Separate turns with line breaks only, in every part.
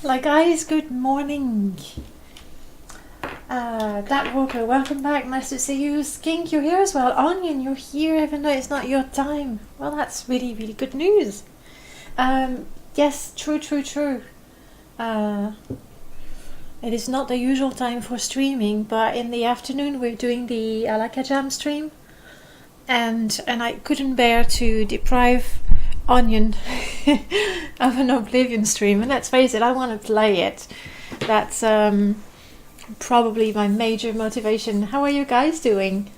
Like guys, good morning. That Walker, welcome back. Nice to see you. Skink, you're here as well. Onion, you're here even though it's not your time. Well, that's really, really good news. Yes, true. It is not the usual time for streaming, but in the afternoon we're doing the Alaka Jam stream. And I couldn't bear to deprive Onion of an Oblivion stream. And let's face it, I want to play it. That's probably my major motivation. How are you guys doing?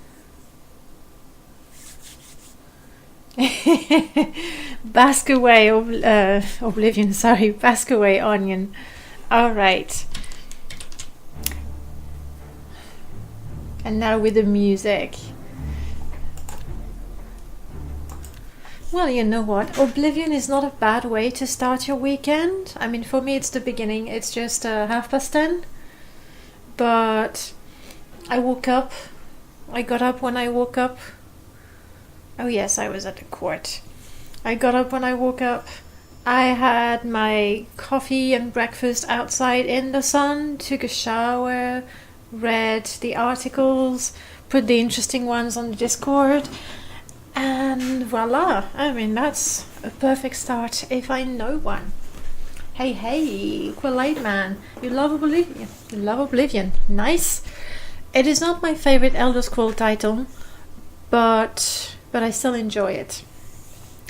Bask away, Oblivion, sorry. Bask away, Onion. Alright. And now with the music. Well, you know what? Oblivion is not a bad way to start your weekend. I mean, for me it's the beginning. It's just 10:30. But I woke up. I got up when I woke up. Oh yes, I was at the court. I got up when I woke up. I had my coffee and breakfast outside in the sun, took a shower, read the articles, put the interesting ones on the Discord, and voila! I mean, that's a perfect start if I know one. Hey, Quillade Man, you love Oblivion. You love Oblivion. Nice. It is not my favorite Elder Scroll title, but I still enjoy it.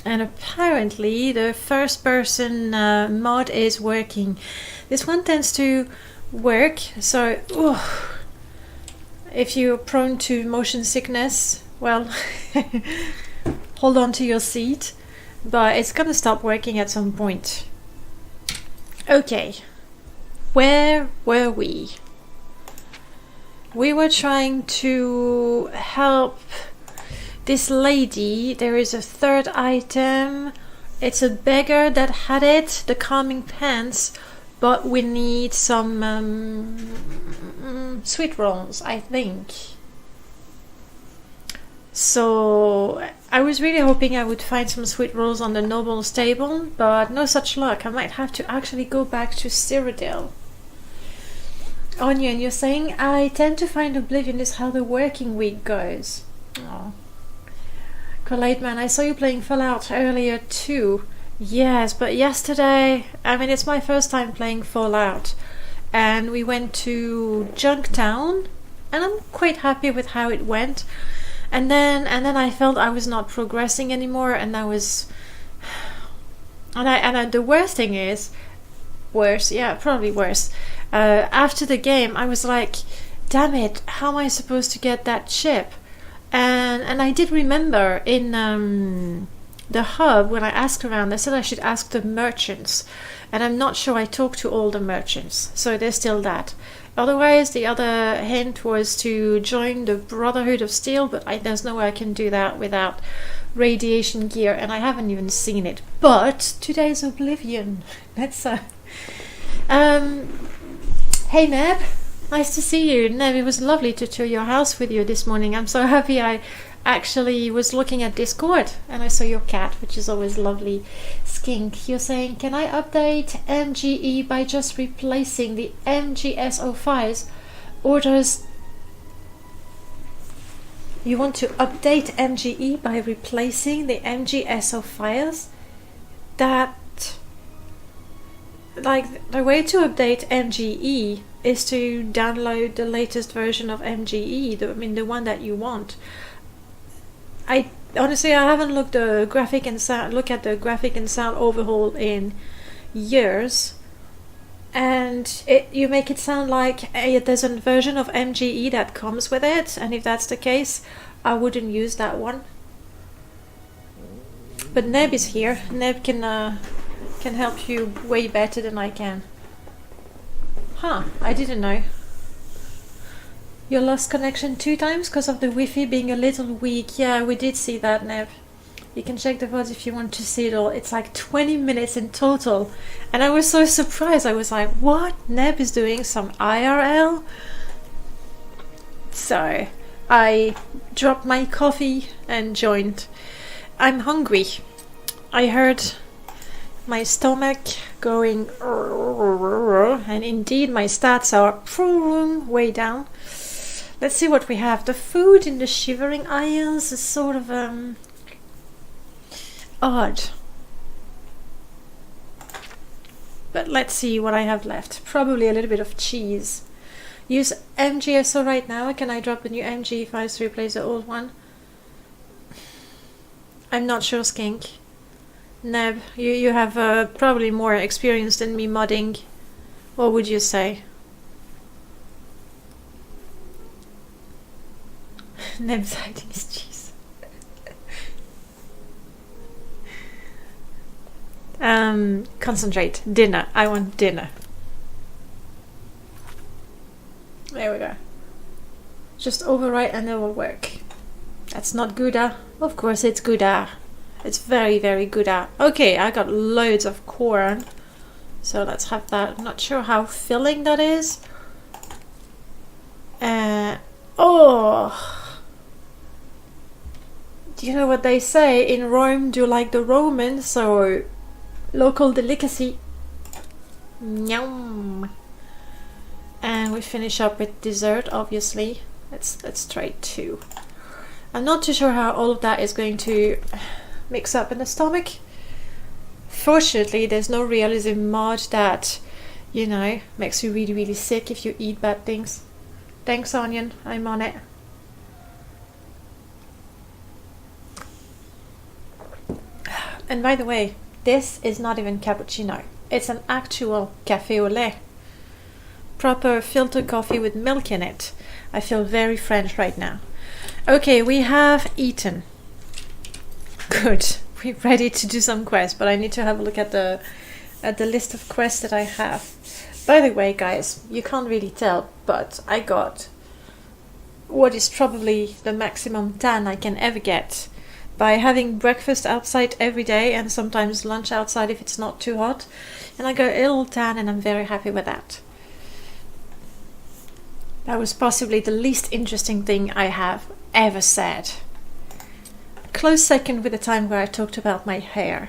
And apparently the first person mod is working. This one tends to work, so if you're prone to motion sickness, well, hold on to your seat, but it's gonna stop working at some point. Okay, where were we? We were trying to help this lady. There is a third item. It's a beggar that had it, the calming pants, but we need some sweet rolls, I think. So I was really hoping I would find some sweet rolls on the noble's table, but no such luck. I might have to actually go back to Cyrodiil. Onion, you're saying I tend to find Oblivion is how the working week goes. Oh. Collate Man, I saw you playing Fallout earlier too. Yes, but yesterday, I mean, it's my first time playing Fallout, and we went to Junktown, and I'm quite happy with how it went. And then I felt I was not progressing anymore, and I was, the worst thing is, probably worse. After the game, I was like, damn it, how am I supposed to get that ship? And I did remember in the hub, when I asked around, they said I should ask the merchants, and I'm not sure I talked to all the merchants, so there's still that. Otherwise, the other hint was to join the Brotherhood of Steel, but there's no way I can do that without radiation gear, and I haven't even seen it. But today's Oblivion. Let's hey Neb, nice to see you. Neb, it was lovely to tour your house with you this morning. I'm so happy I actually was looking at Discord and I saw your cat, which is always lovely. Skink, you're saying, can I update MGE by just replacing the MGSO files? Or does you want to update MGE by replacing the MGSO files? That, like, the way to update MGE is to download the latest version of MGE, the one that you want. Honestly, I haven't looked at the graphic and sound overhaul in years, and you make it sound like there's a version of MGE that comes with it, and if that's the case, I wouldn't use that one. But Neb is here. Neb can help you way better than I can. Huh, I didn't know. You lost connection 2 times because of the Wi-Fi being a little weak. Yeah, we did see that, Neb. You can check the VODs if you want to see it all. It's like 20 minutes in total. And I was so surprised. I was like, what? Neb is doing some IRL? So, I dropped my coffee and joined. I'm hungry. I heard my stomach going, and indeed my stats are way down. Let's see what we have. The food in the Shivering Isles is sort of odd. But let's see what I have left. Probably a little bit of cheese. Use MGSO right now. Can I drop the new MG if I was to replace the old one? I'm not sure, Skink. Neb, you have probably more experience than me modding. What would you say? Neb's hiding his cheese. Concentrate. Dinner. I want dinner. There we go. Just overwrite and it will work. That's not Gouda. Of course it's Gouda. It's very, very Gouda. Okay, I got loads of corn. So let's have that. I'm not sure how filling that is. Oh! Do you know what they say? In Rome, do like the Romans, so local delicacy. Yum! And we finish up with dessert, obviously. Let's try 2. I'm not too sure how all of that is going to mix up in the stomach. Fortunately, there's no realism mod that, you know, makes you really, really sick if you eat bad things. Thanks, Onion. I'm on it. And by the way, this is not even cappuccino. It's an actual café au lait. Proper filter coffee with milk in it. I feel very French right now. Okay, we have eaten. Good. We're ready to do some quests, but I need to have a look at the list of quests that I have. By the way, guys, you can't really tell, but I got what is probably the maximum tan I can ever get by having breakfast outside every day and sometimes lunch outside if it's not too hot. And I got a little tan and I'm very happy with that. That was possibly the least interesting thing I have ever said. Close second with the time where I talked about my hair.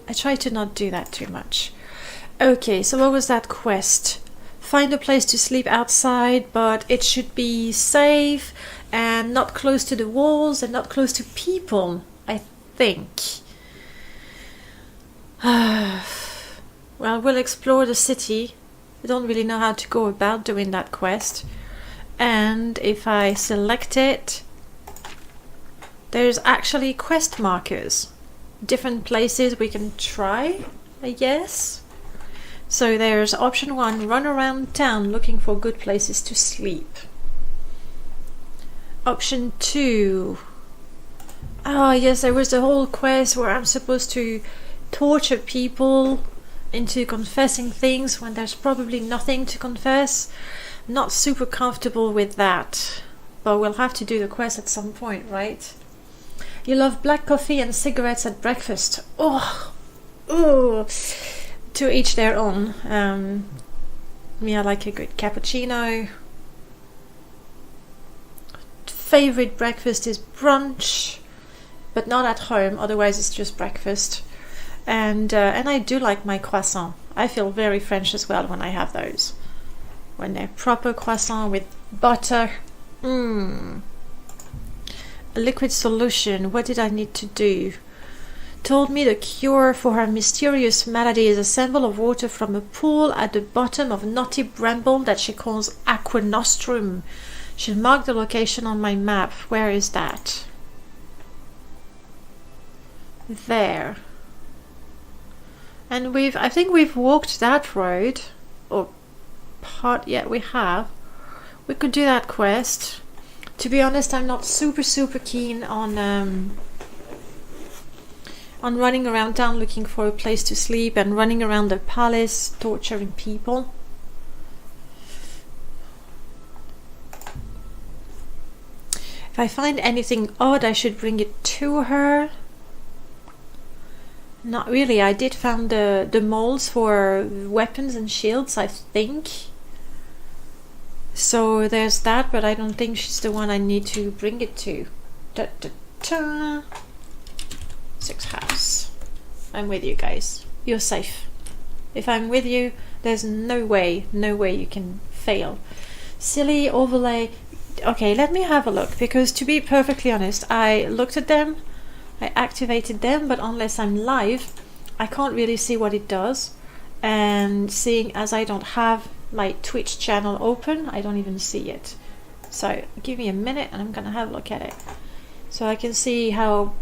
I try to not do that too much. Okay, so what was that quest? Find a place to sleep outside, but it should be safe and not close to the walls and not close to people, I think. Well, we'll explore the city. I don't really know how to go about doing that quest. And if I select it, there's actually quest markers. Different places we can try, I guess. So there's option 1, run around town looking for good places to sleep. Option 2. Oh yes, there was the whole quest where I'm supposed to torture people into confessing things when there's probably nothing to confess. Not super comfortable with that, but we'll have to do the quest at some point, right? You love black coffee and cigarettes at breakfast. Oh, to each their own. Me, I like a good cappuccino. Favorite breakfast is brunch, but not at home. Otherwise, it's just breakfast. And I do like my croissant. I feel very French as well when I have those. When they're proper croissant with butter. A liquid solution. What did I need to do? Told me the cure for her mysterious malady is a sample of water from a pool at the bottom of knotty bramble that she calls Aqua Nostrum. She'll mark the location on my map. Where is that? There. And I think we've walked that road. Or part, yeah, we have. We could do that quest. To be honest, I'm not super keen on running around town looking for a place to sleep and running around the palace torturing people. If I find anything odd, I should bring it to her. Not really. I did find the molds for weapons and shields, I think. So there's that, but I don't think she's the one I need to bring it to. Da, da, da. 6 house. I'm with you guys. You're safe. If I'm with you, there's no way you can fail. Silly overlay. Okay, let me have a look, because to be perfectly honest, I looked at them, I activated them, but unless I'm live, I can't really see what it does. And seeing as I don't have my Twitch channel open, I don't even see it. So give me a minute and I'm gonna have a look at it, so I can see how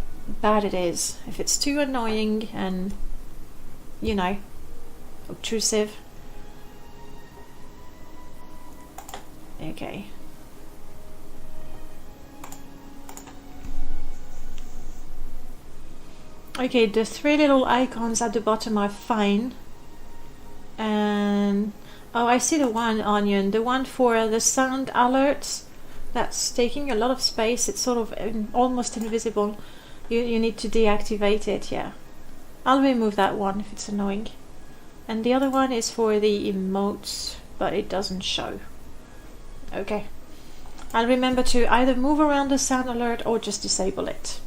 bad it is. If it's too annoying and, you know, obtrusive. Okay. Okay, the three little icons at the bottom are fine. And oh, I see the one, Onion, the one for the sound alerts. That's taking a lot of space. It's sort of almost invisible. You need to deactivate it, yeah. I'll remove that one if it's annoying. And the other one is for the emotes, but it doesn't show. Okay. I'll remember to either move around the sound alert or just disable it.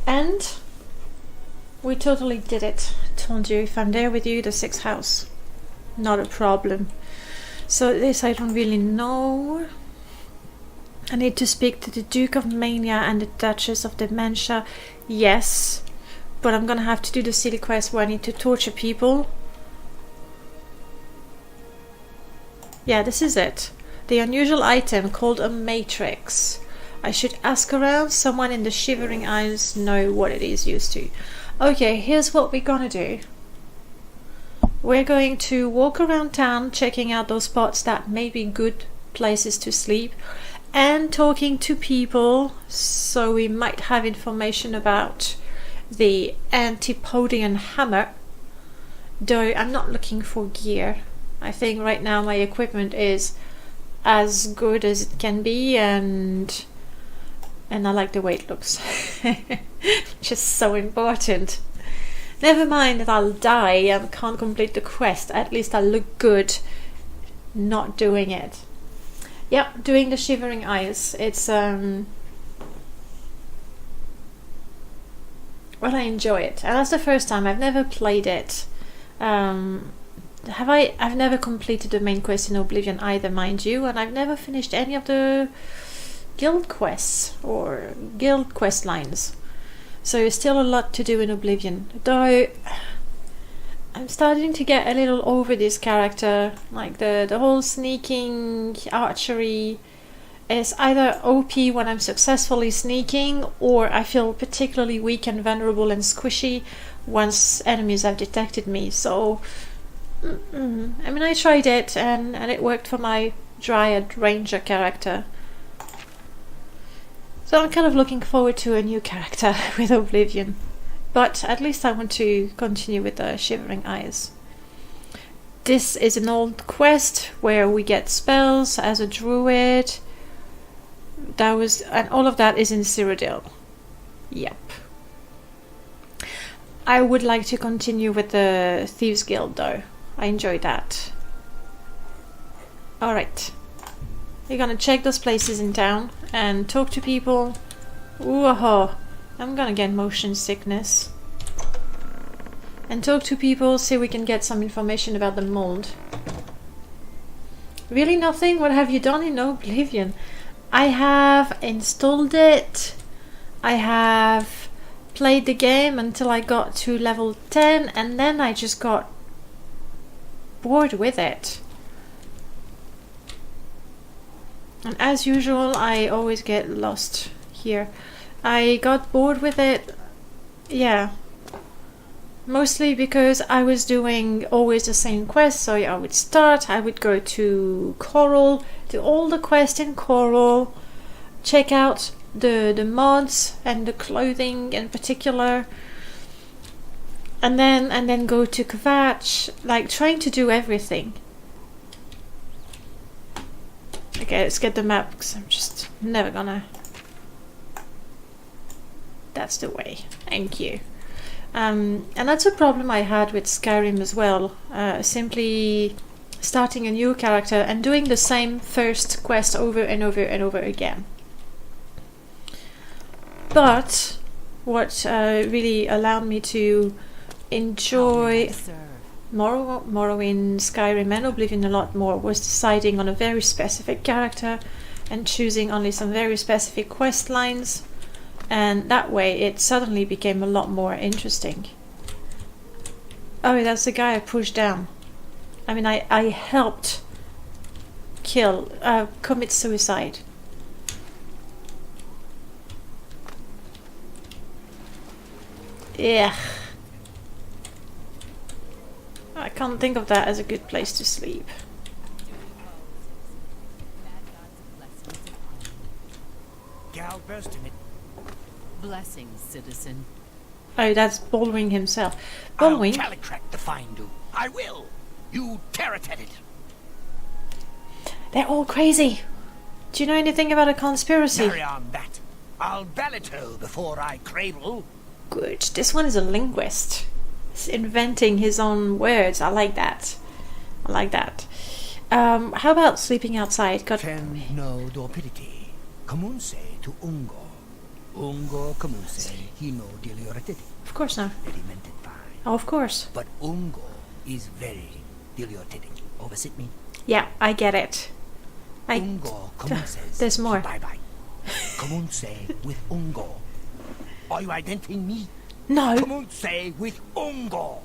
And we totally did it. Told you, if I'm there with you, the 6th house. Not a problem. So this I don't really know. I need to speak to the Duke of Mania and the Duchess of Dementia. Yes. But I'm gonna have to do the silly quest where I need to torture people. Yeah, this is it. The unusual item called a matrix. I should ask around. Someone in the Shivering Isles know what it is used to. Okay, here's what we're gonna do. We're going to walk around town checking out those spots that may be good places to sleep and talking to people, so we might have information about the Antipodian hammer, though I'm not looking for gear. I think right now my equipment is as good as it can be, and I like the way it looks. Which is so important. Never mind that I'll die and can't complete the quest, at least I'll look good not doing it. Yep, doing the Shivering Isles. It's well, I enjoy it, and that's the first time. I've never played it. I've never completed the main quest in Oblivion either, mind you, and I've never finished any of the guild quests or guild quest lines. So there's still a lot to do in Oblivion, though I'm starting to get a little over this character. Like the whole sneaking archery is either OP when I'm successfully sneaking, or I feel particularly weak and vulnerable and squishy once enemies have detected me. So I mean, I tried it and it worked for my Dryad Ranger character. So I'm kind of looking forward to a new character with Oblivion. But at least I want to continue with the Shivering Isles. This is an old quest where we get spells as a druid. And all of that is in Cyrodiil. Yep. I would like to continue with the Thieves Guild though. I enjoyed that. Alright. We're gonna check those places in town and talk to people. Whoa, I'm gonna get motion sickness. And talk to people, see if we can get some information about the mold. Really nothing? What have you done in Oblivion? I have installed it. I have played the game until I got to level 10, and then I just got bored with it. And as usual, I always get lost here. I got bored with it, yeah. Mostly because I was doing always the same quest. So I would start, I would go to Coral, do all the quests in Coral, check out the mods and the clothing in particular, and then go to Kvatch, like trying to do everything. Okay, let's get the map, because I'm just never gonna... That's the way. Thank you. And that's a problem I had with Skyrim as well. Simply starting a new character and doing the same first quest over and over and over again. But what really allowed me to enjoy Morrowind, Skyrim and Oblivion a lot more was deciding on a very specific character and choosing only some very specific quest lines, and that way it suddenly became a lot more interesting. Oh, that's the guy I pushed down. I mean, I helped commit suicide. Yeah. I can't think of that as a good place to sleep.
Gal burst in it.
Blessings, citizen.
Oh, that's Baldwin himself.
I'll
Baldwin?
calitrack the findu. I will. You tear it at it.
They're all crazy. Do you know anything about a conspiracy?
Carry on that. I'll balito before I cradle.
Good. This one is a linguist. He's inventing his own words. I like that. I like that. How about sleeping outside? Got
Ten no dorpidity. Comunse to ungo. Ungo comunse. Hino delioretiti.
Of course not.
Regimented fine.
Oh, of course.
But ungo is very delioretic. Oversit me.
Yeah, I get it.
Ungo comunses.
There's more.
Bye bye. Comunse with ungo. Are you identifying me?
No.
Comunse with ungo.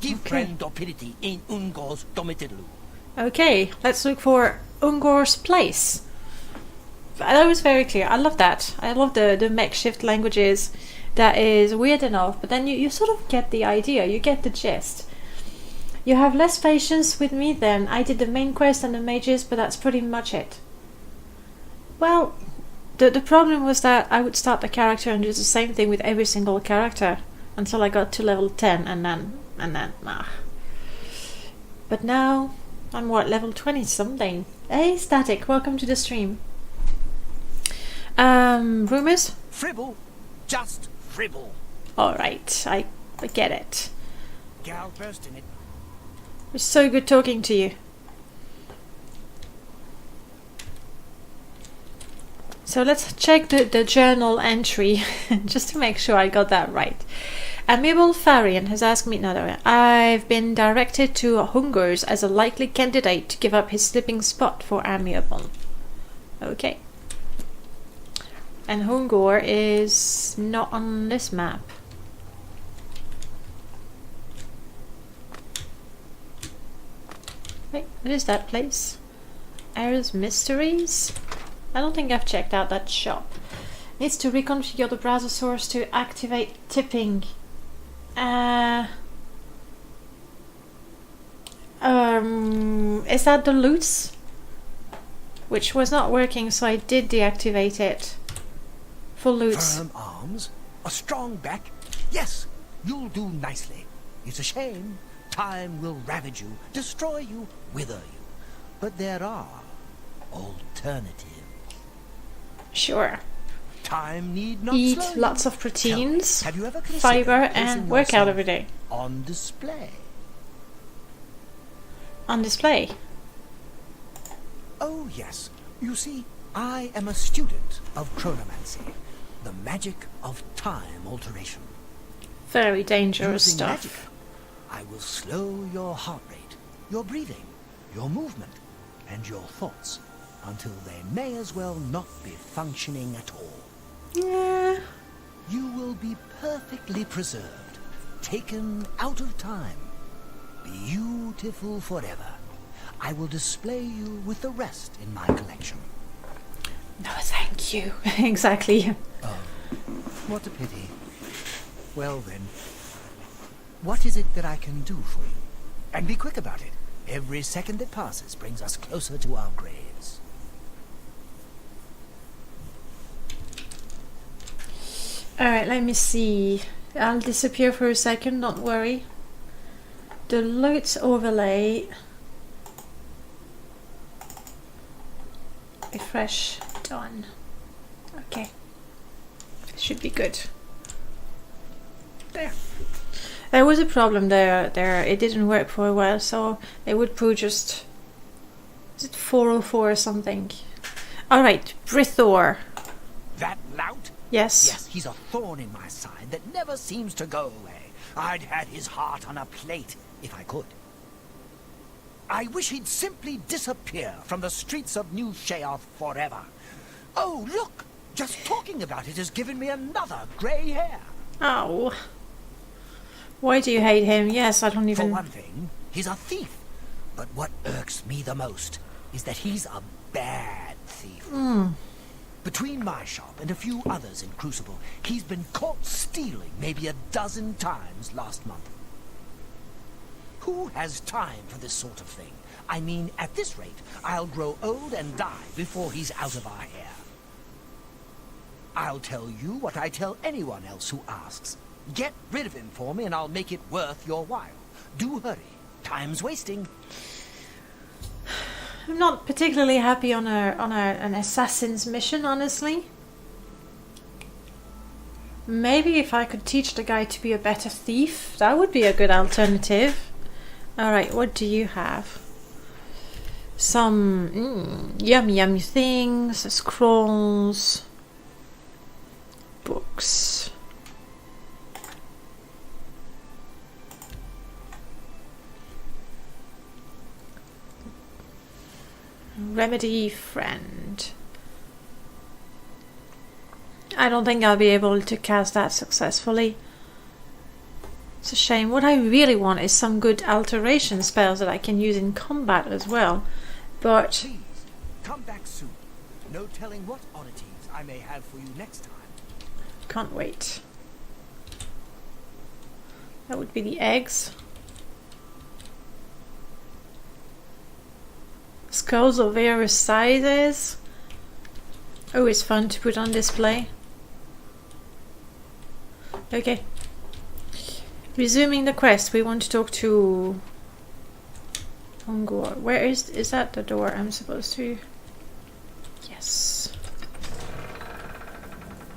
Different dorpidity in ungo's domitidlu.
Okay, let's look for Ungor's place. That was very clear. I love that. I love the makeshift languages. That is weird enough, but then you sort of get the idea. You get the gist. You have less patience with me then. I did the main quest and the mages, but that's pretty much it. Well, the problem was that I would start the character and do the same thing with every single character until I got to level 10 and then But now I'm level 20 something. Hey Static, welcome to the stream. Rumors?
Fribble. Just fribble.
Alright, I get it.
Gal burst in it.
It's so good talking to you. So let's check the journal entry just to make sure I got that right. Amiable Farian has asked me another. I've been directed to Hungers as a likely candidate to give up his sleeping spot for Amiable. Okay. And Hungor is not on this map. Wait, what is that place? Ares Mysteries? I don't think I've checked out that shop. Needs to reconfigure the browser source to activate tipping. Is that the loots? Which was not working, so I did deactivate it. For loots.
Firm arms, a strong back. Yes, you'll do nicely. It's a shame. Time will ravage you, destroy you, wither you. But there are alternatives.
Sure.
Time need not
Eat
slow you.
lots of proteins,
Have you ever considered
fiber,
placing
and work out
yourself
every day.
on display?
On display.
Oh, yes. You see, I am a student of chronomancy, the magic of time alteration.
Very dangerous
Using
stuff.
magic, I will slow your heart rate, your breathing, your movement, and your thoughts until they may as well not be functioning at all.
Yeah.
You will be perfectly preserved, taken out of time, beautiful forever. I will display you with the rest in my collection.
No, thank you. Exactly.
Oh, what a pity. Well then, what is it that I can do for you? And be quick about it. Every second that passes brings us closer to our graves.
Alright, let me see. I'll disappear for a second, don't worry. The loads overlay. Refresh, done. Okay. Should be good. There. There was a problem there. It didn't work for a while, so they would put just... Is it 404 or something? Alright, Brithor.
That lout?
Yes.
Yes, he's a thorn in my side that never seems to go away. I'd had his heart on a plate, if I could. I wish he'd simply disappear from the streets of New Sheoth forever. Oh, look! Just talking about it has given me another grey hair.
Oh. Why do you hate him? Yes, I don't even...
For one thing, he's a thief. But what irks me the most is that he's a bad thief. Between my shop and a few others in Crucible, he's been caught stealing maybe 12 times last month. Who has time for this sort of thing? I mean, at this rate, I'll grow old and die before he's out of our hair. I'll tell you what I tell anyone else who asks. Get rid of him for me and I'll make it worth your while. Do hurry. Time's wasting.
I'm not particularly happy on an assassin's mission, honestly. Maybe if I could teach the guy to be a better thief, that would be a good alternative. Alright, what do you have? Some yummy things, scrolls, books. Remedy friend. I don't think I'll be able to cast that successfully. It's a shame. What I really want is some good alteration spells that I can use in combat as well. But
please, come back soon. No telling what oddities I may have for you next time.
Can't wait. That would be the eggs. Skulls of various sizes. Always fun to put on display. Okay. Resuming the quest, we want to talk to Ungor. Where is that the door I'm supposed to? Yes.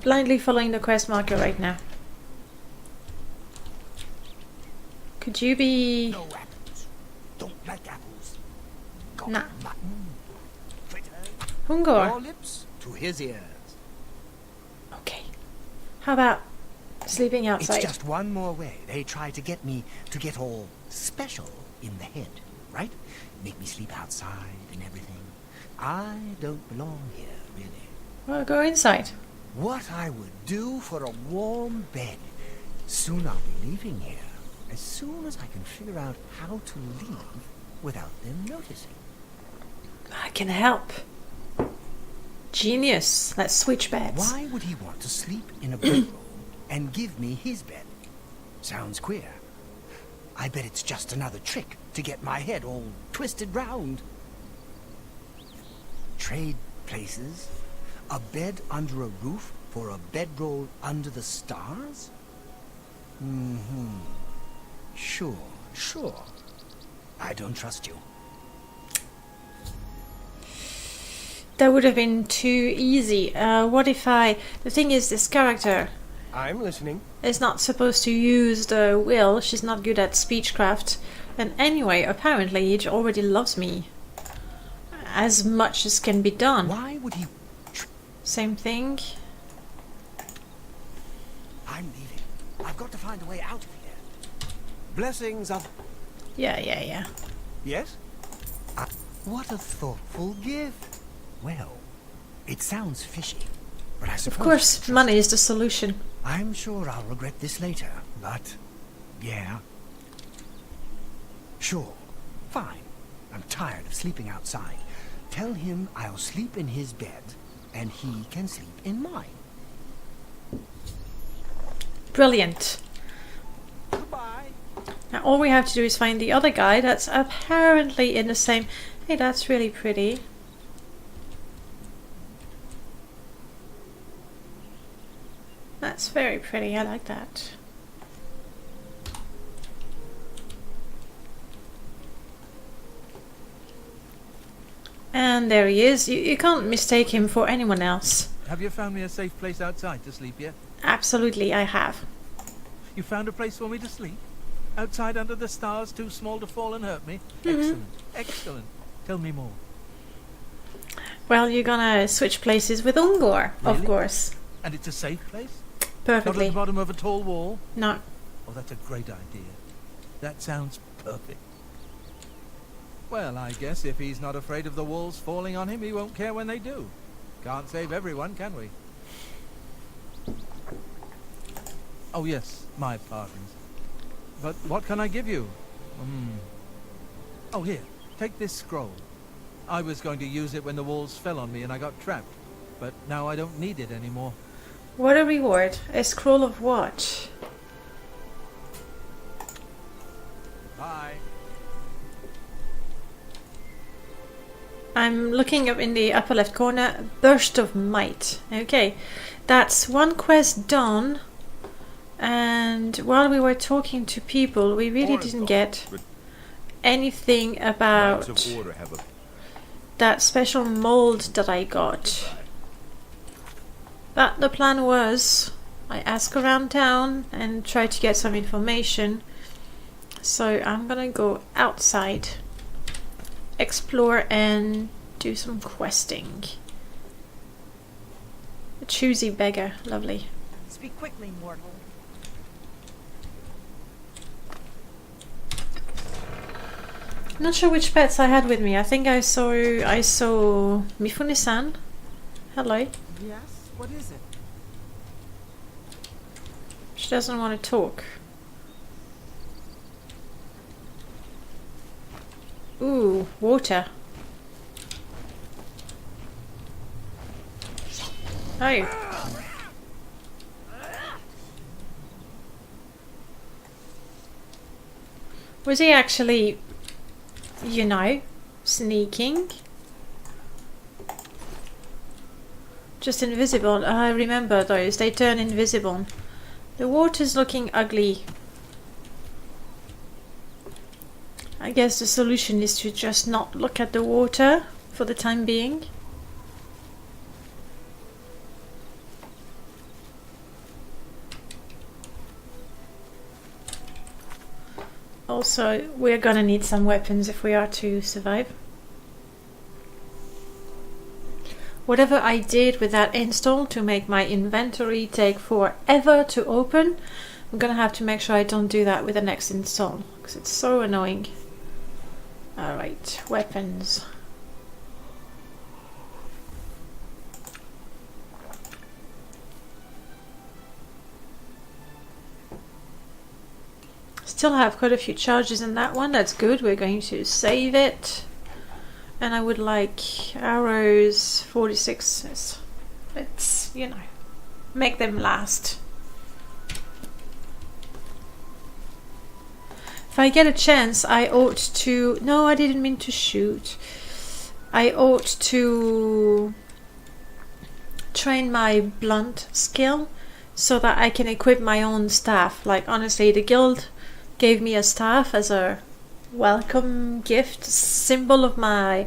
Blindly following the quest marker right now. Could you be...
No apples. Don't like apples.
Nah.
Mutton. Fritter.
Ungor.
Your lips to his ears.
Okay. How about sleeping outside?
It's just one more way they try to get me to get all special in the head, right? Make me sleep outside and everything. I don't belong here, really.
Well, go inside.
What I would do for a warm bed. Soon I'll be leaving here. As soon as I can figure out how to leave without them noticing.
I can help. Genius. Let's switch beds.
Why would he want to sleep in a bedroll and give me his bed? Sounds queer. I bet it's just another trick to get my head all twisted round. Trade places? A bed under a roof for a bedroll under the stars? Sure. I don't trust you.
That would have been too easy. What if I... The thing is, this character
I'm listening.
is not supposed to use the will. She's not good at speechcraft. And anyway, apparently he already loves me. As much as can be done.
Why would he...
Same thing.
I'm leaving. I've got to find a way out of here.
Blessings of...
Yeah.
Yes?
What a thoughtful gift. Well, it sounds fishy, but I suppose...
Of course, money is the solution.
I'm sure I'll regret this later, but... yeah. Sure. Fine. I'm tired of sleeping outside. Tell him I'll sleep in his bed, and he can sleep in mine.
Brilliant.
Goodbye.
Now all we have to do is find the other guy that's apparently in the same... Hey, that's really pretty. That's very pretty, I like that. And there he is. You can't mistake him for anyone else.
Have you found me a safe place outside to sleep yet?
Absolutely, I have.
You found a place for me to sleep? Outside under the stars, too small to fall and hurt me? Excellent. Tell me more.
Well, you're gonna switch places with Ungor, of
Really?
course.
And it's a safe place? Not at
Perfectly.
the bottom of a tall wall?
No.
Oh, that's a great idea. That sounds perfect. Well, I guess if he's not afraid of the walls falling on him, he won't care when they do. Can't save everyone, can we? Oh yes, my pardons. But what can I give you? Oh, here, take this scroll. I was going to use it when the walls fell on me and I got trapped, but now I don't need it anymore.
What a reward. A scroll of what?
Bye.
I'm looking up in the upper left corner. Burst of Might. Okay, that's one quest done. And while we were talking to people, we really didn't get anything about that special mold that I got. But the plan was, I ask around town and try to get some information. So I'm gonna go outside, explore and do some questing. A choosy beggar, lovely.
Speak quickly, mortal.
Not sure which pets I had with me. I think I saw Mifune-san. Hello.
Yes? What is it?
She doesn't want to talk. Ooh, water. Oh. Was he actually, you know, sneaking? Just invisible. I remember those. They turn invisible. The water's looking ugly. I guess the solution is to just not look at the water for the time being. Also, we're gonna need some weapons if we are to survive. Whatever I did with that install to make my inventory take forever to open, I'm gonna have to make sure I don't do that with the next install, because it's so annoying. Alright, weapons. Still have quite a few charges in that one, that's good. We're going to save it. And I would like arrows, 46s. Let's, you know, make them last. If I get a chance, I ought to... No, I didn't mean to shoot. I ought to train my blunt skill so that I can equip my own staff. Like, honestly, the guild gave me a staff as a welcome gift, symbol of my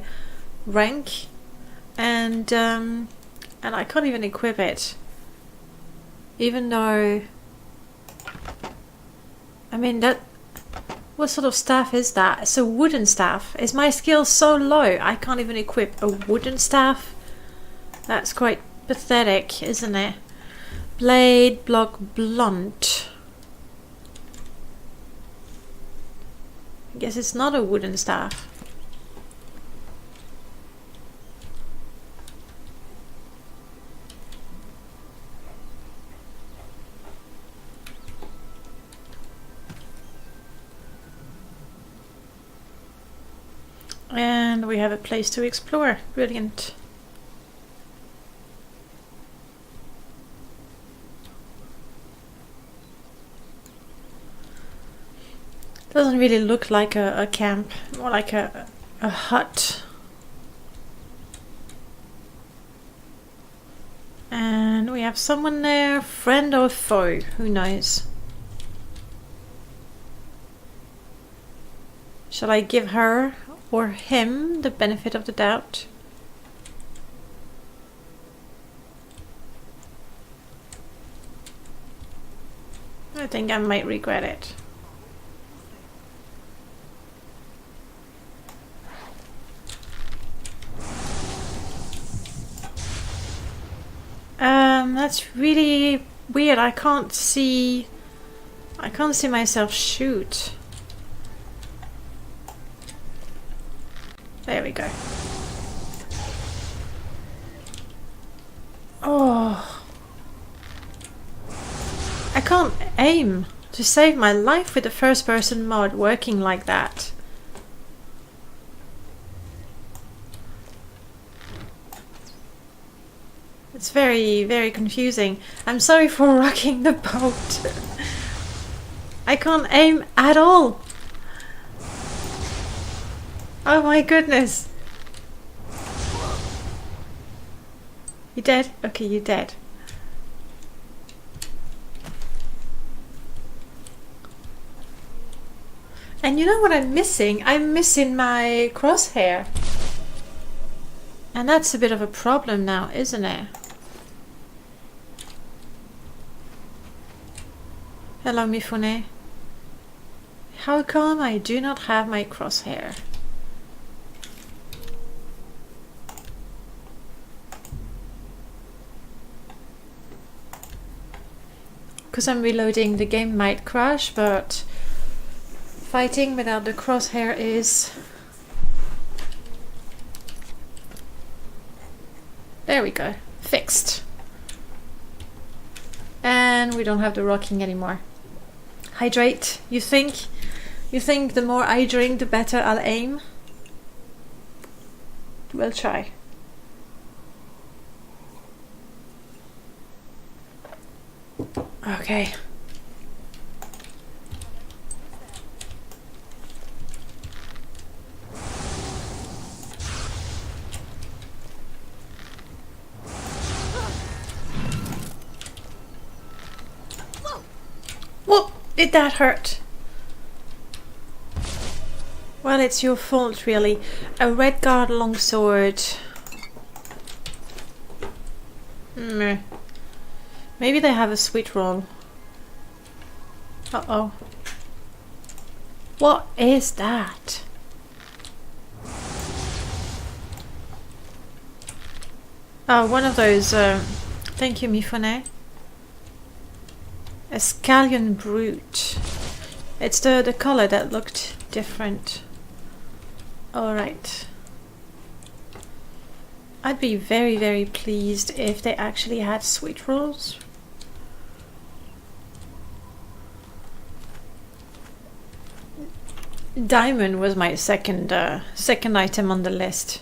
rank, and I can't even equip it, even though, I mean, that, what sort of staff is that? It's a wooden staff. Is my skill so low I can't even equip a wooden staff? That's quite pathetic, isn't it? Blade, block, blunt. I guess it's not a wooden staff. And we have a place to explore. Brilliant. Doesn't really look like a camp, more like a hut. And we have someone there, friend or foe, who knows? Shall I give her or him the benefit of the doubt? I think I might regret it. That's really weird. I can't see I can't see myself shoot. There we go. Oh. I can't aim to save my life with the first person mod working like that. It's very, very confusing. I'm sorry for rocking the boat. I can't aim at all. Oh my goodness. You dead? Okay, you dead. And you know what I'm missing? I'm missing my crosshair. And that's a bit of a problem now, isn't it? Hello, Mifune. How come I do not have my crosshair? Because I'm reloading, the game might crash, but fighting without the crosshair is... There we go. Fixed. And we don't have the rocking anymore. Hydrate. You think the more I drink, the better I'll aim? We'll try. Okay. Whoa! Did that hurt? Well, it's your fault, really. A red guard longsword. Maybe they have a sweet roll. Uh-oh. What is that? Oh, one of those, thank you, Mifune. A scallion brute. It's the color that looked different. Alright. I'd be very, very pleased if they actually had sweet rolls. Diamond was my second item on the list.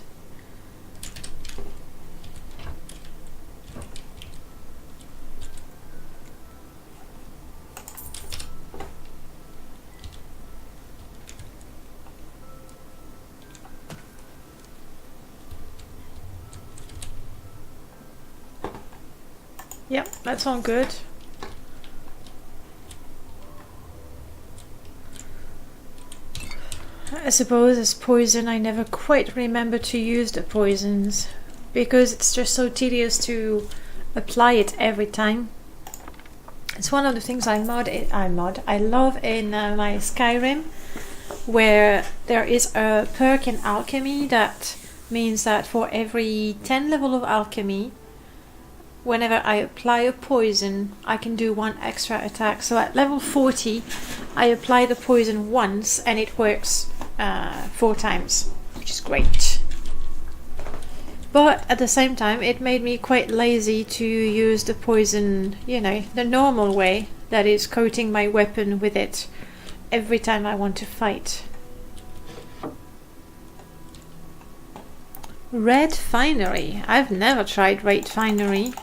Yep, that's all good. I suppose as poison I never quite remember to use the poisons because it's just so tedious to apply it every time. It's one of the things I love in my Skyrim, where there is a perk in alchemy that means that for every 10 level of alchemy, whenever I apply a poison, I can do one extra attack. So at level 40, I apply the poison once and it works 4 times, which is great. But at the same time, it made me quite lazy to use the poison, you know, the normal way, that is coating my weapon with it every time I want to fight. Red finery. I've never tried red finery.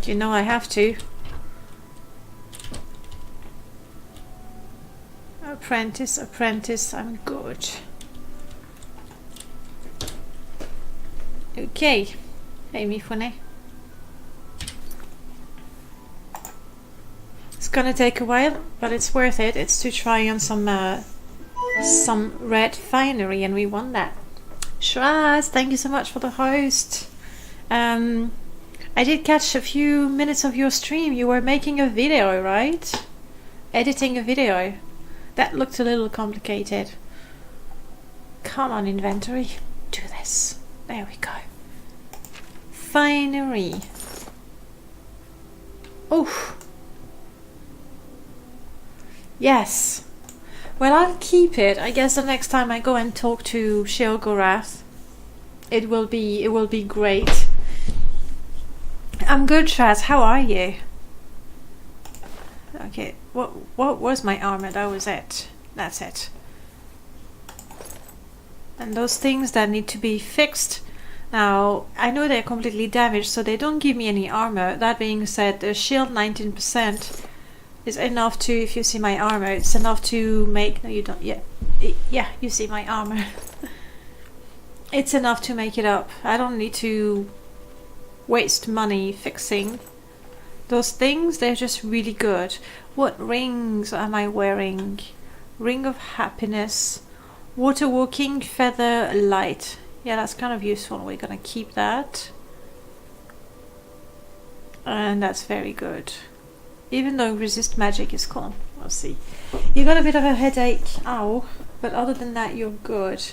You know I have to. Apprentice, I'm good. Okay. Hey, Mifune. It's gonna take a while, but it's worth it. It's to try on some red finery, and we won that. Shraz, thank you so much for the host. I did catch a few minutes of your stream. You were making a video, right? Editing a video. That looked a little complicated. Come on, inventory. Do this. There we go. Finery. Oof. Yes. Well, I'll keep it. I guess the next time I go and talk to Sheogorath, it will be great. I'm good, Shaz. How are you? Okay. What was my armor? That was it. That's it. And those things that need to be fixed. Now, I know they're completely damaged, so they don't give me any armor. That being said, the shield 19% is enough to, if you see my armor, it's enough to make... No, you don't. Yeah, you see my armor. It's enough to make it up. I don't need to waste money fixing those things. They're just really good. What rings am I wearing? Ring of Happiness. Water Walking, Feather, Light. Yeah, that's kind of useful. We're gonna keep that. And that's very good. Even though resist magic is cool. We'll see. You got a bit of a headache. Ow. But other than that, you're good.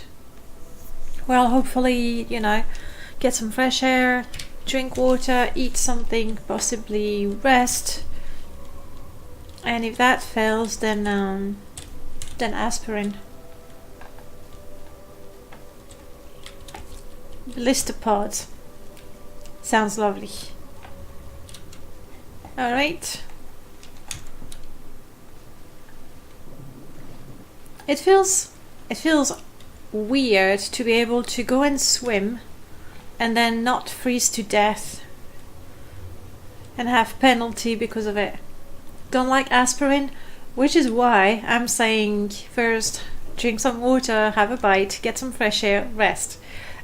Well, hopefully, you know, get some fresh air, drink water, eat something, possibly rest. And if that fails, then aspirin. Blister pods. Sounds lovely. Alright. It feels weird to be able to go and swim and then not freeze to death and have penalty because of it. Don't like aspirin, which is why I'm saying first drink some water, have a bite, get some fresh air, rest.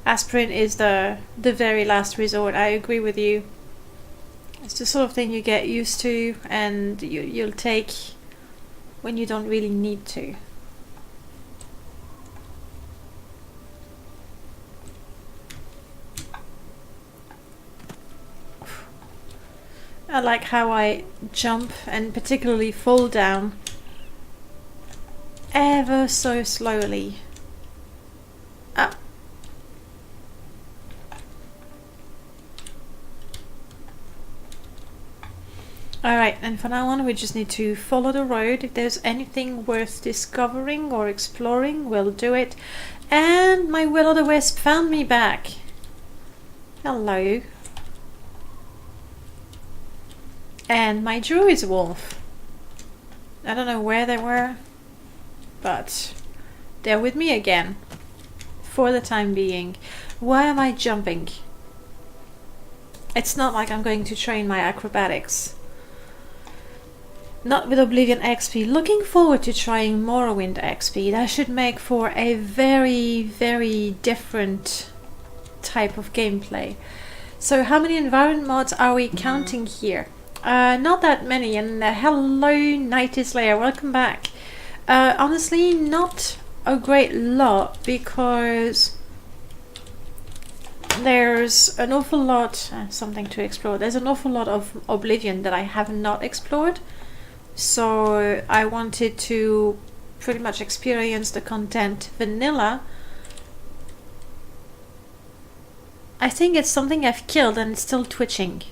Aspirin is the very last resort. I agree with you. It's the sort of thing you get used to and you'll take when you don't really need to. I like how I jump and particularly fall down ever so slowly. Ah. Alright, and from now on we just need to follow the road. If there's anything worth discovering or exploring, we'll do it. And my will-o'-the-wisp found me back. Hello. And my druid's wolf. I don't know where they were, but they're with me again. For the time being. Why am I jumping? It's not like I'm going to train my acrobatics. Not with Oblivion XP. Looking forward to trying Morrowind XP. That should make for a very, very different type of gameplay. So how many environment mods are we counting here? Not that many. And hello, Nighty Slayer. Welcome back. Honestly, not a great lot because there's an awful lot... something to explore. There's an awful lot of Oblivion that I have not explored. So I wanted to pretty much experience the content vanilla. I think it's something I've killed and it's still twitching.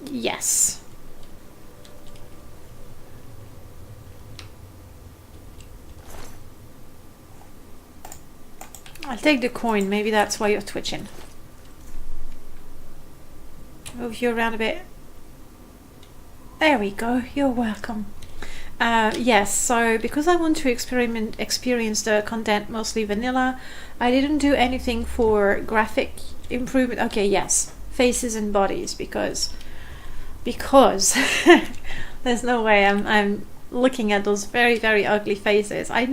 Yes. I'll take the coin, maybe that's why you're twitching. Move you around a bit. There we go, you're welcome. Yes, so because I want to experience the content mostly vanilla, I didn't do anything for graphic improvement. Okay, yes, faces and bodies, because there's no way I'm looking at those very, very ugly faces. I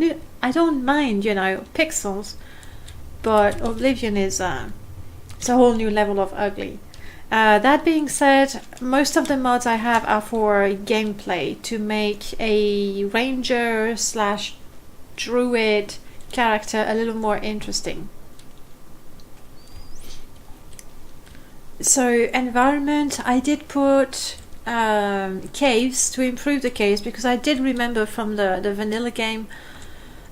don't mind, you know, pixels, but Oblivion is it's a whole new level of ugly. That being said, most of the mods I have are for gameplay, to make a ranger / druid character a little more interesting. So environment, I did put caves to improve the caves, because I did remember from the vanilla game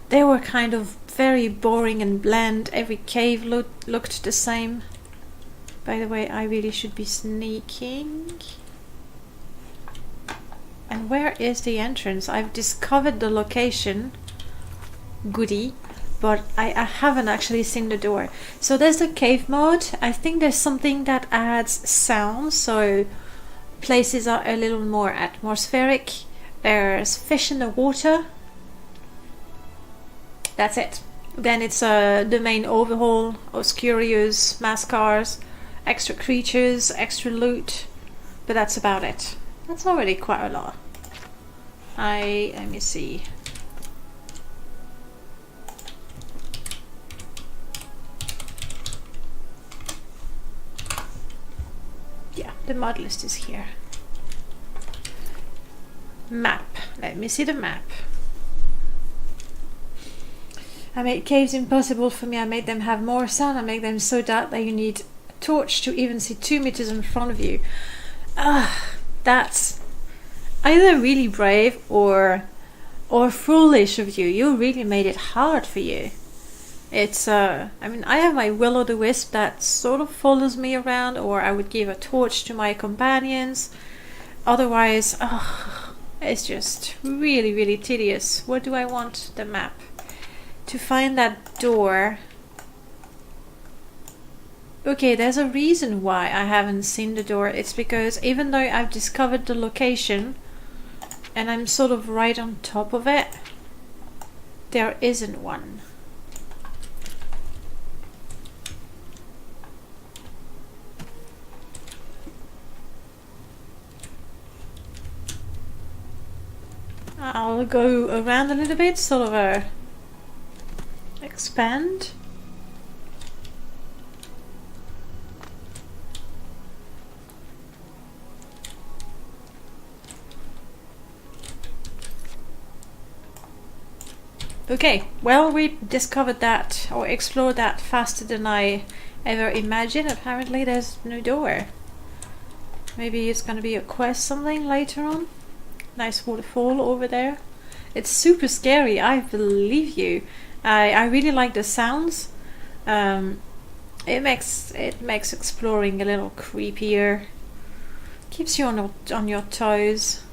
they were kind of very boring and bland. Every cave looked the same. By the way, I really should be sneaking. And where is the entrance? I've discovered the location. Goody. But I haven't actually seen the door. So there's the cave mode. I think there's something that adds sound, so places are a little more atmospheric. There's fish in the water. That's it. Then it's the main overhaul, Oscurios, Mascars, extra creatures, extra loot. But that's about it. That's already quite a lot. Let me see. Yeah, the mod list is here. Map. Let me see the map. I made caves impossible for me. I made them have more sound. I make them so dark that you need a torch to even see 2 meters in front of you. That's either really brave or foolish of you. You really made it hard for you. It's I mean, I have my will-o'-the-wisp that sort of follows me around, or I would give a torch to my companions. Otherwise, it's just really, really tedious. What do I want? The map. To find that door. Okay, there's a reason why I haven't seen the door. It's because even though I've discovered the location and I'm sort of right on top of it, there isn't one. I'll go around a little bit, sort of expand. Okay, well, we discovered that, or explored that faster than I ever imagined. Apparently there's no door. Maybe it's gonna be a quest something later on. Nice waterfall over there. It's super scary, I believe you. I really like the sounds. It makes exploring a little creepier. Keeps you on your toes.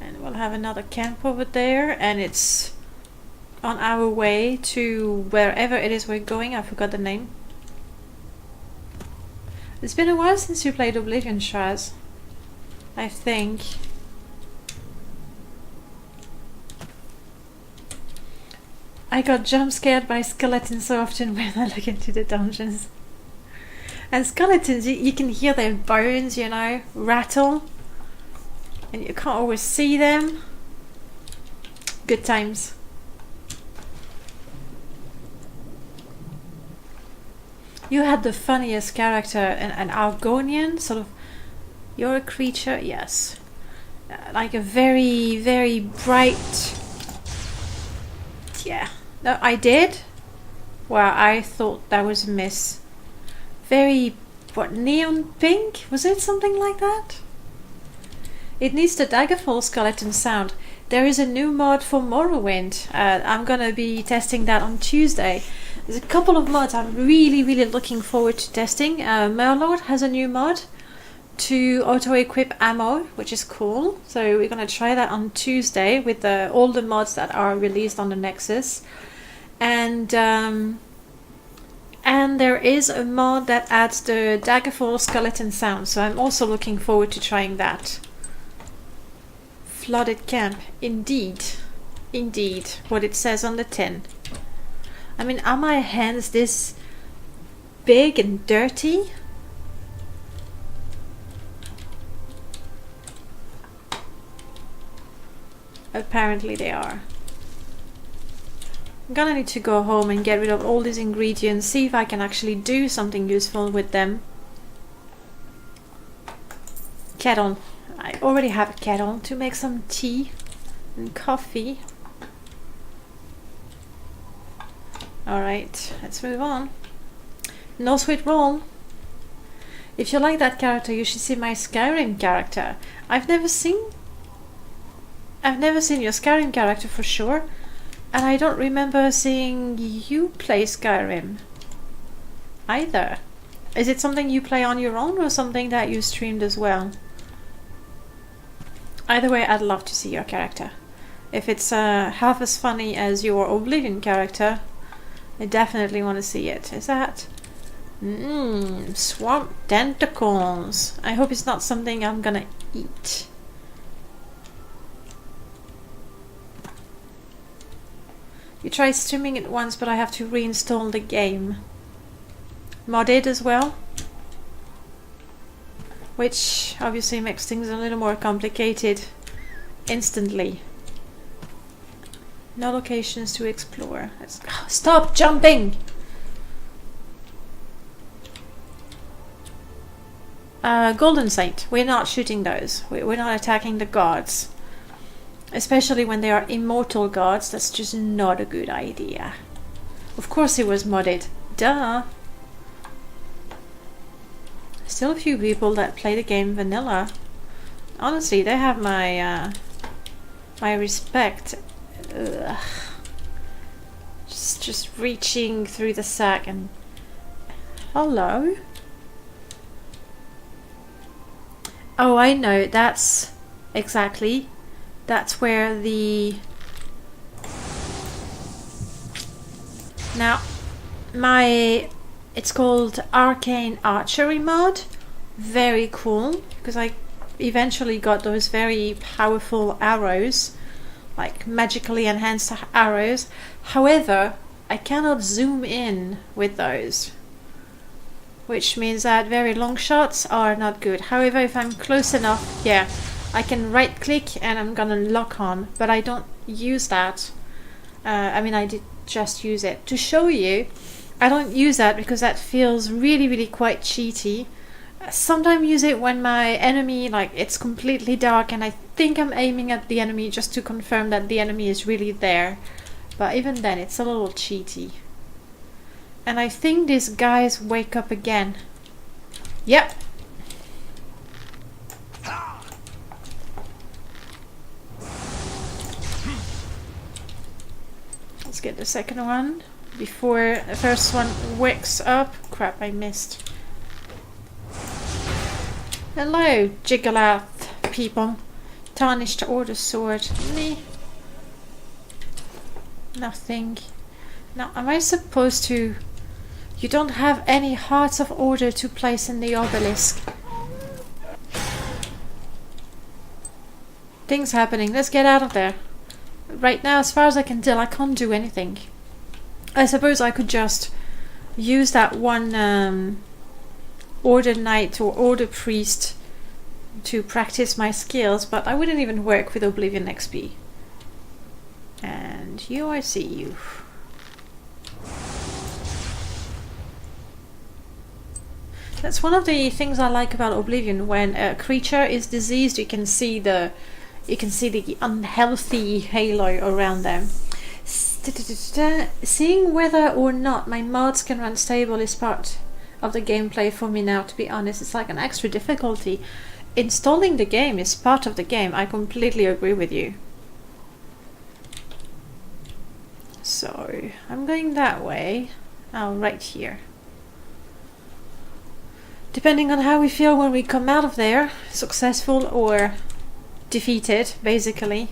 And we'll have another camp over there, and it's on our way to wherever it is we're going. I forgot the name. It's been a while since you played Oblivion, Shaz. I think. I got jump scared by skeletons so often when I look into the dungeons. And skeletons, you can hear their bones, you know, rattle. And you can't always see them. Good times. You had the funniest character, an Argonian, sort of. You're a creature, yes. Like a very, very bright. Yeah. No, I did. Well, I thought that was a miss. Very, what, neon pink? Was it something like that? It needs the Daggerfall skeleton sound. There is a new mod for Morrowind. I'm gonna be testing that on Tuesday. There's a couple of mods I'm really, really looking forward to testing. Merlord has a new mod to auto-equip ammo, which is cool. So we're gonna try that on Tuesday with all the mods that are released on the Nexus. And there is a mod that adds the Daggerfall skeleton sound. So I'm also looking forward to trying that. Flooded camp, indeed, indeed, what it says on the tin. I mean, are my hands this big and dirty? Apparently they are. I'm gonna need to go home and get rid of all these ingredients, see if I can actually do something useful with them. Kettle. I already have a kettle to make some tea and coffee. Alright, let's move on. No sweet roll. If you like that character, you should see my Skyrim character. I've never seen your Skyrim character for sure, and I don't remember seeing you play Skyrim either. Is it something you play on your own or something that you streamed as well? Either way, I'd love to see your character. If it's half as funny as your Oblivion character, I definitely want to see it. Is that... swamp tentacles. I hope it's not something I'm gonna eat. You tried streaming it once, but I have to reinstall the game. Modded as well, which obviously makes things a little more complicated instantly. No locations to explore. Stop jumping! Golden Saint. We're not shooting those. We're not attacking the gods. Especially when they are immortal gods. That's just not a good idea. Of course it was modded. Duh! Still a few people that play the game vanilla. Honestly, they have my my respect. Ugh. Just reaching through the sack and... Hello? Oh, I know. That's exactly. That's where the... Now, it's called Arcane Archery mod. Very cool, because I eventually got those very powerful arrows, like magically enhanced arrows. However, I cannot zoom in with those, which means that very long shots are not good. However, if I'm close enough, yeah, I can right click and I'm gonna lock on, but I don't use that. I mean, I did just use it to show you. I don't use that because that feels really quite cheaty. Sometimes use it when my enemy, like, it's completely dark and I think I'm aiming at the enemy just to confirm that the enemy is really there. But even then, it's a little cheaty. And I think these guys wake up again. Yep. Let's get the second one before the first one wakes up. Crap, I missed. Hello, Jiggalath people. Tarnished Order Sword. Me. Nothing. Now, am I supposed to... You don't have any Hearts of Order to place in the obelisk. Things happening. Let's get out of there. Right now, as far as I can tell, I can't do anything. I suppose I could just use that one Order Knight or Order Priest to practice my skills, but I wouldn't even work with Oblivion XP. And you, I see you. That's one of the things I like about Oblivion. When a creature is diseased, you can see the unhealthy halo around them. Seeing whether or not my mods can run stable is part of the gameplay for me now, to be honest. It's like an extra difficulty. Installing the game is part of the game. I completely agree with you. So, I'm going that way. Oh, right here. Depending on how we feel when we come out of there, successful or defeated, basically,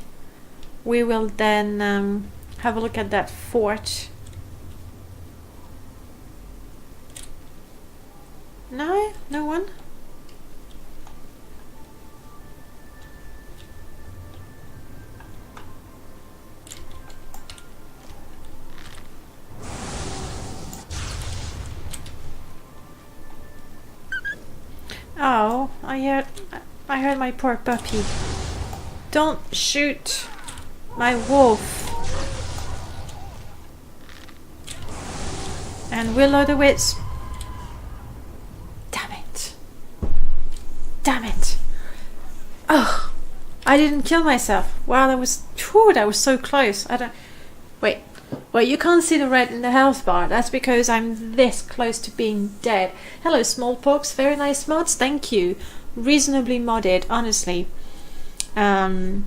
we will then have a look at that fort. No? No one? Oh, I heard my poor puppy. Don't shoot my wolf. And Will-o'-the-Wisp. Damn it. Damn it. Oh, I didn't kill myself. Wow, that was so close. Wait, you can't see the red in the health bar. That's because I'm this close to being dead. Hello, Smallpox. Very nice mods. Thank you. Reasonably modded, honestly. Now,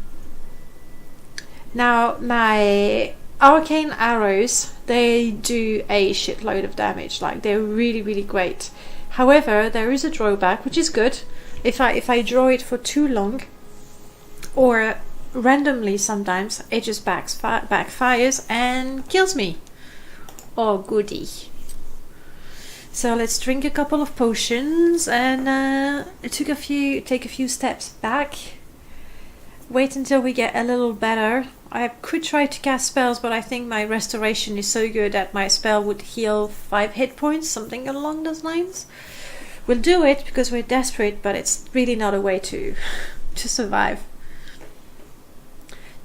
my arcane arrows, they do a shitload of damage. Like, they're really great. However, there is a drawback, which is good. If I draw it for too long, or randomly sometimes, it just backfires and kills me. Oh goody. So let's drink a couple of potions and take a few steps back. Wait until we get a little better. I could try to cast spells, but I think my restoration is so good that my spell would heal 5 hit points, something along those lines. We'll do it because we're desperate, but it's really not a way to survive.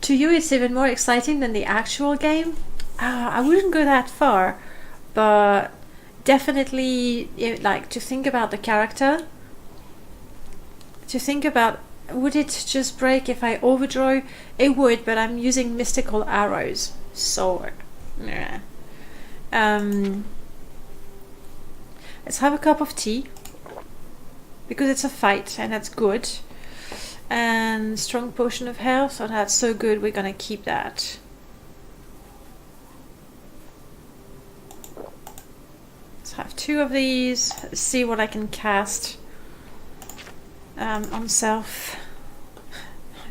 To you, it's even more exciting than the actual game. I wouldn't go that far, but definitely, like, to think about the character. To think about, would it just break if I overdraw? It would, but I'm using mystical arrows, so yeah. Let's have a cup of tea, because it's a fight and that's good. And strong potion of health, so that's so good, we're gonna keep that. Let's have 2 of these. Let's see what I can cast on self.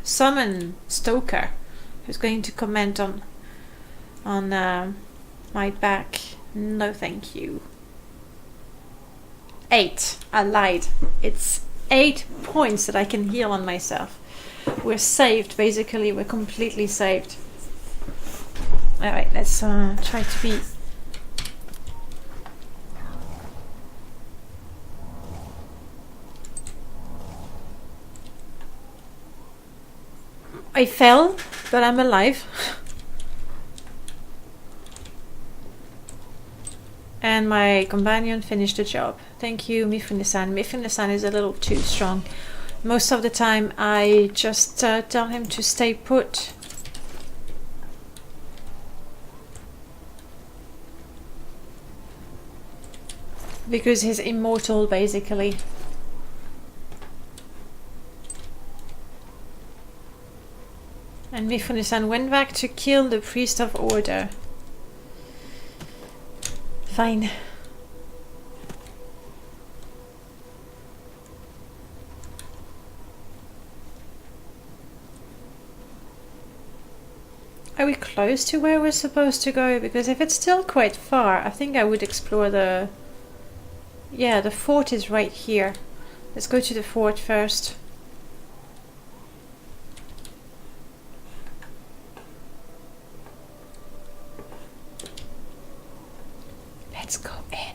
Summon Stoker, who's going to comment on my back. No thank you. 8. I lied. It's 8 points that I can heal on myself. We're saved, basically. We're completely saved. Alright, let's try to be... I fell, but I'm alive. And my companion finished the job. Thank you, Mifune-san. Mifune-san is a little too strong. Most of the time I just tell him to stay put. Because he's immortal, basically. And Mifune-san went back to kill the priest of order. Fine. Are we close to where we're supposed to go? Because if it's still quite far, I think I would explore the... Yeah, the fort is right here. Let's go to the fort first. Let's go in.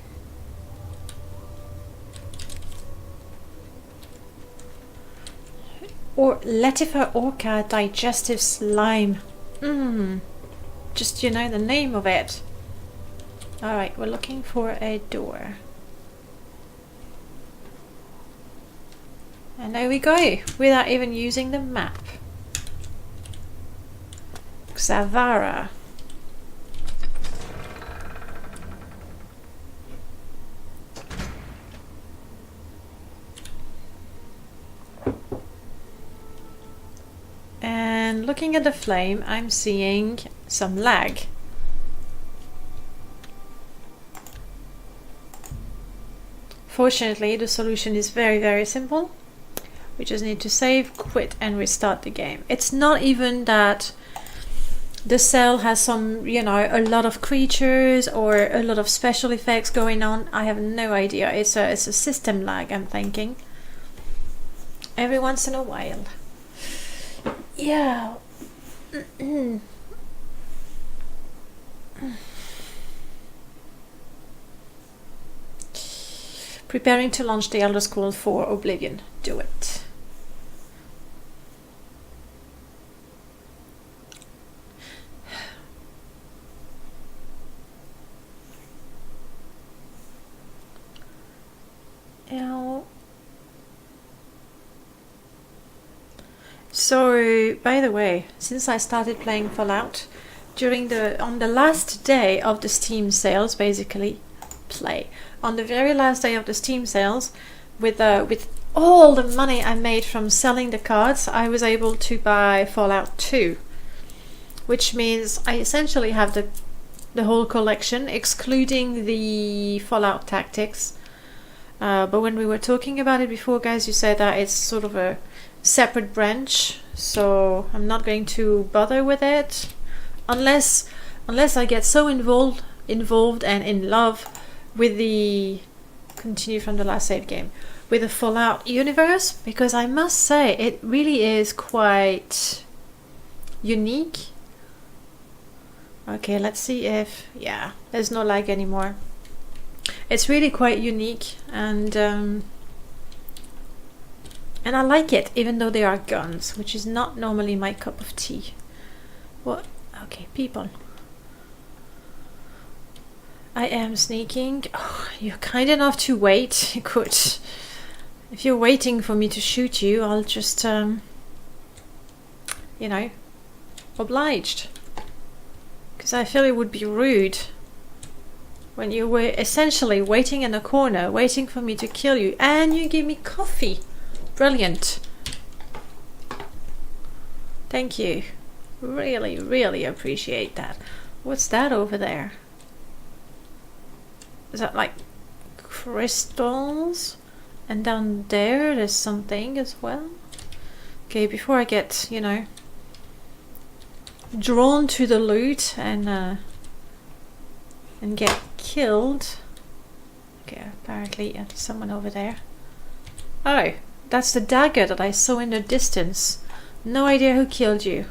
Or Letifer Orca digestive slime. Just, you know, the name of it. Alright, we're looking for a door. And there we go, without even using the map. Xavara. And looking at the flame, I'm seeing some lag. Fortunately, the solution is very, very simple. We just need to save, quit, and restart the game. It's not even that the cell has some, you know, a lot of creatures or a lot of special effects going on. I have no idea. It's a system lag, I'm thinking. Every once in a while. Yeah. Preparing to launch the Elder Scrolls 4 Oblivion. Do it. Ow. So, by the way, since I started playing Fallout, on the last day of the Steam sales, basically, on the very last day of the Steam sales, with all the money I made from selling the cards, I was able to buy Fallout 2, which means I essentially have the whole collection, excluding the Fallout Tactics. But when we were talking about it before, guys, you said that it's sort of a separate branch, so I'm not going to bother with it unless I get so involved and in love with the continue from the last save game with the Fallout universe, because I must say it really is quite unique. Okay, let's see if there's no lag anymore. It's really quite unique, and I like it, even though they are guns, which is not normally my cup of tea. What? Okay, people. I am sneaking. Oh, you're kind enough to wait. You could. If you're waiting for me to shoot you, I'll just, you know, obliged. Because I feel it would be rude when you were essentially waiting in a corner, waiting for me to kill you, and you give me coffee. Brilliant. Thank you. Really, really appreciate that. What's that over there? Is that like crystals? And down there's something as well. Okay, before I get, you know, drawn to the loot and get killed. Okay, apparently there's someone over there. Oh, that's the dagger that I saw in the distance. No idea who killed you.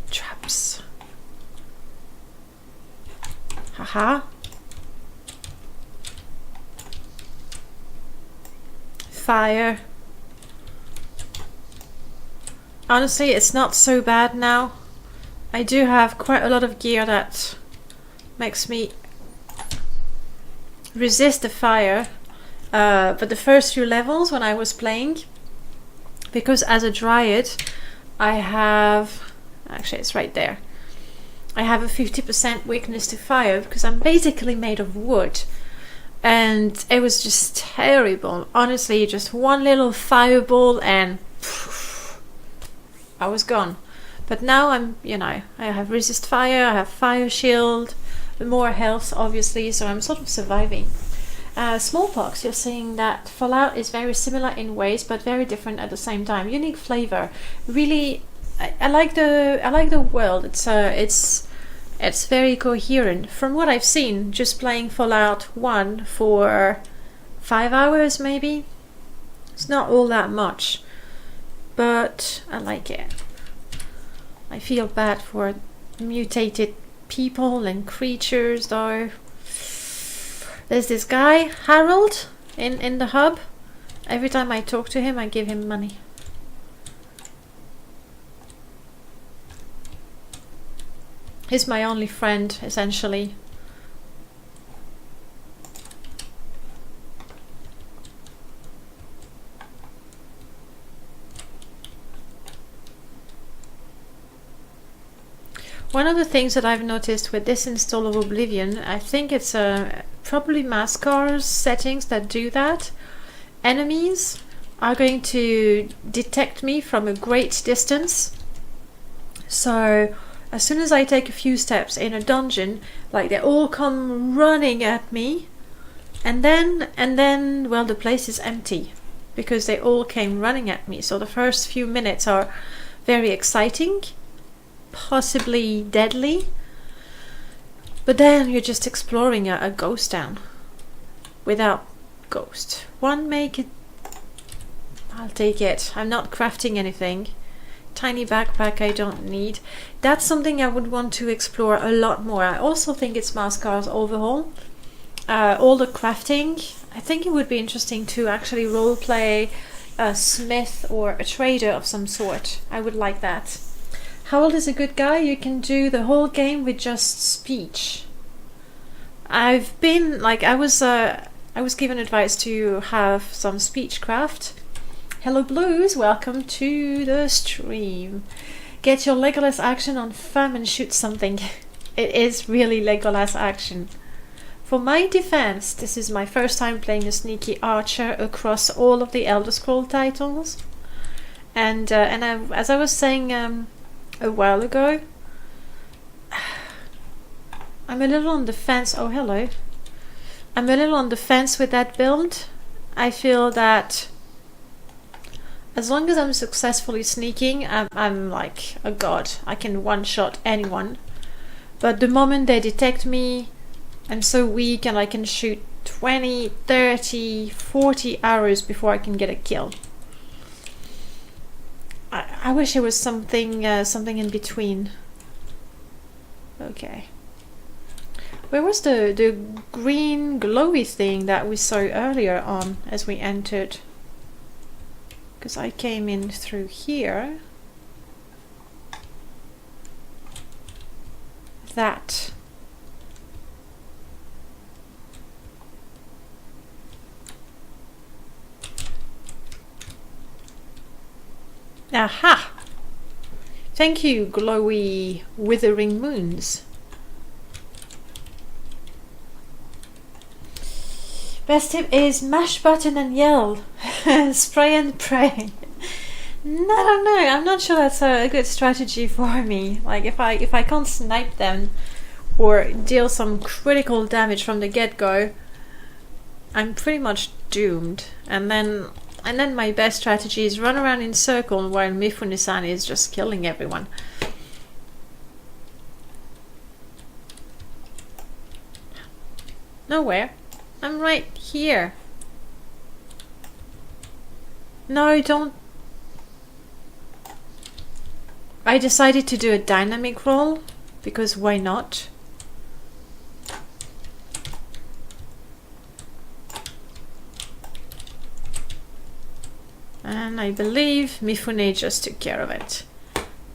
Traps. Haha. Fire. Honestly, it's not so bad now. I do have quite a lot of gear that makes me resist the fire. But the first few levels when I was playing, because as a dryad, I have... Actually, it's right there. I have a 50% weakness to fire because I'm basically made of wood. And it was just terrible. Honestly, just one little fireball and I was gone. But now I'm, you know, I have resist fire, I have fire shield, more health obviously, so I'm sort of surviving. Smallpox, you're saying that Fallout is very similar in ways but very different at the same time. Unique flavor. Really, I like the world. It's very coherent. From what I've seen, just playing Fallout 1 for 5 hours maybe. It's not all that much, but I like it. I feel bad for mutated people and creatures though. There's this guy, Harold, in the hub. Every time I talk to him, I give him money. He's my only friend, essentially. One of the things that I've noticed with this install of Oblivion, I think it's probably Mascar's settings that do that. Enemies are going to detect me from a great distance. So as soon as I take a few steps in a dungeon, like they all come running at me, and then well, the place is empty because they all came running at me. So the first few minutes are very exciting, possibly deadly, but then you're just exploring a ghost town without ghost. One make it. I'll take it. I'm not crafting anything. Tiny backpack I don't need. That's something I would want to explore a lot more. I also think it's Mascar's overhaul. All the crafting. I think it would be interesting to actually roleplay a smith or a trader of some sort. I would like that. Harold is a good guy. You can do the whole game with just speech. I've been like I was given advice to have some speech craft. Hello Blues, welcome to the stream. Get your Legolas action on fam and shoot something. It is really Legolas action. For my defense, this is my first time playing a sneaky archer across all of the Elder Scroll titles, and as I was saying a while ago, I'm a little on the fence. Oh, hello. I'm a little on the fence with that build. I feel that as long as I'm successfully sneaking, I'm like a god. I can one-shot anyone. But the moment they detect me, I'm so weak and I can shoot 20, 30, 40 arrows before I can get a kill. I wish it was something in between. Okay. Where was the green glowy thing that we saw earlier on as we entered? Because I came in through here. That. Aha! Thank you, glowy withering moons. Best tip is mash button and yell. Spray and pray. I don't know. I'm not sure that's a good strategy for me. Like if I can't snipe them or deal some critical damage from the get-go, I'm pretty much doomed. And then my best strategy is run around in circle while Mifune-san is just killing everyone. Nowhere. I'm right here. No, don't. I decided to do a dynamic roll because why not? And I believe Mifune just took care of it.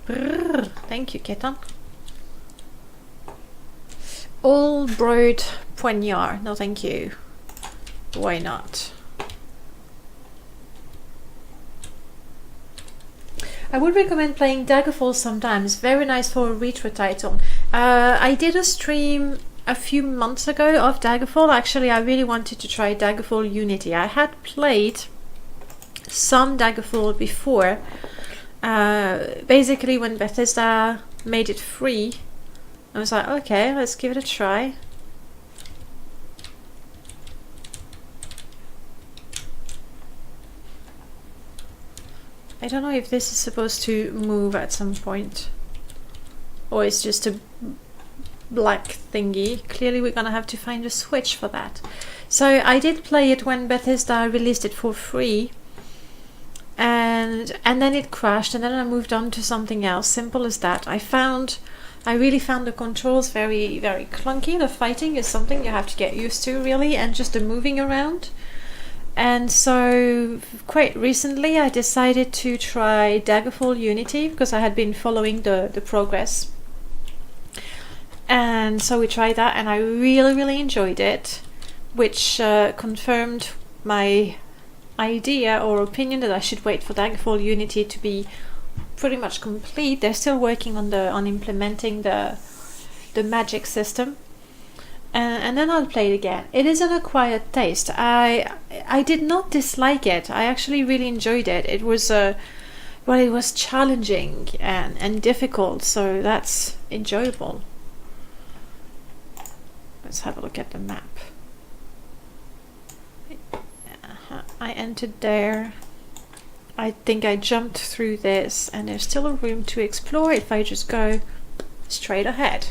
Brrr. Thank you, Ketan. All broad poignard. No, thank you. Why not? I would recommend playing Daggerfall sometimes. Very nice for a retro title. I did a stream a few months ago of Daggerfall. Actually, I really wanted to try Daggerfall Unity. I had played some Daggerfall before. Basically, when Bethesda made it free, I was like, okay, let's give it a try. I don't know if this is supposed to move at some point, or it's just a black thingy. Clearly we're gonna have to find a switch for that. So I did play it when Bethesda released it for free, and then it crashed, and then I moved on to something else. Simple as that. I really found the controls very, very clunky. The fighting is something you have to get used to, really, and just the moving around. And so quite recently I decided to try Daggerfall Unity because I had been following the progress. And so we tried that and I really, really enjoyed it, which confirmed my idea or opinion that I should wait for Daggerfall Unity to be pretty much complete. They're still working on implementing the magic system. And then I'll play it again. It is an acquired taste. I did not dislike it. I actually really enjoyed it. It was it was challenging and difficult, so that's enjoyable. Let's have a look at the map. I entered there. I think I jumped through this, and there's still a room to explore if I just go straight ahead.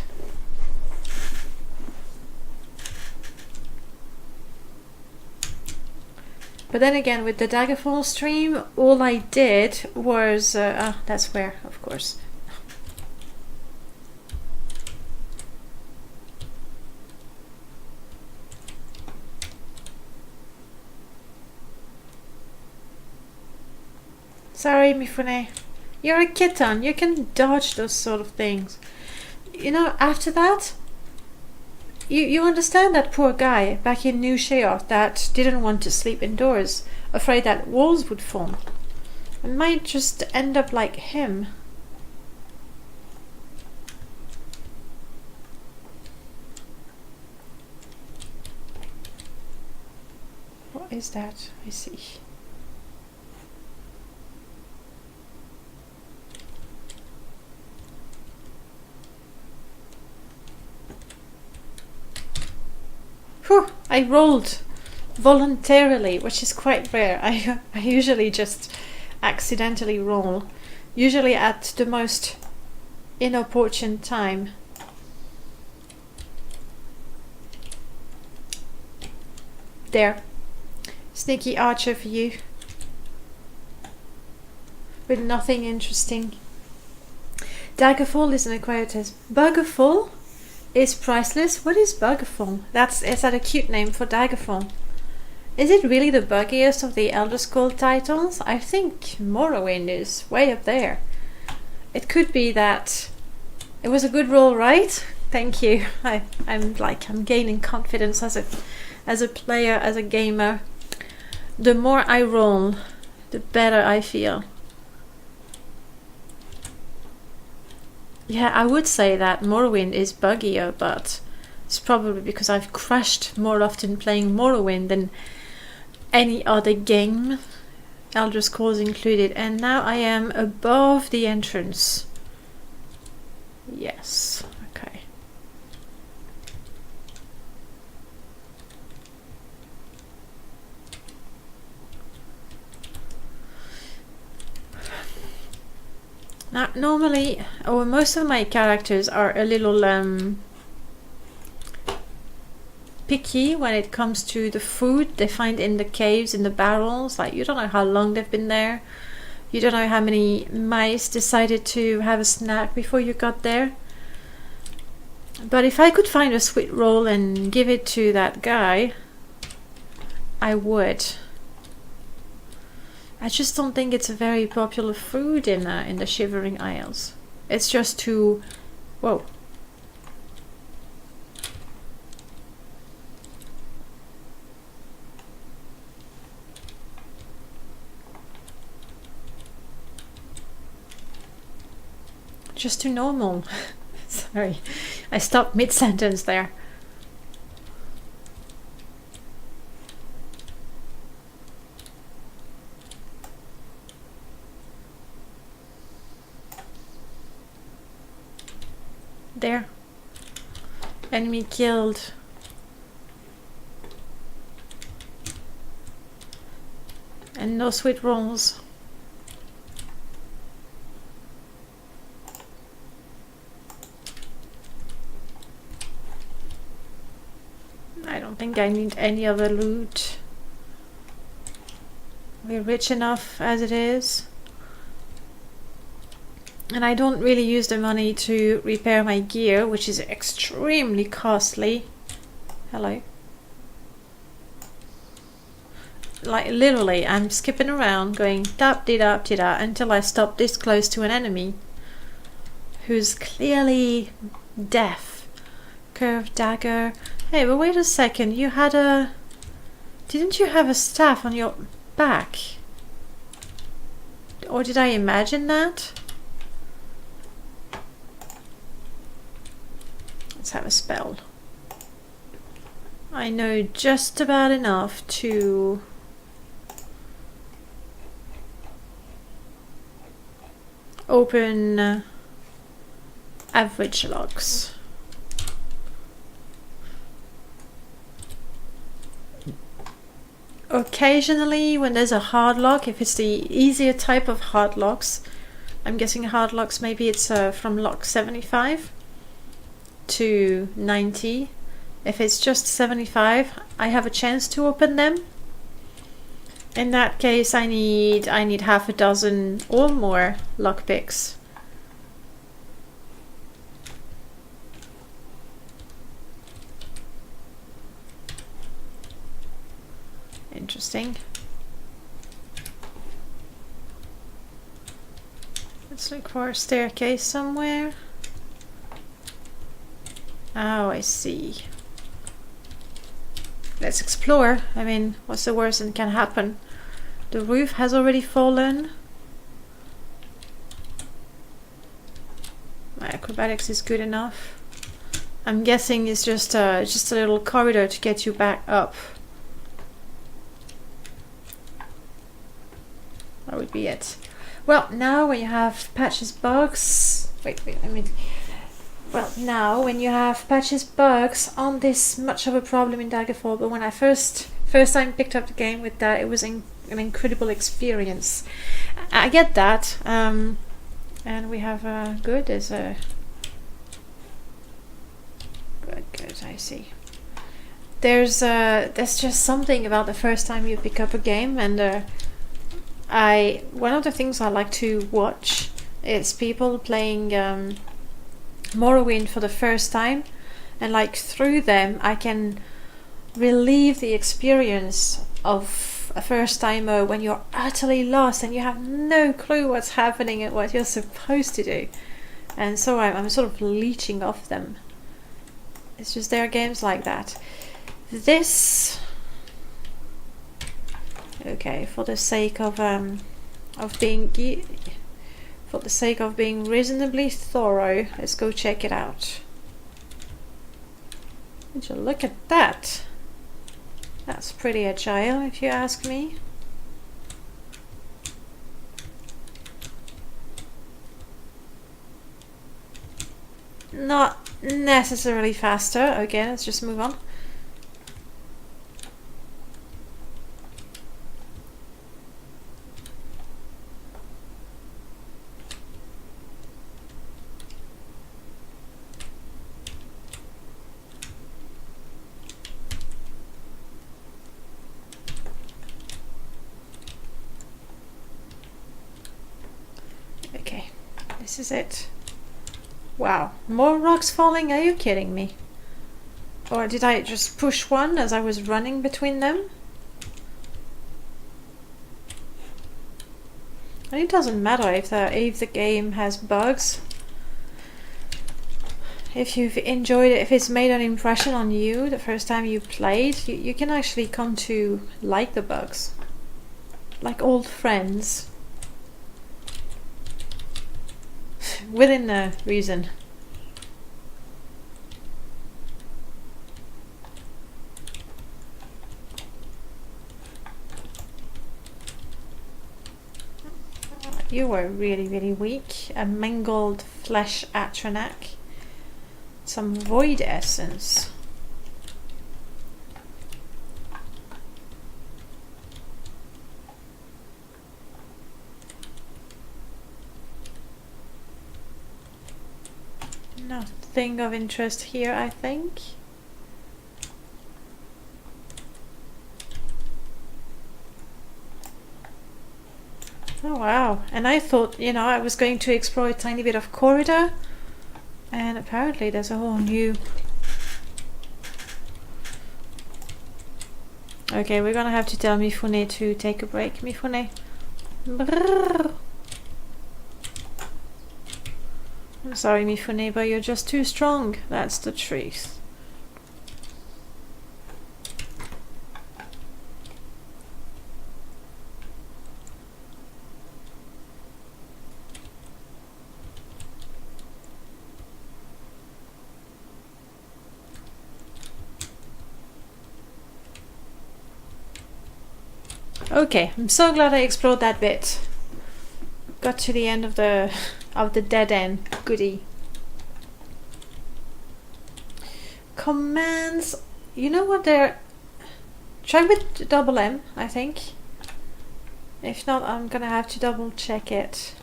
But then again, with the Daggerfall stream, all I did was... that's where, of course. Sorry, Mifune. You're a kitten. You can dodge those sort of things. You know, after that... You understand that poor guy back in New Sheoth that didn't want to sleep indoors, afraid that walls would form. I might just end up like him. What is that? I see. Whew. I rolled voluntarily, which is quite rare. I usually just accidentally roll, usually at the most inopportune time. There. Sneaky archer for you. With nothing interesting. Daggerfall is an acquired taste. Buggerfall is priceless. What is Buggerfall? Is that a cute name for Daggerfall? Is it really the buggiest of the Elder Scrolls titles? I think Morrowind is way up there. It could be that it was a good roll, right? Thank you. I'm gaining confidence as a player, as a gamer. The more I roll, the better I feel. Yeah, I would say that Morrowind is buggier, but it's probably because I've crashed more often playing Morrowind than any other game, Elder Scrolls included. And now I am above the entrance. Yes, okay. Now, normally, or most of my characters are a little picky when it comes to the food they find in the caves, in the barrels. Like, you don't know how long they've been there. You don't know how many mice decided to have a snack before you got there. But if I could find a sweet roll and give it to that guy, I would. I just don't think it's a very popular food in the Shivering Isles. It's just too... Whoa. Just too normal. Sorry, I stopped mid-sentence there. There. Enemy killed. And no sweet rolls. I don't think I need any other loot. We're rich enough as it is. And I don't really use the money to repair my gear, which is extremely costly. Hello. Like, literally, I'm skipping around going dap-de-dap-de-da until I stop this close to an enemy who's clearly deaf. Curved dagger. Hey, but wait a second, you had a... Didn't you have a staff on your back? Or did I imagine that? Let's have a spell. I know just about enough to... open average locks. Occasionally, when there's a hard lock, if it's the easier type of hard locks, I'm guessing hard locks, maybe it's from lock 75 to 90. If it's just 75, I have a chance to open them. In that case, I need half a dozen or more lockpicks. Interesting. Let's look for a staircase somewhere. Oh, I see. Let's explore. I mean, what's the worst that can happen? The roof has already fallen. My acrobatics is good enough. I'm guessing it's just a little corridor to get you back up. That would be it. Well, now when you have Patch's box... Wait, let me... Well, now when you have patches, bugs aren't this much of a problem in Daggerfall, but when I first time picked up the game with that, it was an incredible experience. I get that. And we have good. There's a good. I see. There's just something about the first time you pick up a game, and one of the things I like to watch is people playing Morrowind for the first time, and like through them I can relive the experience of a first timer when you're utterly lost and you have no clue what's happening and what you're supposed to do, and so I'm sort of leeching off them. It's just there are games like that. This, okay, for the sake of being reasonably thorough, let's go check it out. Would you look at that? That's pretty agile, if you ask me. Not necessarily faster. Okay, let's just move on. Okay, this is it. Wow, more rocks falling? Are you kidding me? Or did I just push one as I was running between them? And it doesn't matter if the game has bugs. If you've enjoyed it, if it's made an impression on you the first time you played, you can actually come to like the bugs. Like old friends. Within a reason. You were really, really weak. A mangled flesh Atronak. Some void essence. Nothing of interest here, I think. Oh wow, and I thought, I was going to explore a tiny bit of corridor, and apparently there's a whole new... Okay, we're gonna have to tell Mifune to take a break. Mifune. Brrr. I'm sorry, Mifune, but you're just too strong. That's the truth. Okay, I'm so glad I explored that bit. Got to the end of the dead end. Goody. Commands. You know what they're... Try with double M, I think. If not, I'm gonna have to double check it.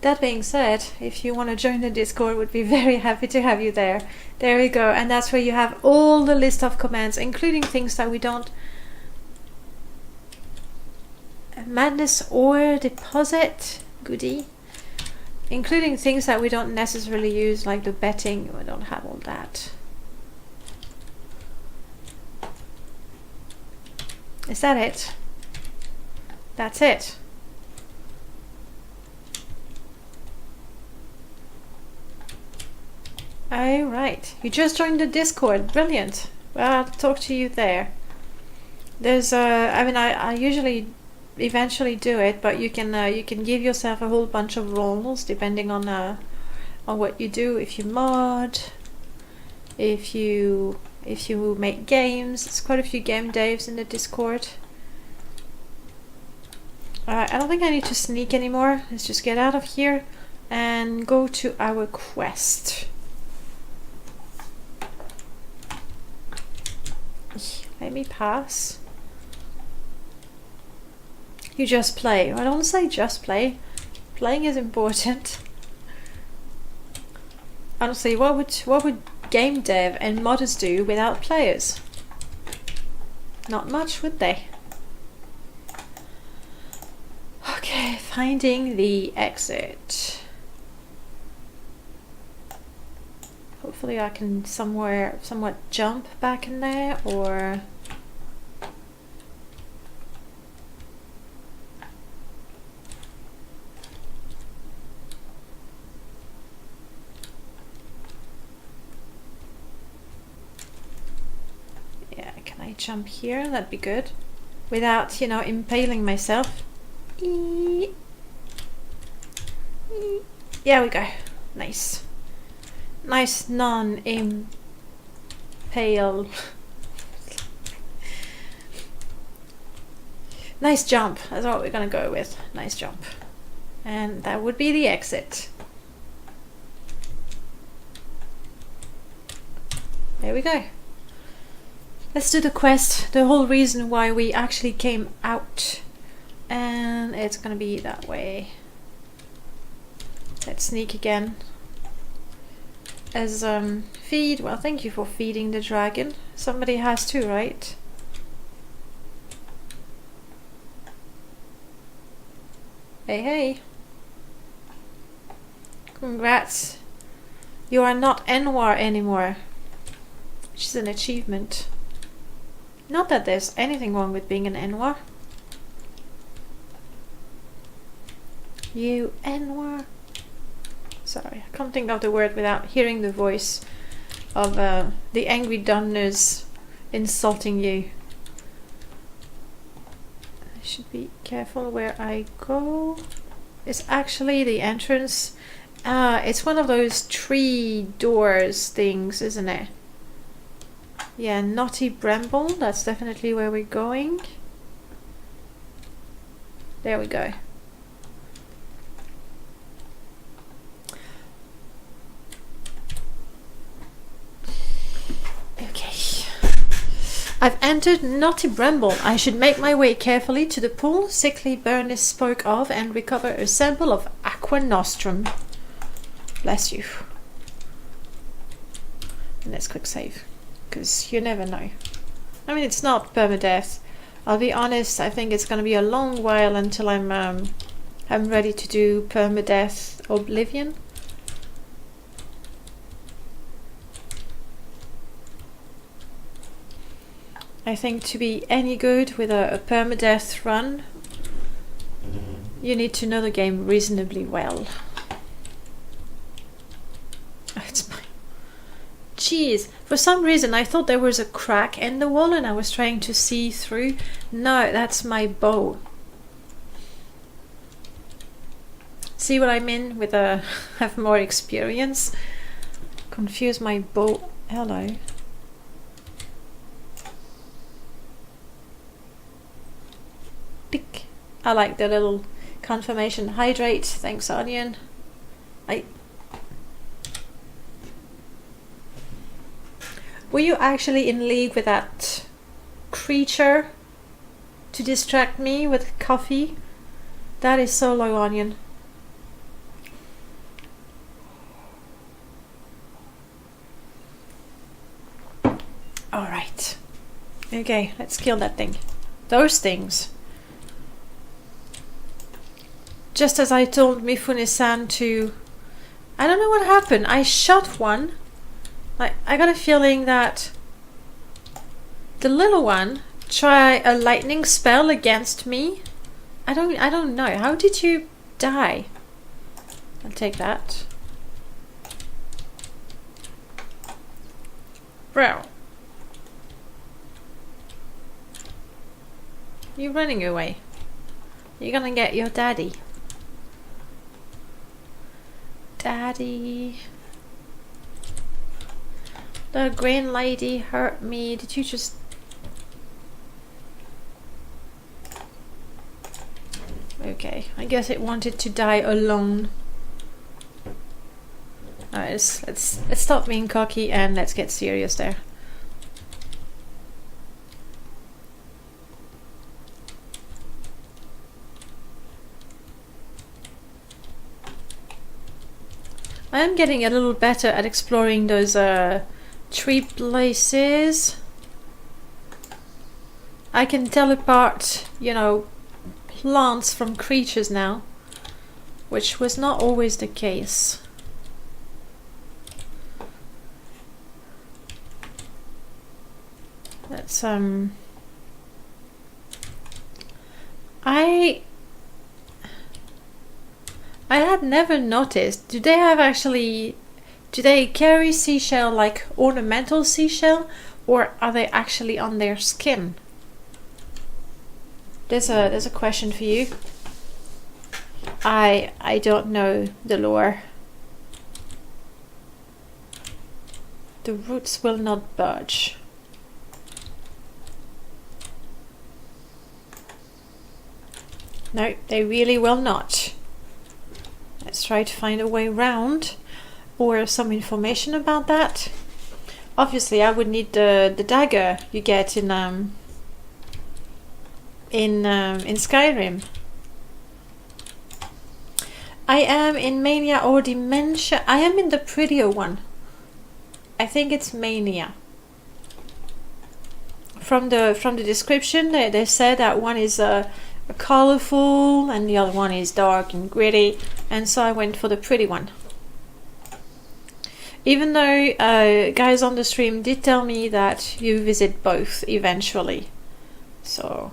That being said, if you want to join the Discord, would be very happy to have you there. There we go, and that's where you have all the list of commands, including things that we don't... Madness ore deposit, goody. Including things that we don't necessarily use, like the betting. We don't have all that. Is that it? That's it. Oh, right. You just joined the Discord. Brilliant. Well, I'll talk to you there. There's I usually eventually do it, but you can give yourself a whole bunch of roles depending on what you do. If you mod, if you make games. There's quite a few game devs in the Discord. I don't think I need to sneak anymore. Let's just get out of here. and go to our quest. Let me pass. You just play. I don't say just play. Playing is important. Honestly, what would game dev and modders do without players? Not much, would they? Okay, finding the exit. Hopefully I can somewhat jump back in there, or yeah, can I jump here? That'd be good. Without, you know, impaling myself. There we go. Nice. Nice non-impale. Nice jump. That's what we're gonna go with. Nice jump. And that would be the exit. There we go. Let's do the quest. The whole reason why we actually came out. And it's gonna be that way. Let's sneak again. As feed, well, thank you for feeding the dragon. Somebody has to, right? Hey, hey. Congrats. You are not Enwar anymore. Which is an achievement. Not that there's anything wrong with being an Enwar. You Enwar. Sorry, I can't think of the word without hearing the voice of the angry Dunners insulting you. I should be careful where I go. It's actually the entrance. It's one of those tree doors things, isn't it? Yeah, Knotty Bramble. That's definitely where we're going. There we go. I've entered Knotty Bramble. I should make my way carefully to the pool sickly Bernice spoke of and recover a sample of Aqua Nostrum. Bless you. And let's quick save, because you never know. I mean, it's not permadeath. I'll be honest, I think it's going to be a long while until I'm ready to do permadeath Oblivion. I think to be any good with a permadeath run, you need to know the game reasonably well. Oh, it's my... Jeez, for some reason I thought there was a crack in the wall and I was trying to see through. No, that's my bow. See what I mean with have more experience? Confuse my bow. Hello. Pick. I like the little confirmation. Hydrate. Thanks, Onion. Were you actually in league with that creature to distract me with coffee? That is so low, Onion. Alright. Okay, let's kill that thing. Those things. Just as I told Mifune-san to... I don't know what happened. I shot one. I got a feeling that the little one try a lightning spell against me. I don't know. How did you die? I'll take that. Bro. You're running away. You're gonna get your daddy. Daddy. The green lady hurt me. Did you just... Okay, I guess it wanted to die alone. let's stop being cocky and let's get serious there. I am getting a little better at exploring those tree places. I can tell apart, you know, plants from creatures now, which was not always the case. Let's I had never noticed. Do they carry seashell like ornamental seashell, or are they actually on their skin? There's a question for you. I don't know the lore. The roots will not budge. No, they really will not. Let's try to find a way round, or some information about that. Obviously, I would need the dagger you get in Skyrim. I am in Mania or Dementia. I am in the prettier one. I think it's Mania. From the description, they said that one is colorful and the other one is dark and gritty, and so I went for the pretty one. Even though guys on the stream did tell me that you visit both eventually, so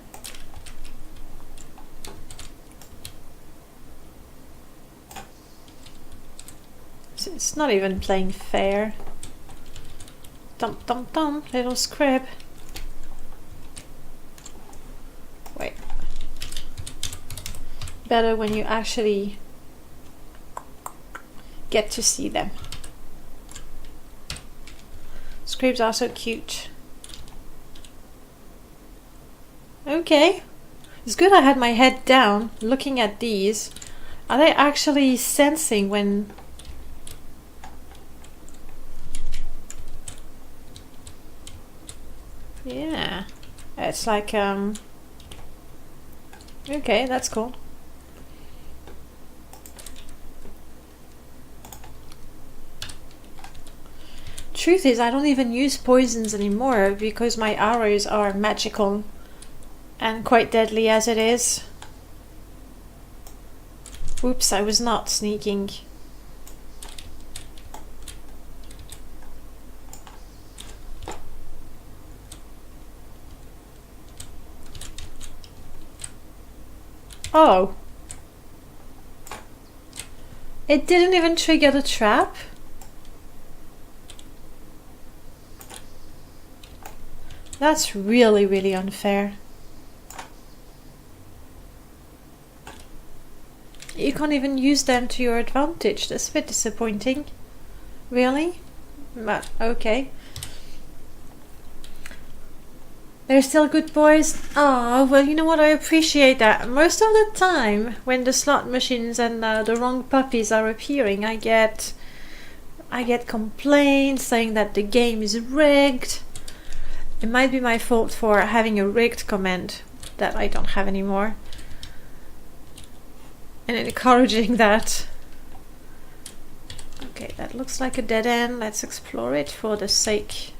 it's not even playing fair. Dum dum dum, little scrib. Wait. Better when you actually get to see them. Scribs are so cute. Okay. It's good I had my head down looking at these. Are they actually sensing when... Yeah. It's like, okay, that's cool. Truth is, I don't even use poisons anymore because my arrows are magical and quite deadly as it is. Oops, I was not sneaking. Oh. It didn't even trigger the trap? That's really, really unfair. You can't even use them to your advantage. That's a bit disappointing. Really? But okay. They're still good boys? Oh, well, you know what? I appreciate that. Most of the time, when the slot machines and the wrong puppies are appearing, I get complaints saying that the game is rigged. It might be my fault for having a rigged command that I don't have anymore. And encouraging that. Okay, that looks like a dead end. Let's explore it for the sake.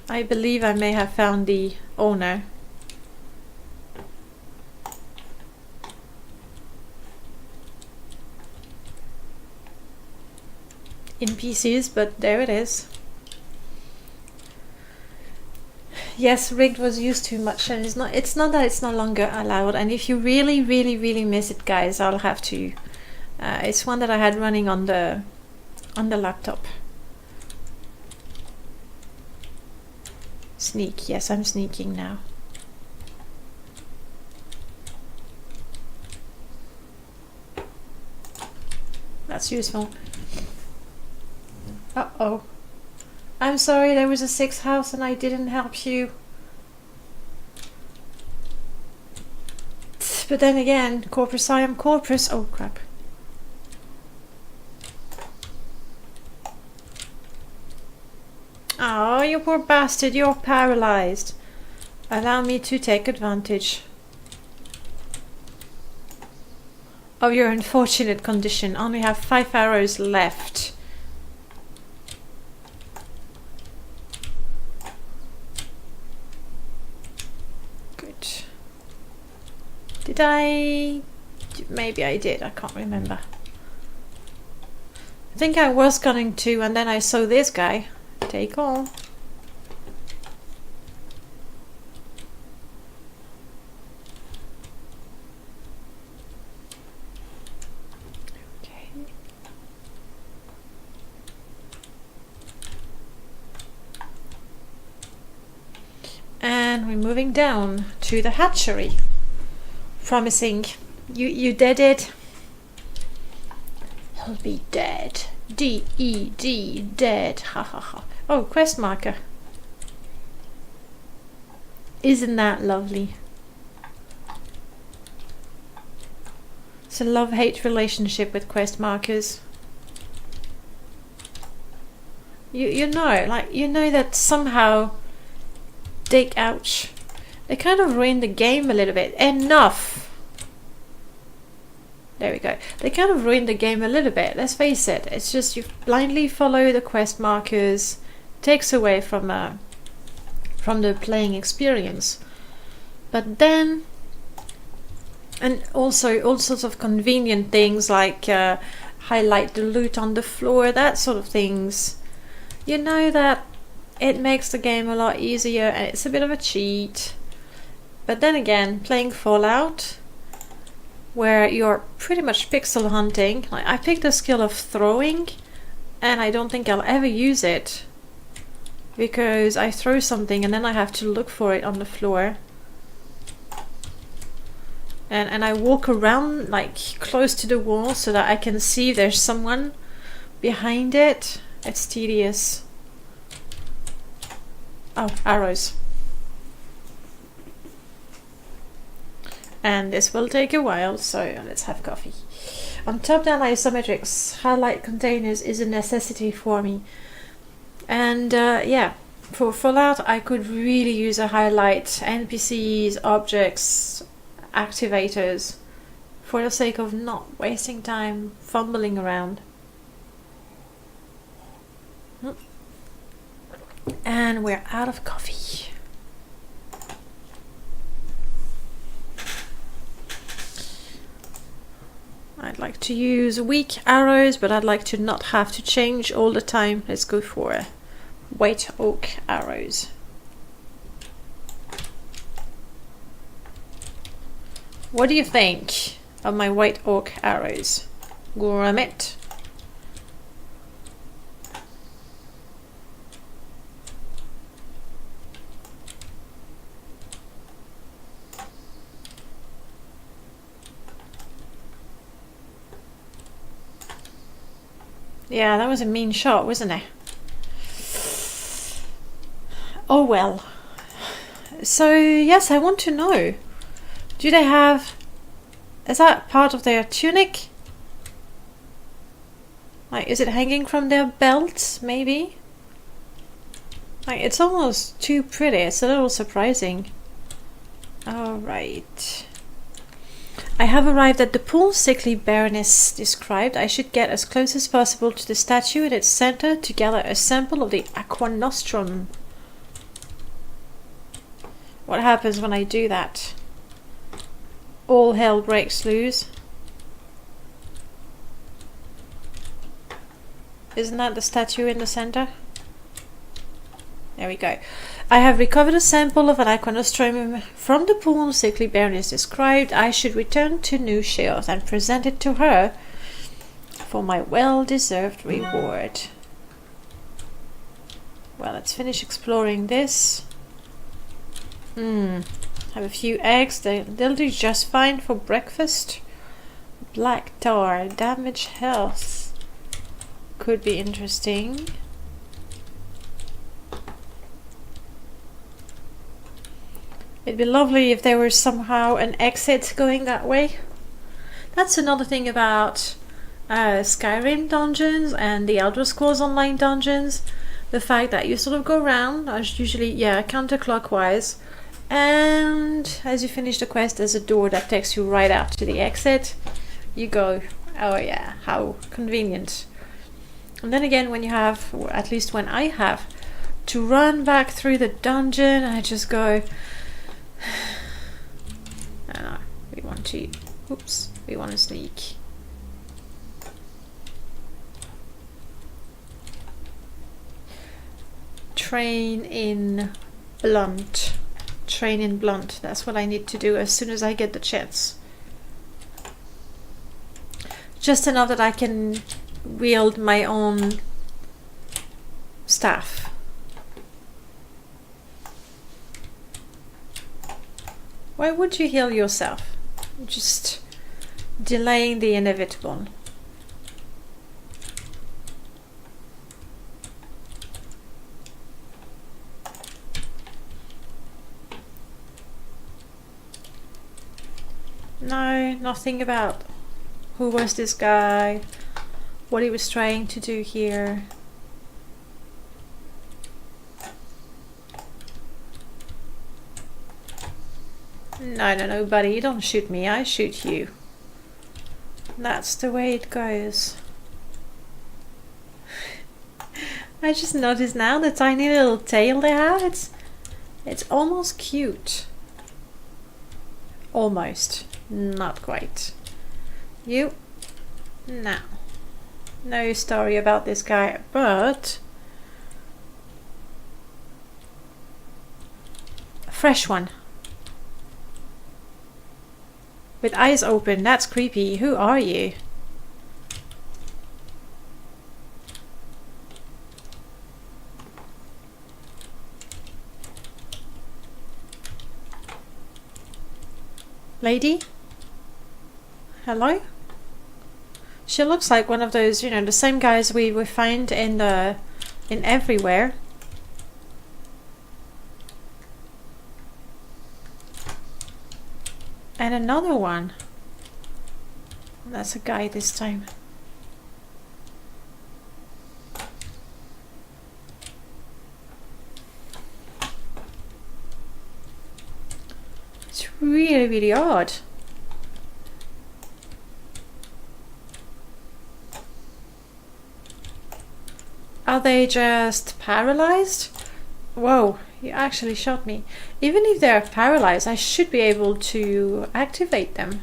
I believe I may have found the owner. In pieces, but there it is. Yes, rigged was used too much, and it's not that it's no longer allowed. And if you really, really, really miss it, guys, I'll have to. It's one that I had running on the laptop. Sneak. Yes, I'm sneaking now. That's useful. Uh-oh. I'm sorry, there was a 6th house and I didn't help you. But then again, corpus I am corpus. Oh crap. Oh, you poor bastard, you're paralyzed. Allow me to take advantage of your unfortunate condition. Only have 5 arrows left. Good. Did I? Maybe I did, I can't remember. I think I was going to, and then I saw this guy. Take all. Okay. And we're moving down to the hatchery. Promising. You dead it? He'll be dead. D-E-D, dead. Ha ha ha. Oh, quest marker. Isn't that lovely? It's a love-hate relationship with quest markers. You know that somehow they kind of ruined the game a little bit. Enough! There we go. They kind of ruined the game a little bit, let's face it. It's just you blindly follow the quest markers. Takes away from the playing experience. But then... And also all sorts of convenient things like highlight the loot on the floor, that sort of things. You know that it makes the game a lot easier and it's a bit of a cheat. But then again, playing Fallout, where you're pretty much pixel hunting. Like, I picked the skill of throwing, and I don't think I'll ever use it. Because I throw something and then I have to look for it on the floor. And I walk around like close to the wall so that I can see if there's someone behind it. It's tedious. Oh, arrows. And this will take a while, so let's have coffee. On top-down isometrics, highlight containers is a necessity for me. And yeah, for Fallout I could really use a highlight NPCs, objects, activators, for the sake of not wasting time fumbling around. And we're out of coffee. I'd like to use weak arrows, but I'd like to not have to change all the time. Let's go for white oak arrows. What do you think of my white oak arrows? Gromit? Yeah, that was a mean shot, wasn't it? Oh well. So, yes, I want to know. Do they have... Is that part of their tunic? Like, is it hanging from their belts, maybe? Like, it's almost too pretty. It's a little surprising. Alright. I have arrived at the pool sickly Baroness described. I should get as close as possible to the statue at its center to gather a sample of the aqua nostrum. What happens when I do that? All hell breaks loose. Isn't that the statue in the center? There we go. I have recovered a sample of an aqua nostrum from the pool sickly Baroness described. I should return to New Shield and present it to her for my well-deserved reward. Well, let's finish exploring this. Have a few eggs. They'll do just fine for breakfast. Black tar, damage health. Could be interesting. It'd be lovely if there was somehow an exit going that way. That's another thing about Skyrim dungeons and the Elder Scrolls Online dungeons. the fact that you sort of go around, usually, yeah, counterclockwise, and as you finish the quest, there's a door that takes you right out to the exit. You go, oh yeah, how convenient. And then again, when you have, or at least when I have, to run back through the dungeon, I just go, no, we want to, oops, we want to sneak. Train in blunt. Train in blunt. That's what I need to do as soon as I get the chance. Just enough that I can wield my own staff. Why would you heal yourself? Just delaying the inevitable. No, nothing about who was this guy, what he was trying to do here. No, buddy, you don't shoot me, I shoot you. That's the way it goes. I just noticed now the tiny little tail they have. It's almost cute. Almost. Not quite. You? No. No story about this guy, but a fresh one. With eyes open, that's creepy. Who are you? Lady? Hello? She looks like one of those, you know, the same guys we find in everywhere. And another one. That's a guy this time. It's really, really odd. Are they just paralyzed? Whoa, you actually shot me. Even if they're paralyzed, I should be able to activate them.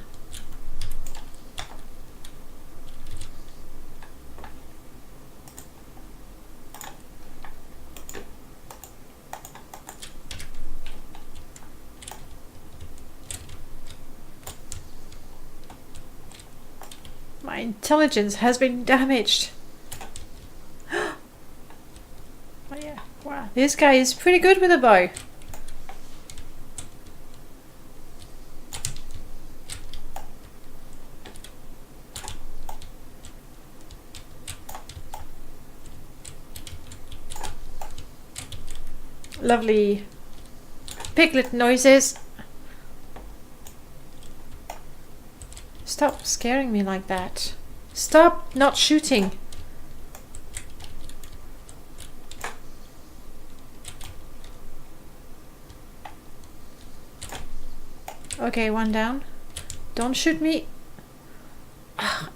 My intelligence has been damaged. Oh yeah, wow. This guy is pretty good with a bow. Lovely piglet noises. Stop scaring me like that. Stop not shooting. Okay, one down. Don't shoot me.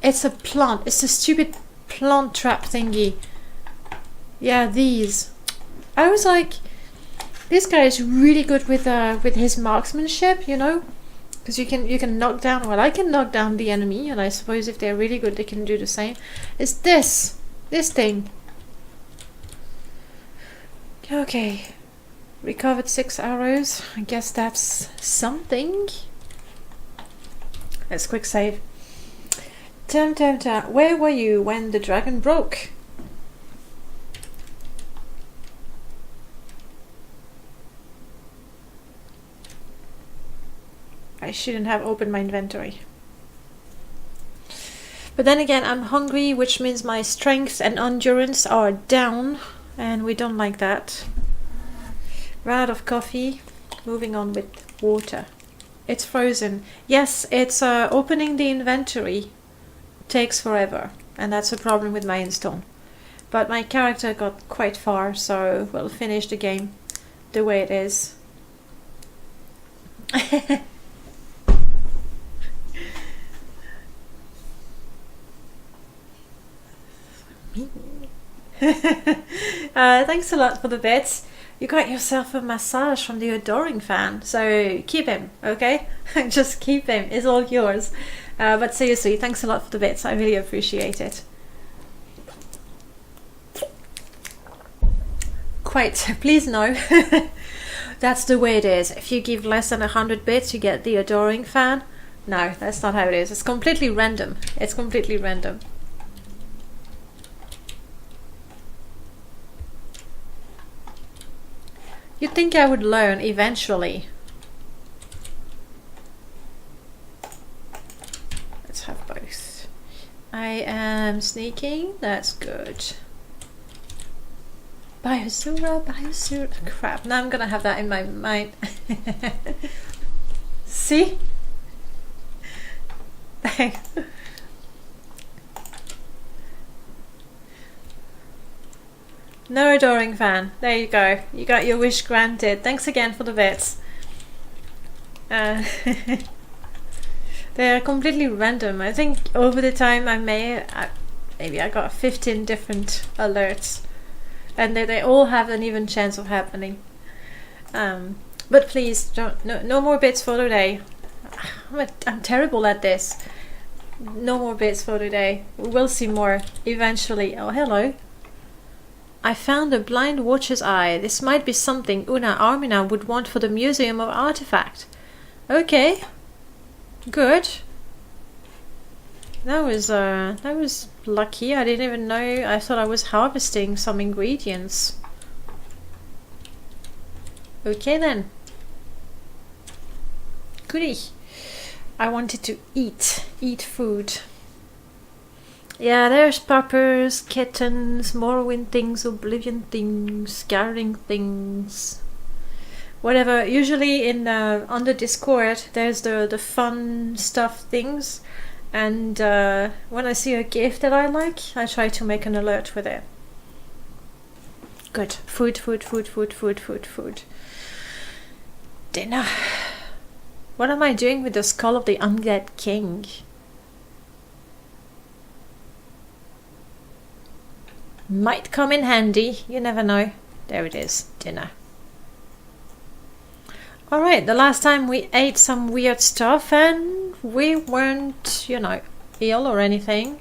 It's a plant. It's a stupid plant trap thingy. Yeah, these. I was like, this guy is really good with his marksmanship, you know, because you can knock down. Well, I can knock down the enemy, and I suppose if they're really good, they can do the same. It's this thing. Okay. Recovered 6 arrows. I guess that's something. Let's quick save. Where were you when the dragon broke? I shouldn't have opened my inventory. But then again, I'm hungry, which means my strength and endurance are down, and we don't like that. Ran out of coffee. Moving on with water. It's frozen. Yes, it's opening the inventory takes forever, and that's a problem with my install. But my character got quite far, so we'll finish the game the way it is. Thanks a lot for the bits. You got yourself a massage from the adoring fan, so keep him, okay? Just keep him, it's all yours. But seriously, thanks a lot for the bits, I really appreciate it. Quite, please no. That's the way it is. If you give less than 100 bits, you get the adoring fan. No, that's not how it is. It's completely random. It's completely random. You'd think I would learn eventually. Let's have both. I am sneaking. That's good. Biosura, Biosura. Crap, now I'm gonna have that in my mind. See? No adoring fan. There you go. You got your wish granted. Thanks again for the bits. They're completely random. I think over the time maybe I got 15 different alerts. And they all have an even chance of happening. But please, no more bits for today. I'm terrible at this. No more bits for today. We'll see more eventually. Oh, hello. I found a blind watcher's eye. This might be something Una Armina would want for the Museum of Artifact. Okay. Good. That was lucky. I didn't even know. I thought I was harvesting some ingredients. Okay then. Goody. I wanted to eat food. Yeah, there's puppers, kittens, Morrowind things, Oblivion things, Scattering things, whatever. Usually in on the Discord, there's the fun stuff things, and when I see a gift that I like, I try to make an alert with it. Good. Food, food, food, food, food, food, food. Dinner. What am I doing with the skull of the undead king? Might come in handy, you never know. There it is, dinner. Alright, the last time we ate some weird stuff and we weren't, you know, ill or anything.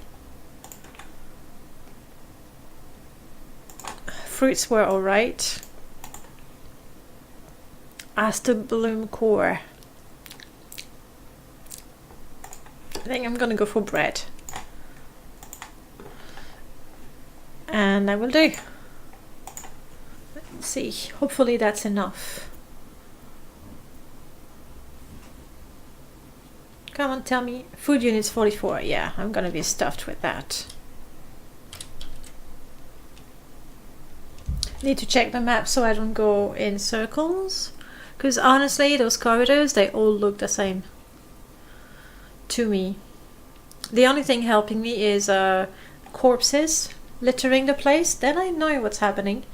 Fruits were alright. Aster Bloom Core. I think I'm gonna go for bread. And I will do. Let's see. Hopefully that's enough. Come on, tell me. Food units 44. Yeah, I'm gonna be stuffed with that. Need to check the map so I don't go in circles. Because honestly, those corridors, they all look the same. To me. The only thing helping me is corpses littering the place. Then I know what's happening.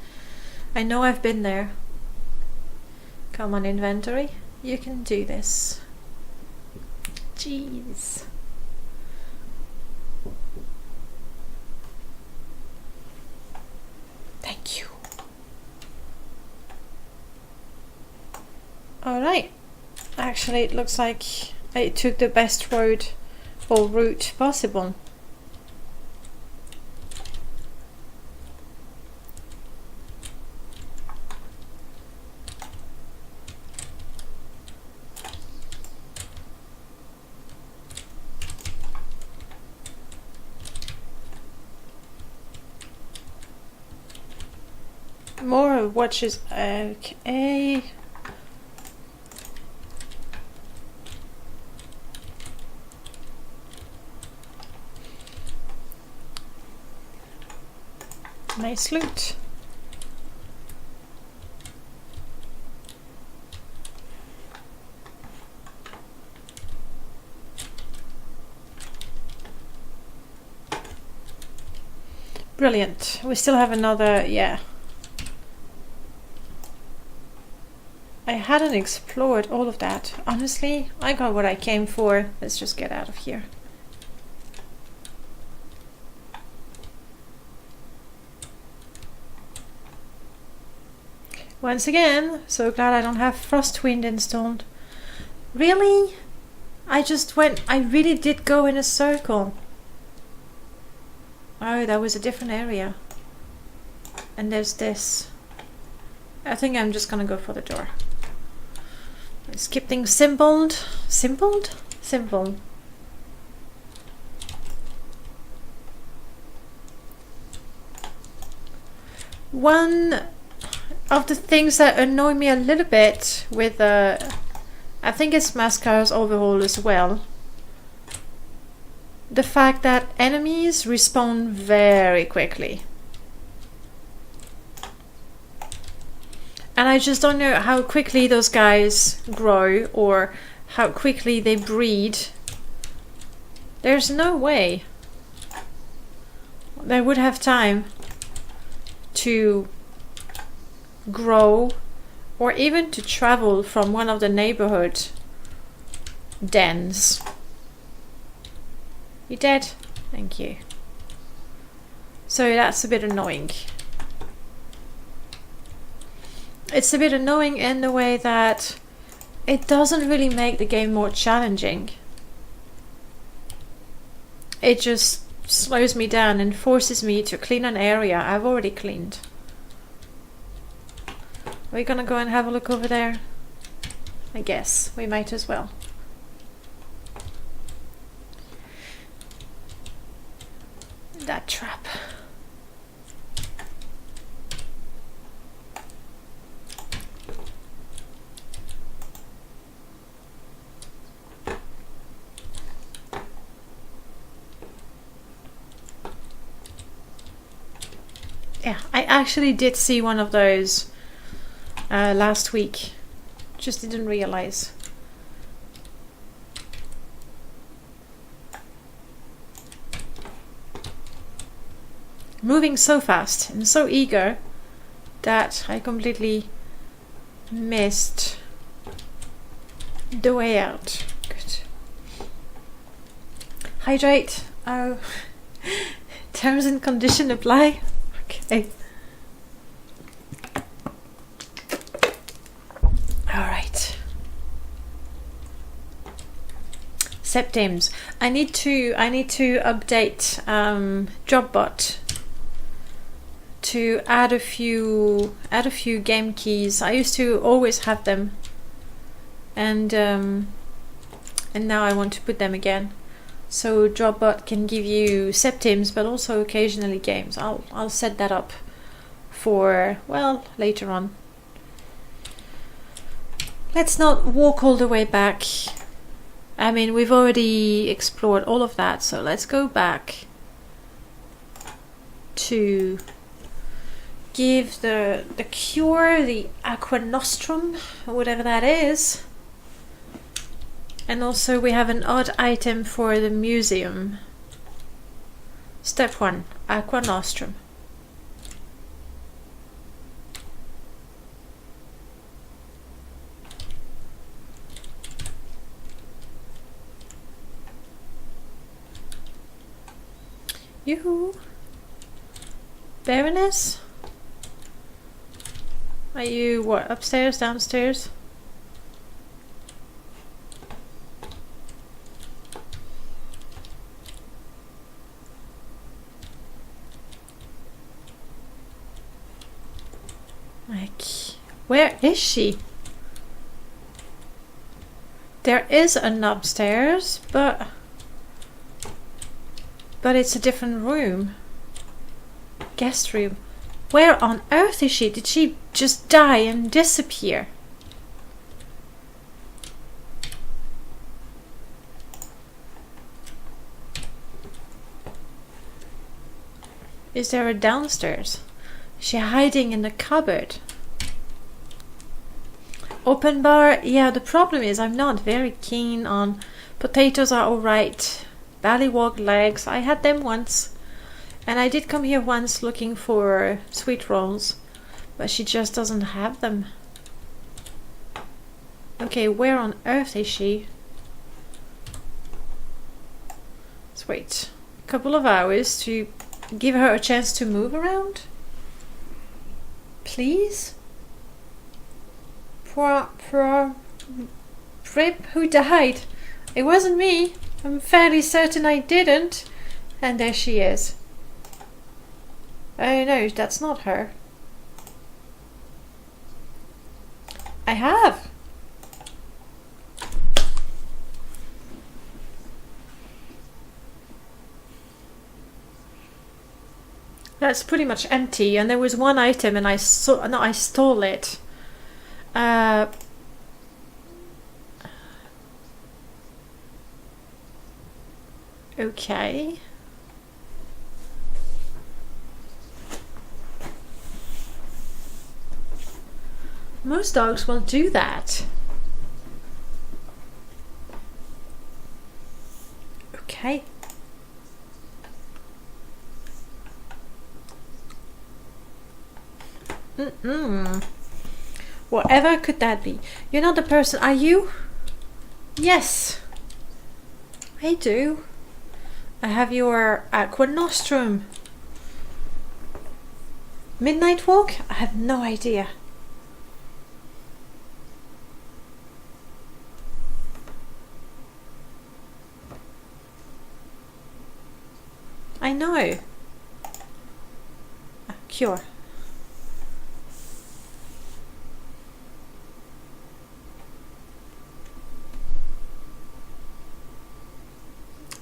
I know I've been there. Come on, inventory. You can do this. Jeez. Thank you. Alright. Actually, it looks like I took the best road or route possible. More watches. Okay. Nice loot. Brilliant. We still have another, yeah. I hadn't explored all of that. Honestly, I got what I came for. Let's just get out of here. Once again, so glad I don't have Frostwind installed. Really? I really did go in a circle. Oh, that was a different area. And there's this. I think I'm just gonna go for the door. Let's keep things simpled. Simpled? Simple. One of the things that annoy me a little bit with I think it's Mascar's overhaul as well. The fact that enemies respawn very quickly. And I just don't know how quickly those guys grow or how quickly they breed. There's no way they would have time to grow or even to travel from one of the neighborhood dens. You dead? Thank you. So that's a bit annoying. It's a bit annoying in the way that it doesn't really make the game more challenging. It just slows me down and forces me to clean an area I've already cleaned. Are we gonna go and have a look over there? I guess we might as well. That trap. Yeah, I actually did see one of those last week. Just didn't realize. Moving so fast and so eager that I completely missed the way out. Good. Hydrate. Oh. Terms and condition apply. Okay. Alright. Septims. I need to update JobBot to add a few game keys. I used to always have them, and now I want to put them again. So JobBot can give you septims, but also occasionally games. I'll set that up for, well, later on. Let's not walk all the way back. I mean, we've already explored all of that, so let's go back to give the cure, the aqua nostrum, whatever that is. And also we have an odd item for the museum. Step 1, aqua nostrum. Yoo-hoo! Baroness? Are you, what, upstairs, downstairs? Like, where is she? There is an upstairs, but it's a different room. Guest room. Where on earth is she? Did she just die and disappear? Is there a downstairs? Is she hiding in the cupboard? Open bar? Yeah, the problem is I'm not very keen on... Potatoes are alright. Ballywog legs, I had them once. And I did come here once looking for sweet rolls, but she just doesn't have them. Okay, where on earth is she? Let's wait a couple of hours to give her a chance to move around. Please? Prip, who died? It wasn't me. I'm fairly certain I didn't. And there she is. Oh no, that's not her. I have. That's pretty much empty, and there was one item, and I stole it. Okay. Most dogs will do that. Okay. Whatever could that be? You're not the person, are you? Yes. I do. I have your aqua nostrum. Midnight walk? I have no idea. I know. Cure.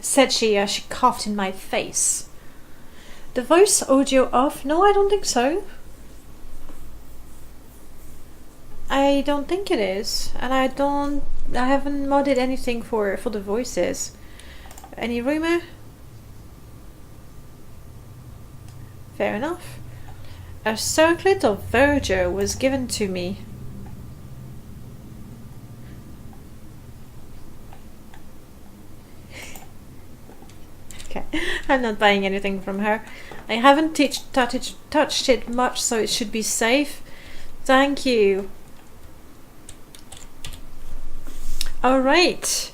Said she as she coughed in my face. The voice audio off? No, I don't think so. I don't think it is. And I haven't modded anything for the voices. Any rumor? Fair enough. A circlet of verdure was given to me. Okay, I'm not buying anything from her. I haven't touched it much, so it should be safe. Thank you. Alright.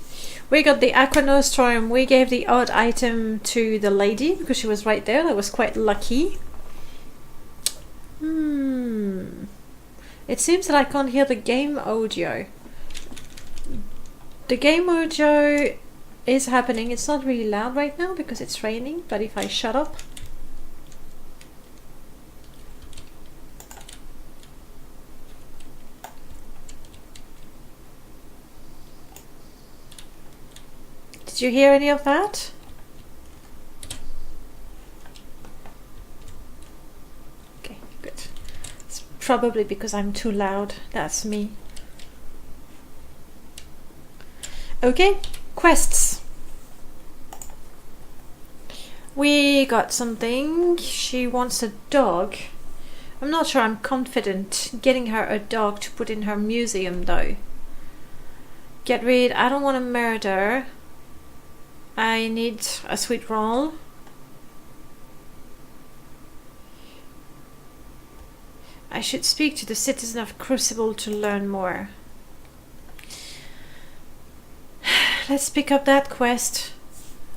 We got the aqua nostrum. We gave the odd item to the lady because she was right there. That was quite lucky. It seems that I can't hear the game audio. The game audio is happening. It's not really loud right now because it's raining, but if I shut up. Did you hear any of that? Okay, good. It's probably because I'm too loud. That's me. Okay, quests. We got something. She wants a dog. I'm not sure I'm confident getting her a dog to put in her museum though. Get rid. I don't want to murder. I need a sweet roll. I should speak to the citizen of Crucible to learn more. Let's pick up that quest.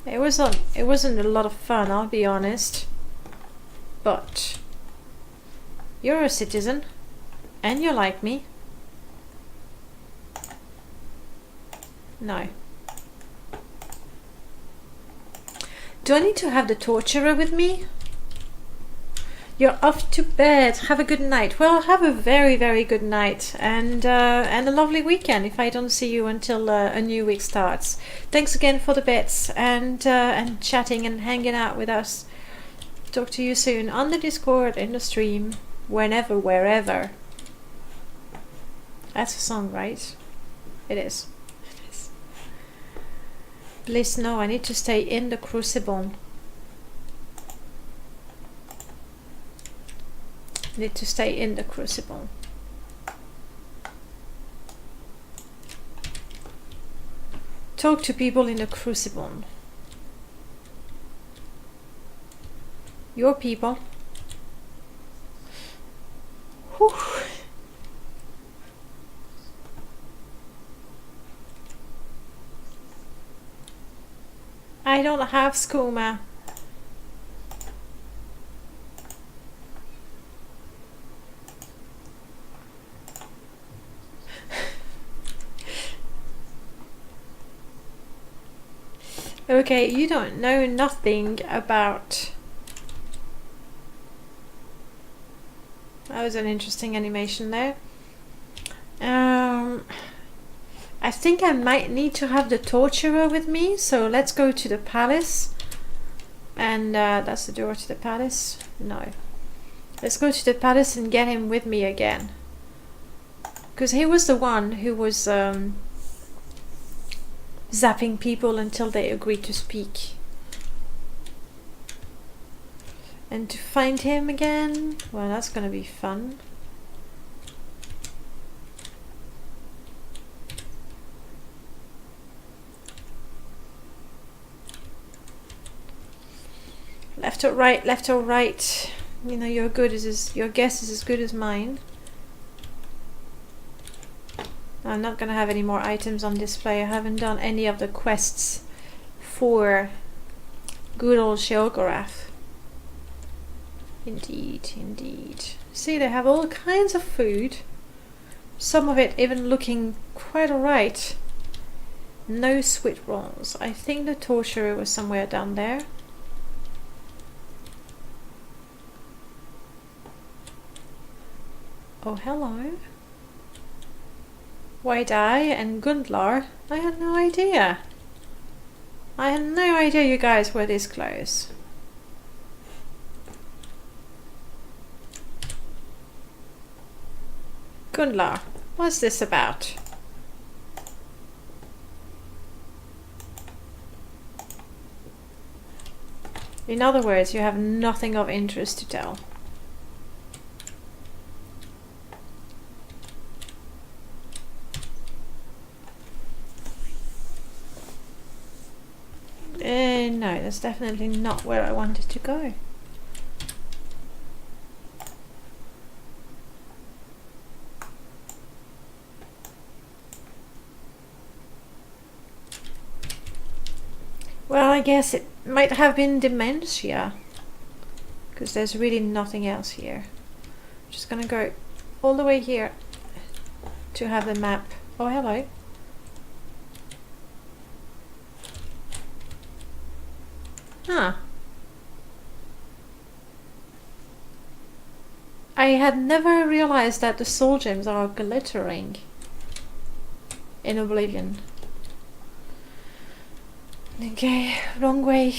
It wasn't a lot of fun, I'll be honest. But you're a citizen and you're like me. No. Do I need to have the torturer with me? You're off to bed. Have a good night. Well, have a very, very good night and a lovely weekend if I don't see you until a new week starts. Thanks again for the bits and chatting and hanging out with us. Talk to you soon on the Discord, in the stream, whenever, wherever. That's a song, right? It is. Bliss, no, I need to stay in the Crucible. Need to stay in the Crucible. Talk to people in the Crucible. Your people. Whew. I don't have skooma. Okay, you don't know nothing about... That was an interesting animation there. I think I might need to have the torturer with me, so let's go to the palace. And that's the door to the palace? No. Let's go to the palace and get him with me again. Because he was the one who was zapping people until they agreed to speak. And to find him again, well, that's gonna be fun. Left or right, left or right. You know, your guess is as good as mine. I'm not gonna have any more items on display. I haven't done any of the quests for good old Sheogorath. Indeed, indeed. See, they have all kinds of food. Some of it even looking quite alright. No sweet rolls. I think the torturer was somewhere down there. Oh, hello. Dryad-y and Gundlar. I had no idea. I had no idea you guys were this close. Gundlar, what's this about? In other words, you have nothing of interest to tell. No, that's definitely not where I wanted to go. Well, I guess it might have been dementia, because there's really nothing else here. I'm just gonna go all the way here to have the map. Oh, hello. Huh. I had never realized that the soul gems are glittering in Oblivion. Okay, wrong way.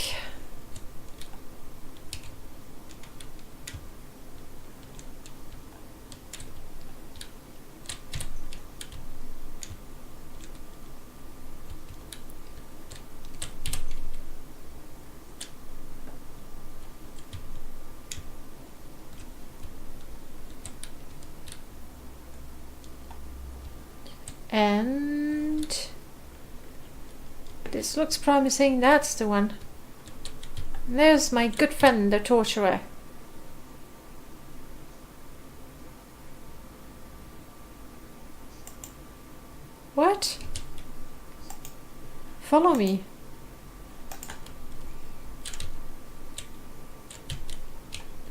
And this looks promising. That's the one. And there's my good friend, the torturer. What? Follow me.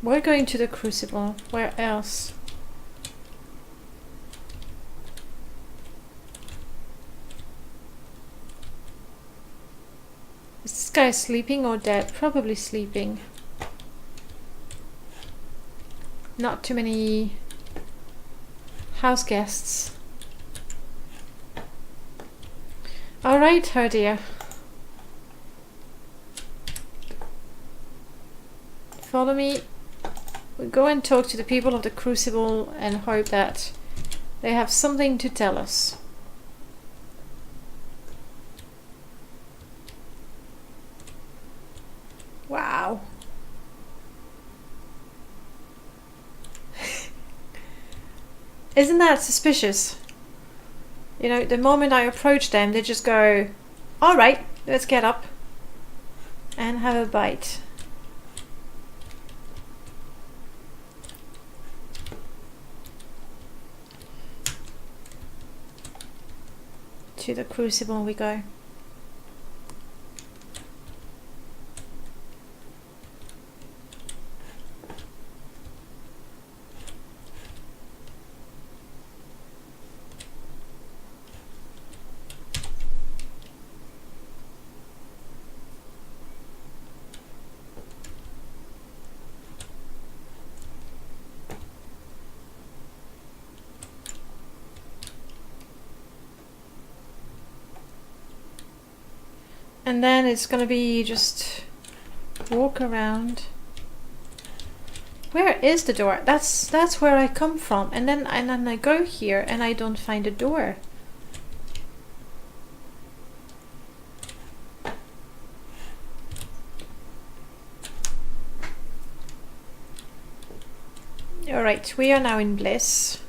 We're going to the Crucible. Where else? Is this guy sleeping or dead? Probably sleeping. Not too many house guests. Alright, oh dear. Follow me. We'll go and talk to the people of the Crucible and hope that they have something to tell us. Wow. Isn't that suspicious? You know, the moment I approach them, they just go, alright, let's get up and have a bite. To the crucible we go. And then it's gonna be just walk around. Where is the door? That's where I come from. And then I go here and I don't find a door. Alright, we are now in Bliss.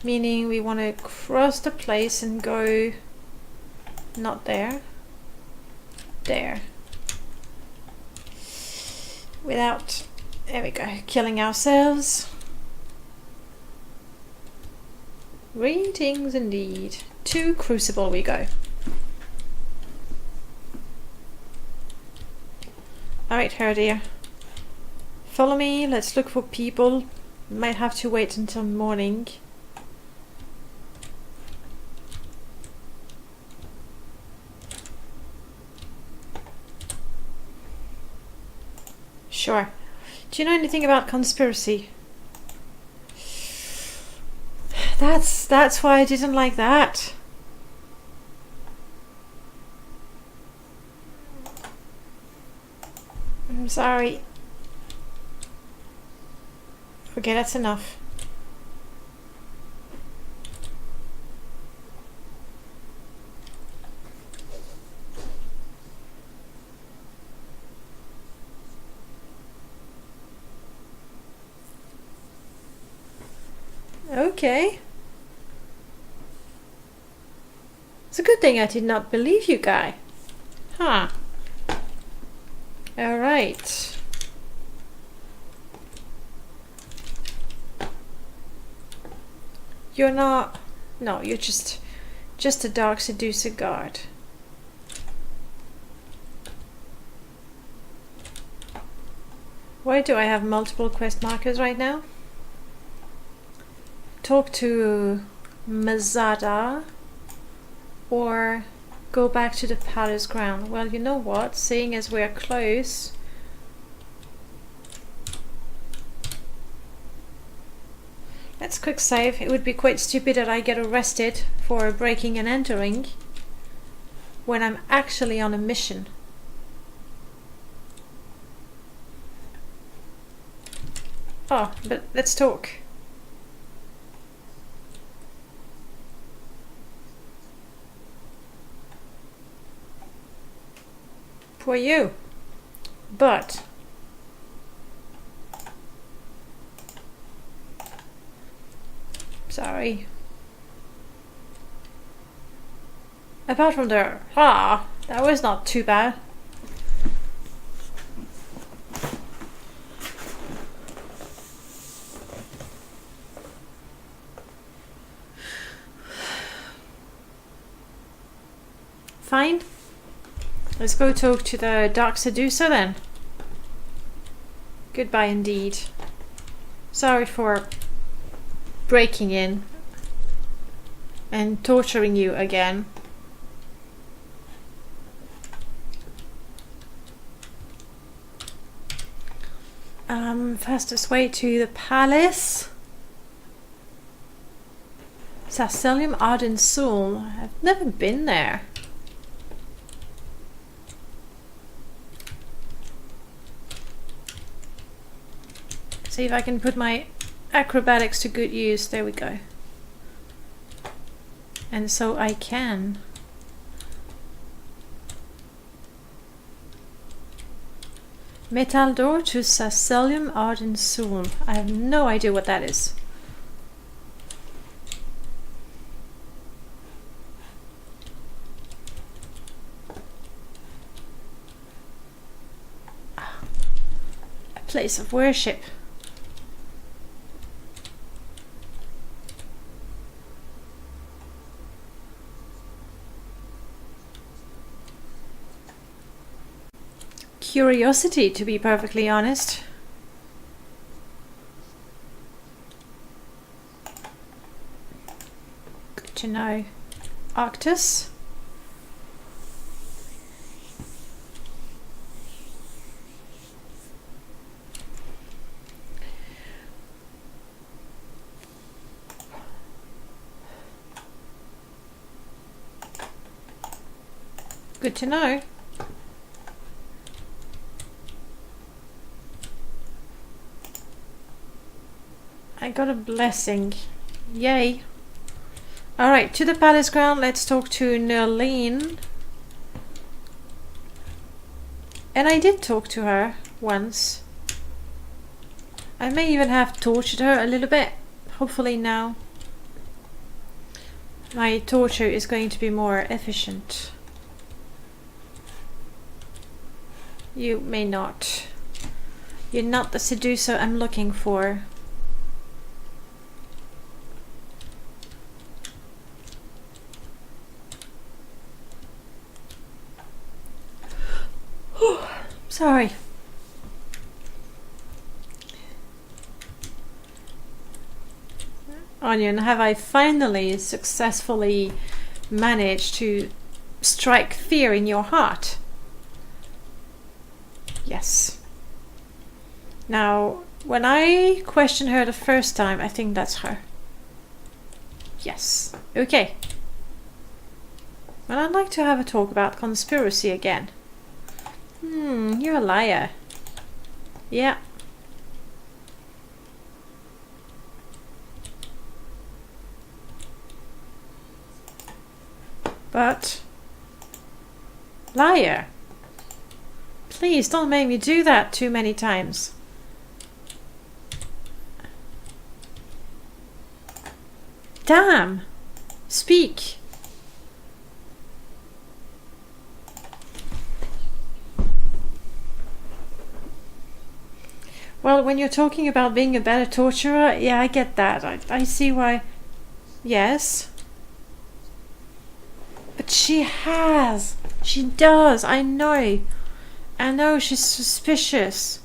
Meaning we want to cross the place and go not there. There. Without, there we go, killing ourselves. Greetings indeed. To Crucible we go. Alright, her dear. Follow me, let's look for people. Might have to wait until morning. Sure. Do you know anything about conspiracy? That's why I didn't like that. I'm sorry. Okay, that's enough. Okay. It's a good thing I did not believe you, guy. Huh. Alright. You're not... No, you're just a dark seducer guard. Why do I have multiple quest markers right now? Talk to Mazada or go back to the palace ground. Well, you know what? Seeing as we're close, let's quick save. It would be quite stupid that I get arrested for breaking and entering when I'm actually on a mission. Oh, but let's talk. For you. But sorry. Apart from the that was not too bad. Fine. Let's go talk to the Dark Seducer then. Goodbye indeed. Sorry for breaking in and torturing you again. Fastest way to the palace. Sacilium Ardent Soul. I've never been there. See if I can put my acrobatics to good use. There we go. And so I can. Metal door to Sacilium Ardent Soul. I have no idea what that is. A place of worship. curiosity, to be perfectly honest. Good to know. Arctus? Good to know. I got a blessing. Yay. Alright, to the palace ground. Let's talk to Nerlene. And I did talk to her once. I may even have tortured her a little bit. Hopefully now my torture is going to be more efficient. You may not. You're not the seducer I'm looking for. Sorry. Onion, have I finally successfully managed to strike fear in your heart? Yes. Now, when I questioned her the first time, I think that's her. Yes. Okay. Well, I'd like to have a talk about conspiracy again. You're a liar. Yeah. But... liar. Please don't make me do that too many times. Damn! Speak! Well, when you're talking about being a better torturer, yeah, I get that. I see why. Yes. But she has. She does. I know. I know she's suspicious.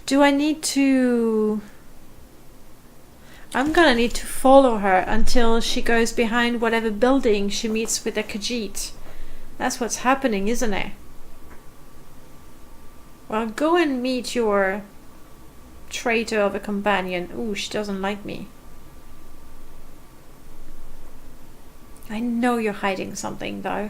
Do I need to... I'm gonna need to follow her until she goes behind whatever building she meets with the Khajiit. That's what's happening, isn't it? Well, go and meet your traitor of a companion. Ooh, she doesn't like me. I know you're hiding something, though.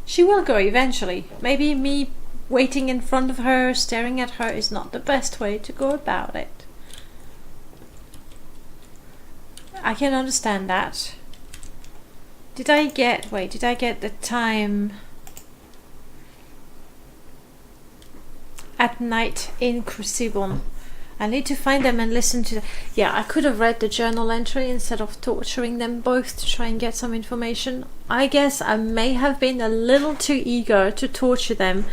She will go eventually. Maybe me waiting in front of her, staring at her, is not the best way to go about it. I can understand that. Did I get the time at night in Crucible? I need to find them and listen to... Yeah, I could have read the journal entry instead of torturing them both to try and get some information. I guess I may have been a little too eager to torture them,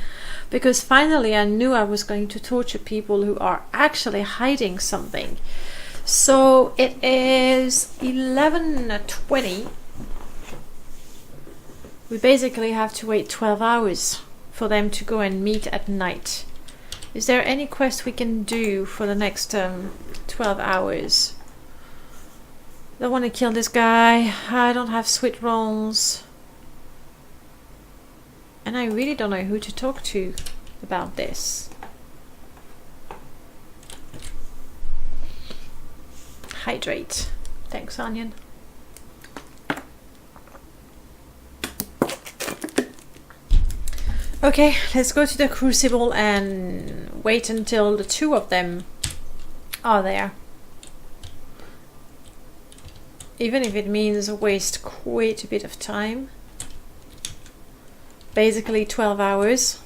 because finally I knew I was going to torture people who are actually hiding something. So it is 11:20. We basically have to wait 12 hours for them to go and meet at night. Is there any quest we can do for the next 12 hours? I don't want to kill this guy. I don't have sweet rolls. And I really don't know who to talk to about this. Hydrate. Thanks, Onion. Okay, let's go to the Crucible and wait until the two of them are there. Even if it means waste quite a bit of time. Basically 12 hours.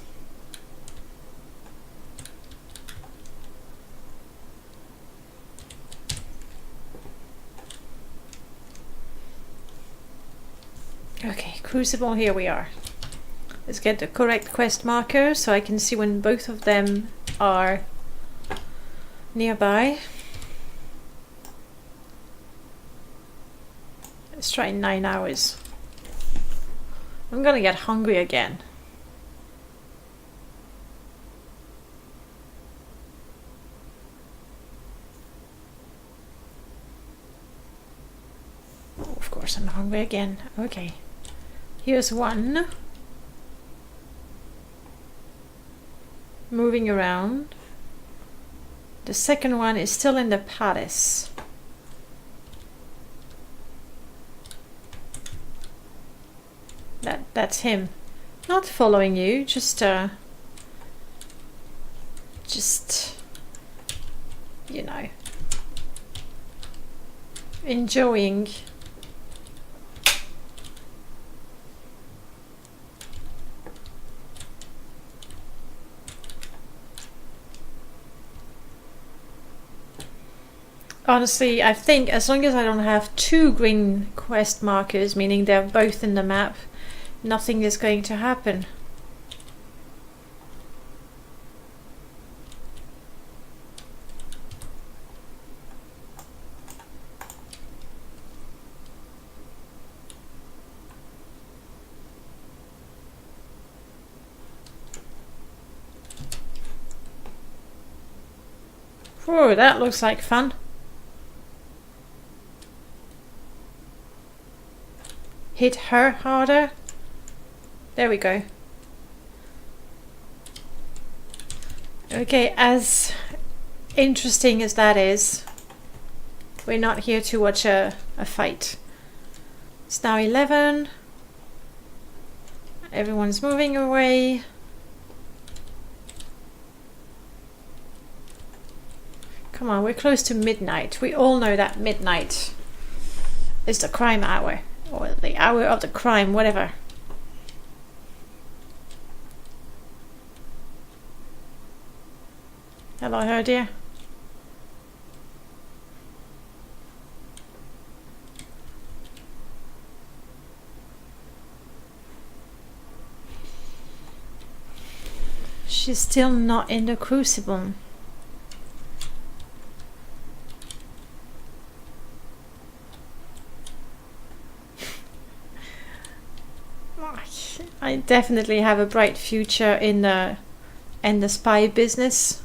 Okay, Crucible, here we are. Let's get the correct quest marker so I can see when both of them are nearby. Let's try 9 hours. I'm gonna get hungry again. Oh, of course I'm hungry again. Okay. Here's one. Moving around. The second one is still in the palace. That's him. Not following you, just you know, enjoying. Honestly, I think as long as I don't have 2 green quest markers, meaning they're both in the map, nothing is going to happen. Whoa, that looks like fun. Hit her harder. There we go. Okay, as interesting as that is, we're not here to watch a fight. It's now 11. Everyone's moving away. Come on, we're close to midnight. We all know that midnight is the crime hour. Or the hour of the crime, whatever. Hello, her dear. She's still not in the crucible. I definitely have a bright future in the spy business.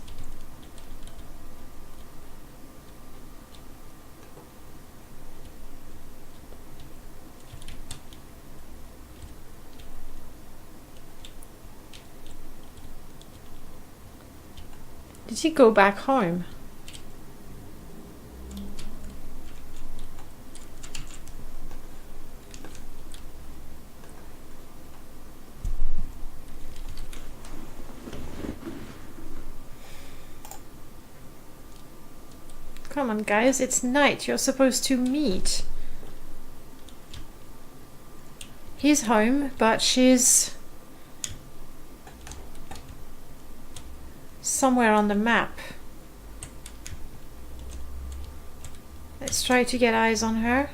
Did he go back home? Come on, guys, it's night. You're supposed to meet. He's home, but she's somewhere on the map. Let's try to get eyes on her.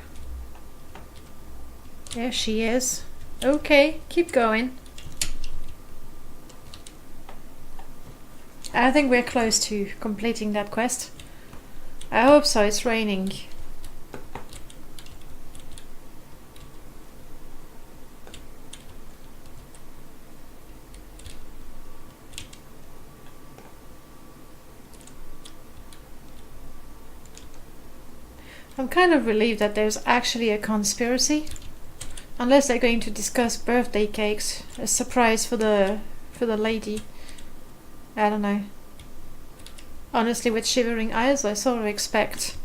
There she is. Okay, keep going. I think we're close to completing that quest. I hope so, it's raining. I'm kind of relieved that there's actually a conspiracy. Unless they're going to discuss birthday cakes. A surprise for the lady. I don't know. Honestly, with Shivering Isles, I sort of expect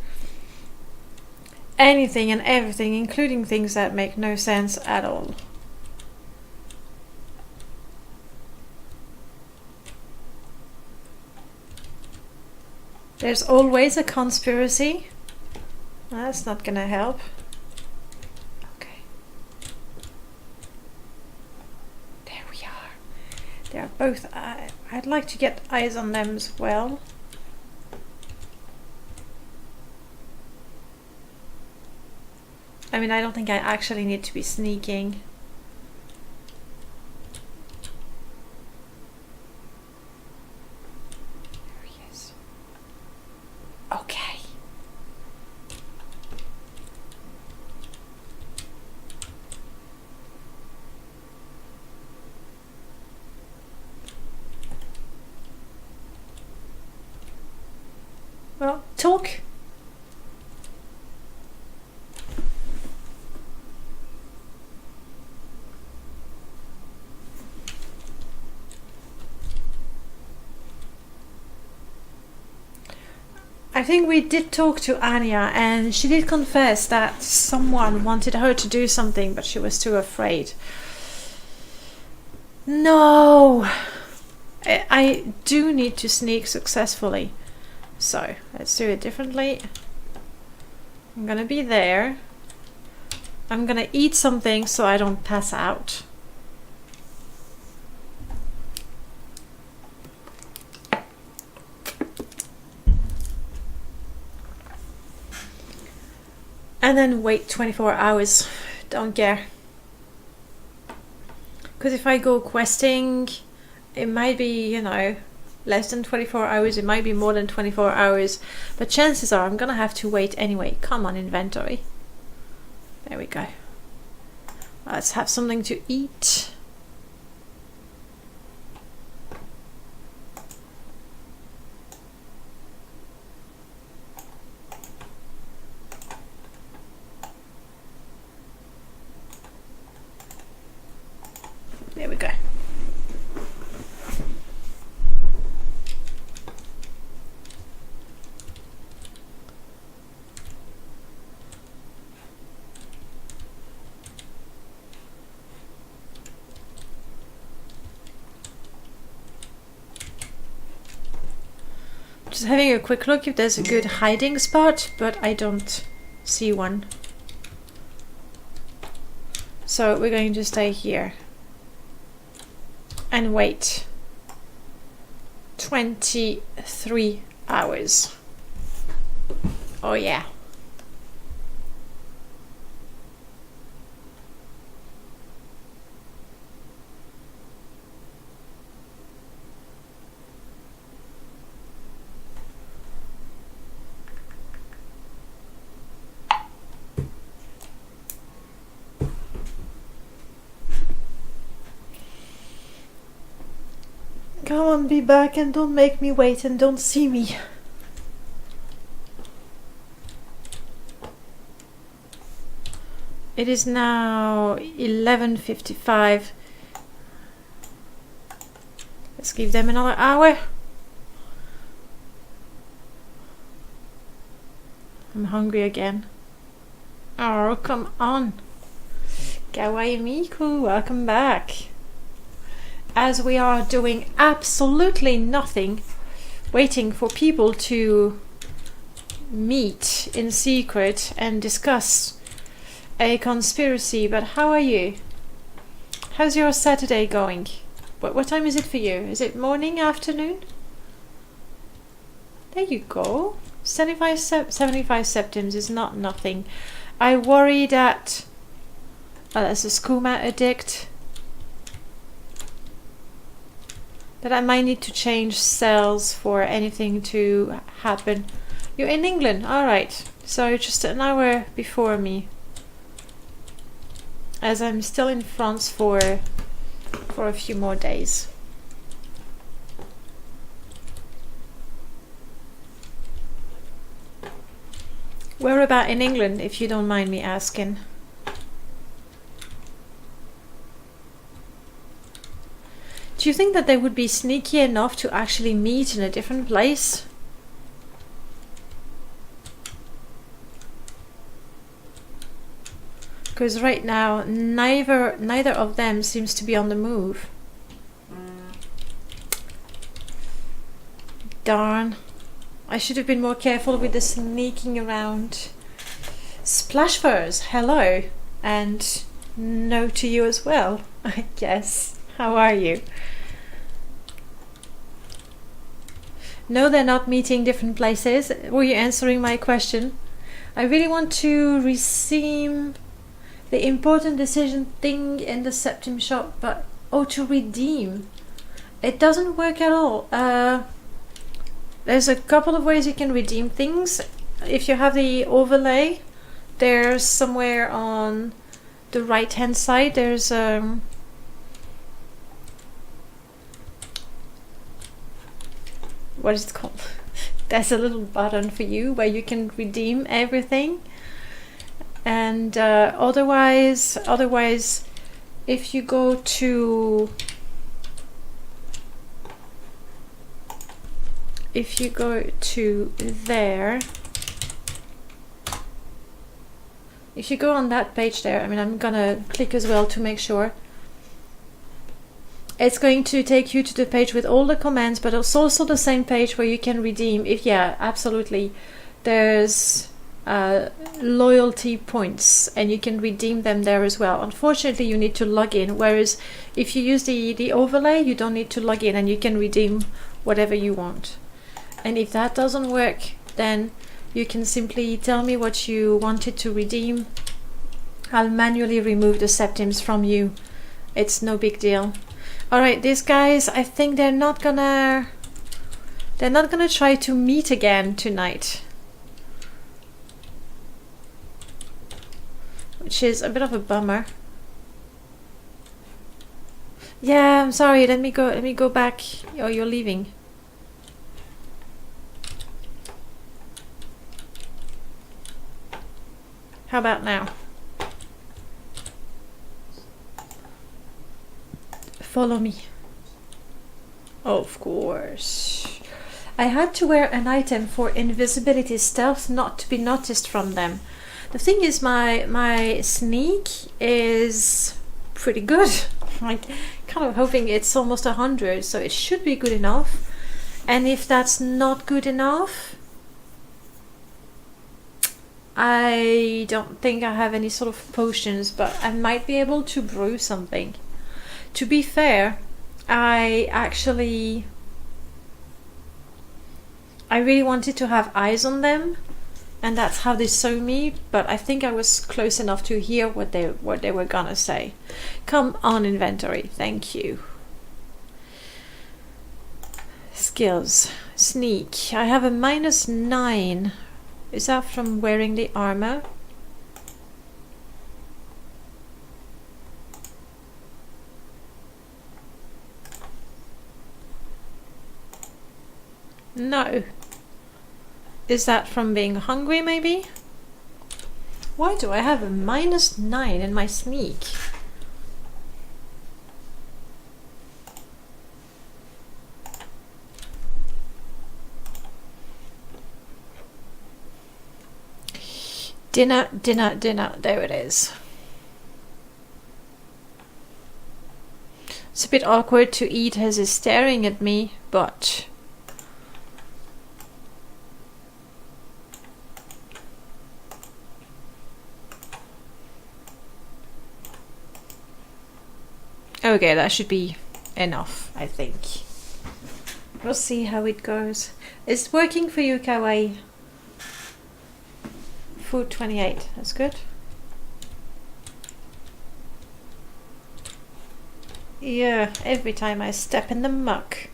anything and everything, including things that make no sense at all. There's always a conspiracy. That's not gonna help. Okay. There we are. They're both... I'd like to get eyes on them as well. I mean, I don't think I actually need to be sneaking. talk? I think we did talk to Anya, and she did confess that someone wanted her to do something, but she was too afraid. No! I do need to sneak successfully. So, let's do it differently. I'm gonna be there. I'm gonna eat something so I don't pass out. And then wait 24 hours. Don't care. Because if I go questing, it might be, you know, less than 24 hours. It might be more than 24 hours. But chances are I'm gonna have to wait anyway. Come on, inventory. There we go. Let's have something to eat. There we go. Just having a quick look if there's a good hiding spot, but I don't see one. So we're going to stay here and wait 23 hours. Oh yeah. Come on, be back and don't make me wait and don't see me. It is now 11:55. Let's give them another hour. I'm hungry again. Oh, come on. Kawaii Miku, welcome back. As we are doing absolutely nothing, waiting for people to meet in secret and discuss a conspiracy. But how are you? How's your Saturday going? What time is it for you? Is it morning, afternoon? There you go. 75 septims is not nothing. I worry that as a skooma addict, that I might need to change cells for anything to happen. You're in England, alright. So just an hour before me. As I'm still in France for a few more days. Where about in England, if you don't mind me asking? Do you think that they would be sneaky enough to actually meet in a different place? Because right now, neither of them seems to be on the move. Darn. I should have been more careful with the sneaking around. Splashfurs, hello. And no to you as well, I guess. How are you? No, they're not meeting different places. Were you answering my question? I really want to redeem the important decision thing in the Septim shop, but to redeem. It doesn't work at all. There's a couple of ways you can redeem things. If you have the overlay, there's somewhere on the right hand side, there's what is it called? there's a little button for you where you can redeem everything. And otherwise, if you go to there, if you go on that page there, I mean, I'm gonna click as well to make sure. It's going to take you to the page with all the commands, but it's also the same page where you can redeem. If yeah, absolutely, there's loyalty points, and you can redeem them there as well. Unfortunately, you need to log in, whereas if you use the overlay, you don't need to log in, and you can redeem whatever you want. And if that doesn't work, then you can simply tell me what you wanted to redeem. I'll manually remove the septims from you. It's no big deal. Alright, these guys, I think they're not gonna try to meet again tonight. Which is a bit of a bummer. Yeah, I'm sorry, let me go back. Oh, you're leaving. How about now? Follow me. Of course. I had to wear an item for invisibility stealth not to be noticed from them. The thing is, my sneak is pretty good. I'm kind of hoping it's almost 100, so it should be good enough. And if that's not good enough, I don't think I have any sort of potions, but I might be able to brew something. To be fair, I really wanted to have eyes on them, and that's how they saw me, but I think I was close enough to hear what they were gonna say. Come on, inventory, thank you. Skills. Sneak. I have a -9. Is that from wearing the armor? No. Is that from being hungry, maybe? Why do I have a -9 in my sneak? Dinner. There it is. It's a bit awkward to eat as he's staring at me, but... okay, that should be enough, I think. We'll see how it goes. It's working for you, Kawaii. Food 28, that's good. Yeah, every time I step in the muck.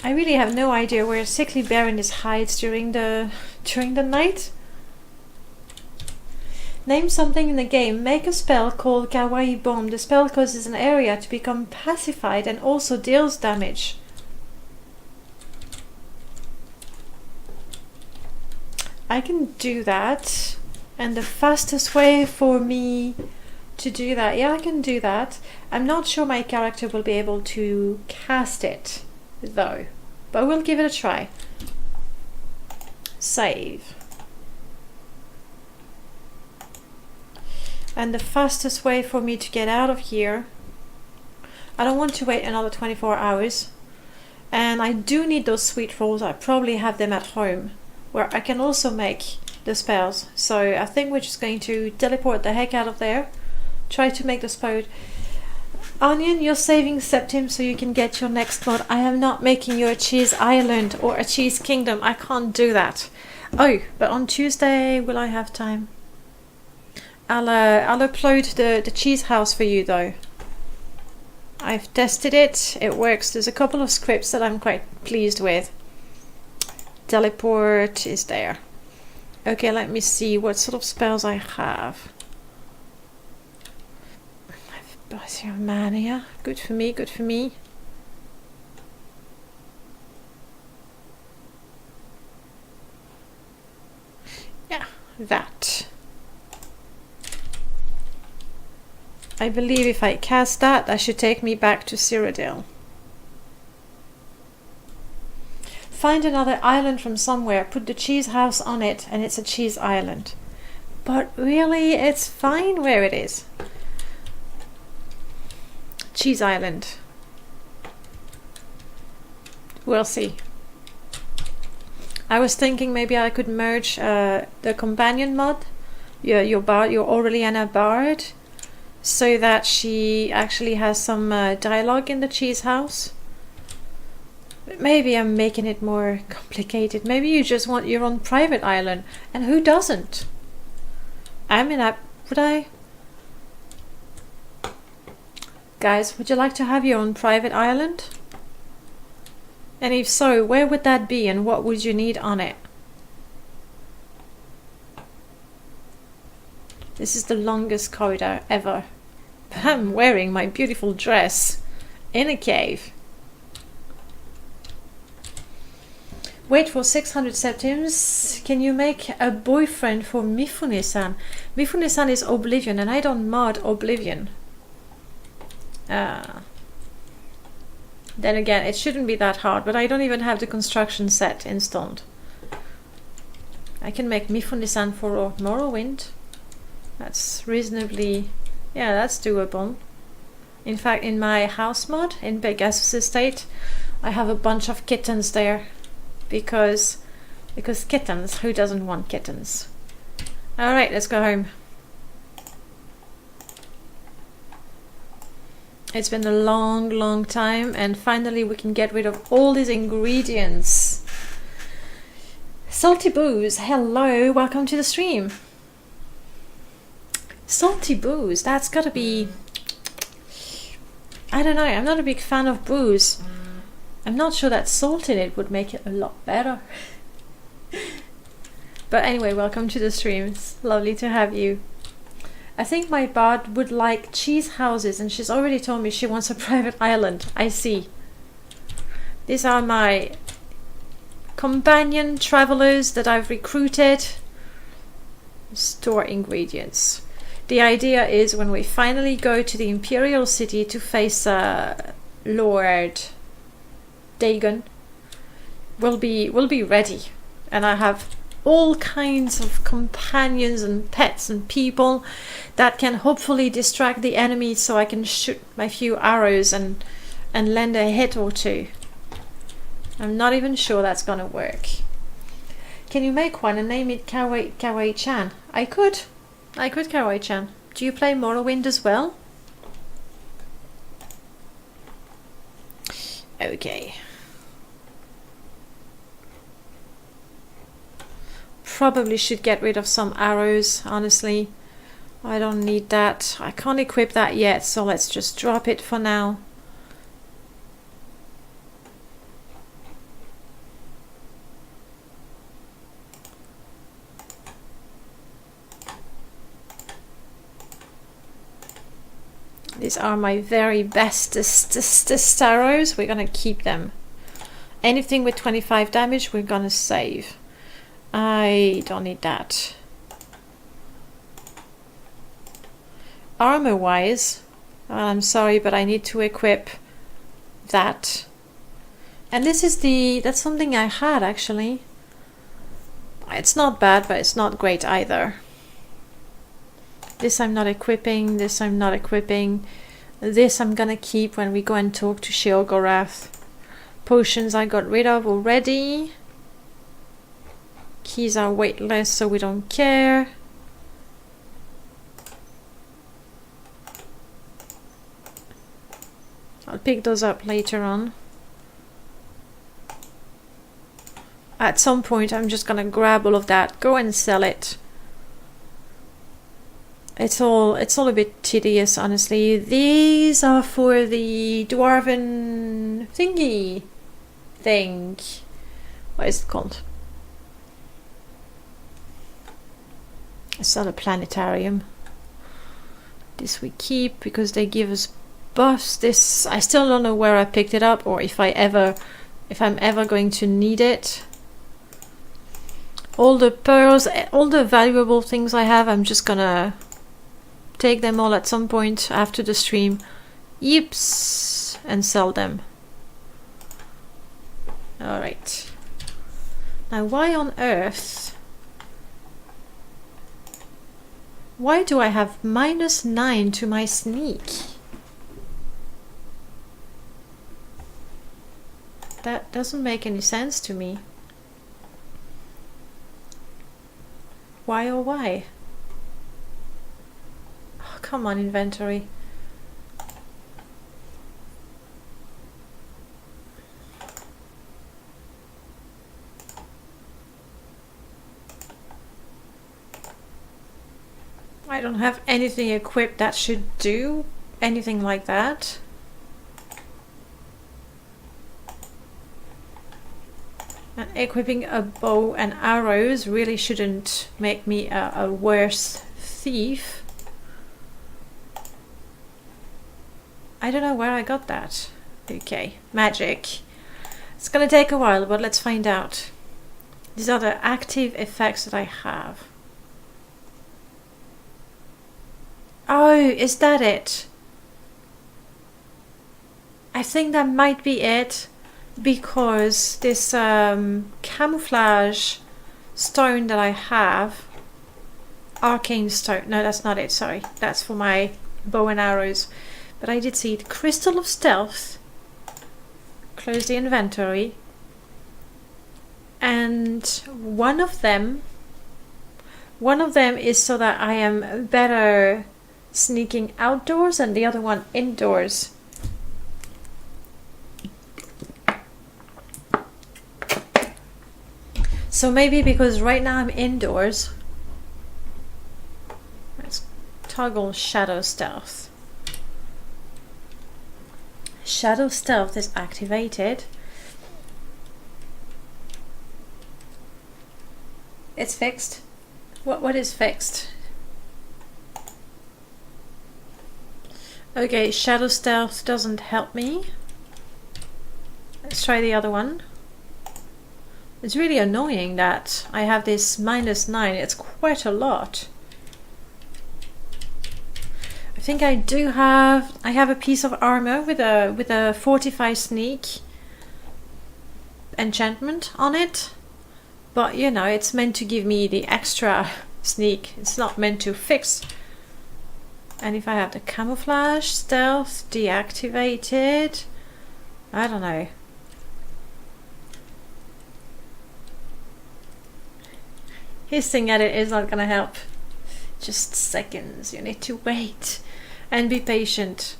I really have no idea where Sickly Baroness hides during the night. Name something in the game. Make a spell called Kawaii Bomb. The spell causes an area to become pacified and also deals damage. I can do that. And the fastest way for me to do that, yeah, I can do that. I'm not sure my character will be able to cast it though, but we'll give it a try. Save. And the fastest way for me to get out of here, I don't want to wait another 24 hours, and I do need those sweet rolls. I probably have them at home where I can also make the spells, so I think we're just going to teleport the heck out of there, try to make the spell. Onion, you're saving Septim so you can get your next mod. I am not making you a cheese island or a cheese kingdom. I can't do that. Oh, but on Tuesday will I have time? I'll upload the cheese house for you though. I've tested it. It works. There's a couple of scripts that I'm quite pleased with. Teleport is there. Okay, let me see what sort of spells I have. Blessing of Mania. Good for me, good for me. Yeah, that. I believe if I cast that, that should take me back to Cyrodiil. Find another island from somewhere, put the cheese house on it, and it's a cheese island. But really, it's fine where it is. Cheese island. We'll see. I was thinking maybe I could merge the companion mod, your Aureliana Bard, so that she actually has some dialogue in the cheese house. But maybe I'm making it more complicated. Maybe you just want your own private island, and who doesn't? I mean, would I? Guys, would you like to have your own private island? And if so, where would that be and what would you need on it? This is the longest corridor ever. I'm wearing my beautiful dress in a cave. Wait for 600 septims. Can you make a boyfriend for Mifune-san? Mifune-san is Oblivion and I don't mod Oblivion. Then again, it shouldn't be that hard, but I don't even have the construction set installed. I can make Mifune-san for Morrowind. That's reasonably... yeah, that's doable. In fact, in my house mod, in Pegasus Estate, I have a bunch of kittens there. Because kittens, who doesn't want kittens? Alright, let's go home. It's been a long time and finally we can get rid of all these ingredients. Salty Booze, hello, welcome to the stream. Salty Booze, that's gotta be... I don't know, I'm not a big fan of booze. I'm not sure that salt in it would make it a lot better. But anyway, welcome to the stream, it's lovely to have you. I think my bard would like cheese houses and she's already told me she wants a private island. I see. These are my companion travelers that I've recruited. Store ingredients. The idea is when we finally go to the Imperial City to face Lord Dagon, we'll be ready. And I have all kinds of companions and pets and people that can hopefully distract the enemy so I can shoot my few arrows and land a hit or two. I'm not even sure that's gonna work. Can you make one and name it Kawaii-chan? I could Kawaii-chan. Do you play Morrowind as well? Okay. Probably should get rid of some arrows, honestly. I don't need that. I can't equip that yet, so let's just drop it for now. These are my very bestest arrows. We're gonna keep them. Anything with 25 damage, we're gonna save. I don't need that. Armor wise, I'm sorry, but I need to equip that. And this is that's something I had actually. It's not bad, but it's not great either. This I'm not equipping, this I'm not equipping. This I'm gonna keep when we go and talk to Sheogorath. Potions I got rid of already. Keys are weightless, so we don't care. I'll pick those up later on. At some point I'm just gonna grab all of that, go and sell it. It's all a bit tedious, honestly. These are for the dwarven thingy thing. What is it called? It's not a planetarium. This we keep because they give us buffs. This, I still don't know where I picked it up or if I'm ever going to need it. All the pearls, all the valuable things I have, I'm just gonna take them all at some point after the stream. Yips, and sell them. Alright. Now why on earth? Why do I have -9 to my sneak? That doesn't make any sense to me. Why oh why? Oh, come on, inventory. I don't have anything equipped that should do anything like that. And equipping a bow and arrows really shouldn't make me a worse thief. I don't know where I got that. Okay, magic. It's gonna take a while, but let's find out. These are the active effects that I have. Oh, is that it? I think that might be it, because this camouflage stone that I have, arcane stone, no, that's not it, sorry, that's for my bow and arrows, but I did see it. Crystal of stealth, close the inventory, and one of them is so that I am better sneaking outdoors, and the other one indoors. So maybe because right now I'm indoors. Let's toggle shadow stealth. Shadow stealth is activated. It's fixed. What is fixed? Okay, shadow stealth doesn't help me. Let's try the other one. It's really annoying that I have this -9. It's quite a lot. I think I do have. I have a piece of armor with a 45 sneak enchantment on it, but you know, it's meant to give me the extra sneak. It's not meant to fix. And if I have the camouflage stealth deactivated, I don't know. Hissing at it is not gonna help. Just seconds. You need to wait and be patient.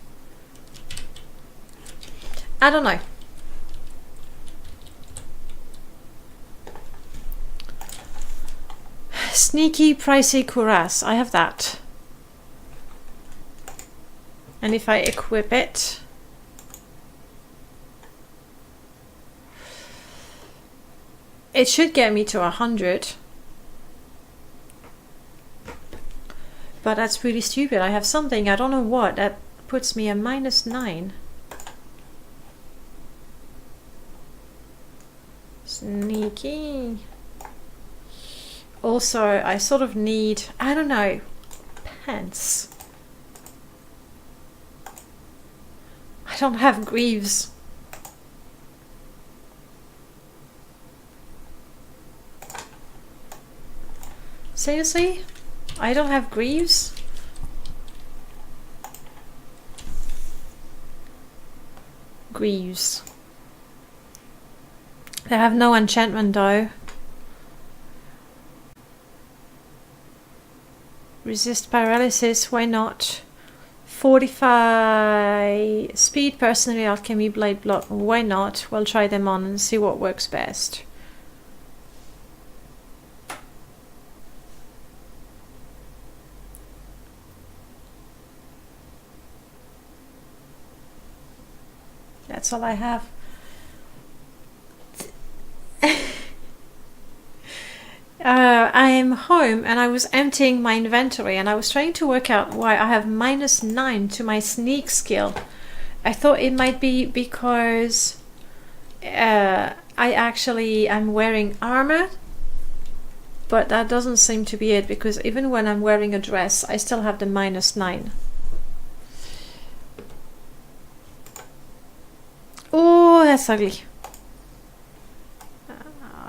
I don't know. Sneaky, pricey cuirass. I have that. And if I equip it, it should get me to 100. But that's really stupid. I have something, I don't know what, that puts me a -9. Sneaky. Also, I sort of need, I don't know, pants. I don't have greaves. Seriously? I don't have greaves? Greaves. They have no enchantment though. Resist paralysis, why not? 45 speed, personally, alchemy, blade block, why not? We'll try them on and see what works best. That's all I have. I am home and I was emptying my inventory and I was trying to work out why I have -9 to my sneak skill. I thought it might be because I'm wearing armor, but that doesn't seem to be it, because even when I'm wearing a dress I still have the -9. Oh, that's ugly.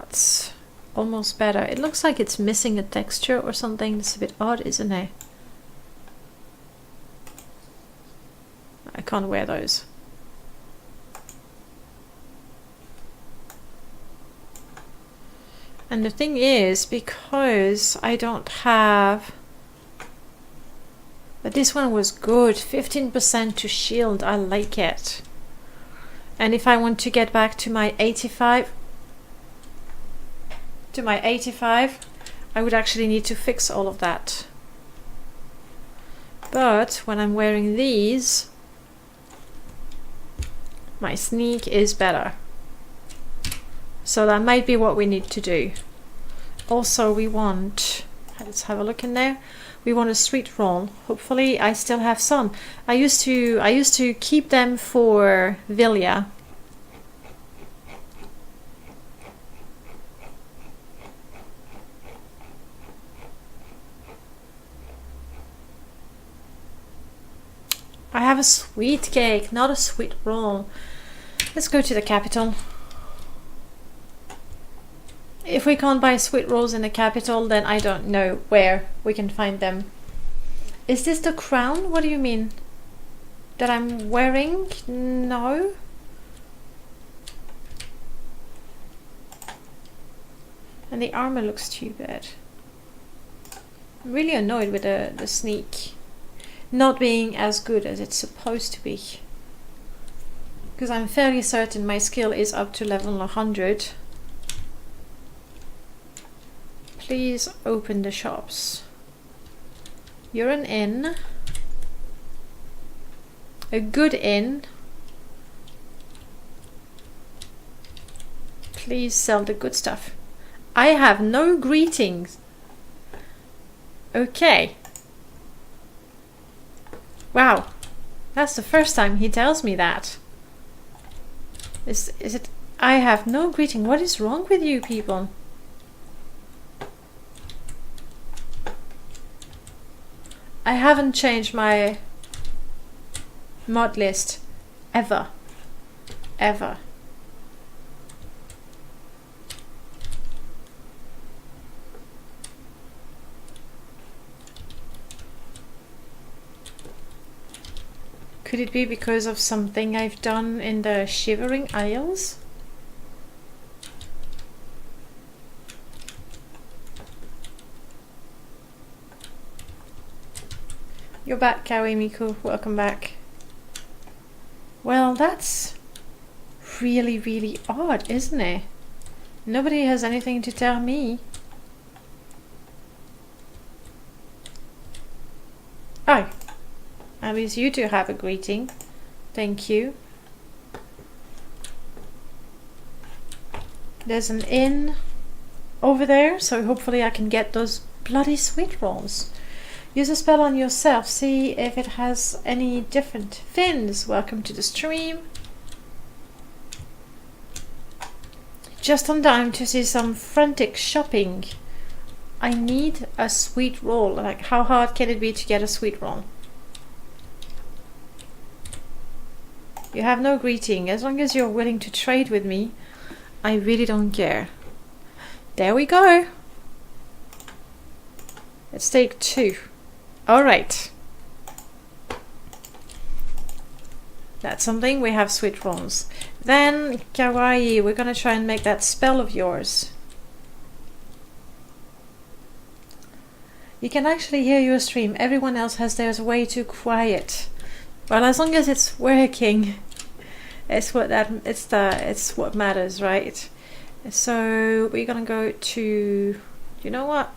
It's almost better. It looks like it's missing a texture or something. It's a bit odd, isn't it? I can't wear those. And the thing is, because I don't have... But this one was good. 15% to shield. I like it. And if I want to get back to my 85... I would actually need to fix all of that. But when I'm wearing these, my sneak is better. So that might be what we need to do. Also, we want... Let's have a look in there. We want a sweet roll. Hopefully I still have some. I used to keep them for Vilya. I have a sweet cake, not a sweet roll. Let's go to the capital. If we can't buy sweet rolls in the capital, then I don't know where we can find them. Is this the crown? What do you mean? That I'm wearing? No. And the armor looks too bad. I'm really annoyed with the sneak not being as good as it's supposed to be. Because I'm fairly certain my skill is up to level 100. Please open the shops. You're an inn. A good inn. Please sell the good stuff. I have no greetings. Okay. Wow. That's the first time he tells me that. Is it... I have no greeting. What is wrong with you people? I haven't changed my mod list ever. Ever. Could it be because of something I've done in the Shivering Isles? You're back, Kawi Miku. Welcome back. Well, that's really, really odd, isn't it? Nobody has anything to tell me. Oh. At least you do have a greeting. Thank you. There's an inn over there, so hopefully I can get those bloody sweet rolls. Use a spell on yourself. See if it has any different. Fins, welcome to the stream. Just on time to see some frantic shopping. I need a sweet roll. Like, how hard can it be to get a sweet roll? You have no greeting. As long as you're willing to trade with me, I really don't care. There we go. Let's take 2. Alright. That's something. We have sweet rolls. Then, Kawaii, we're gonna try and make that spell of yours. You can actually hear your stream. Everyone else has theirs way too quiet. Well, as long as it's working, it's what matters, right? So we're gonna go to... You know what?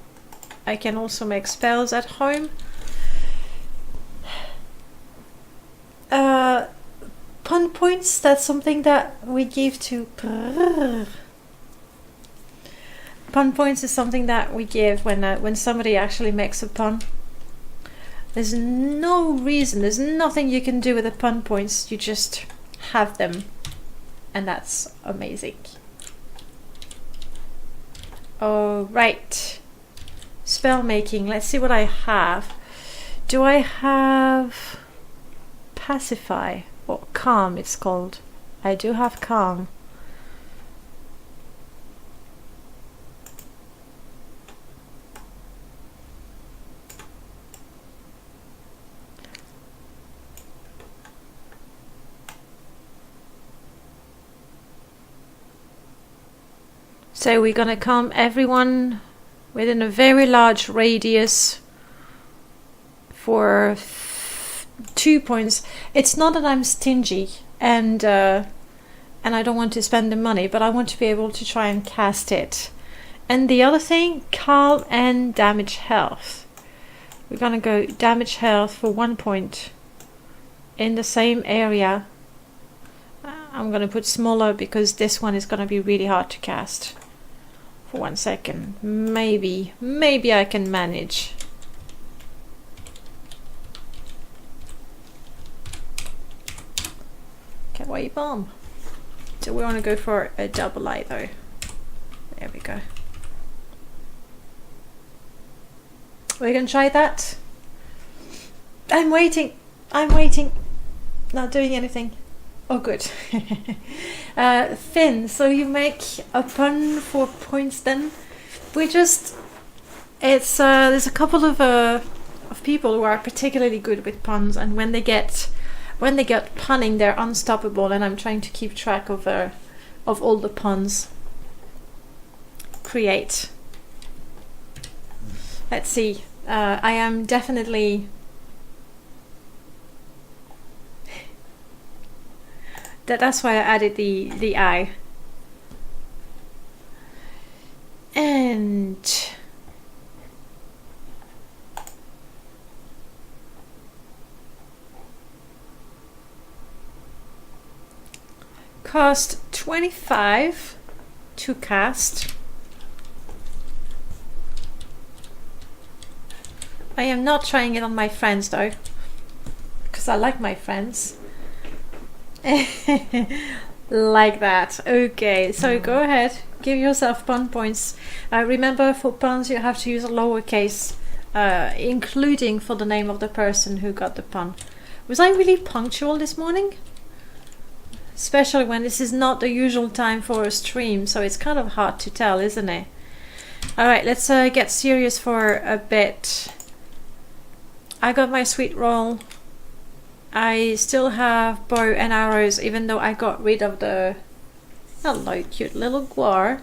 I can also make spells at home. Pun points, that's something that we give to... pun points is something that we give when somebody actually makes a pun. There's no reason, there's nothing you can do with the pun points. You just have them, and that's amazing. All right, spell making. Let's see what I have. Do I have pacify or calm? It's called. I do have calm. So we're gonna calm everyone within a very large radius for 2 points. It's not that I'm stingy and I don't want to spend the money, but I want to be able to try and cast it. And the other thing, calm and damage health. We're gonna go damage health for 1 point in the same area. I'm gonna put smaller because this one is gonna be really hard to cast. For 1 second, maybe I can manage. Kawaii bomb. So we want to go for a double eye though. There we go. We're gonna try that. I'm waiting. Not doing anything. Oh, good. Finn, so you make a pun for points then? There's a couple of people who are particularly good with puns, and when they get punning, they're unstoppable, and I'm trying to keep track of all the puns. Create. Let's see. I am definitely... That's why I added the eye. And cost 25 to cast. I am not trying it on my friends though, because I like my friends. Like that. Okay, so go ahead, give yourself pun points. Remember, for puns you have to use a lowercase, including for the name of the person who got the pun. Was I really punctual this morning? Especially when this is not the usual time for a stream, so it's kind of hard to tell, isn't it? Alright, let's get serious for a bit. I got my sweet roll. I still have bow and arrows, even though I got rid of the... Hello, cute little guar.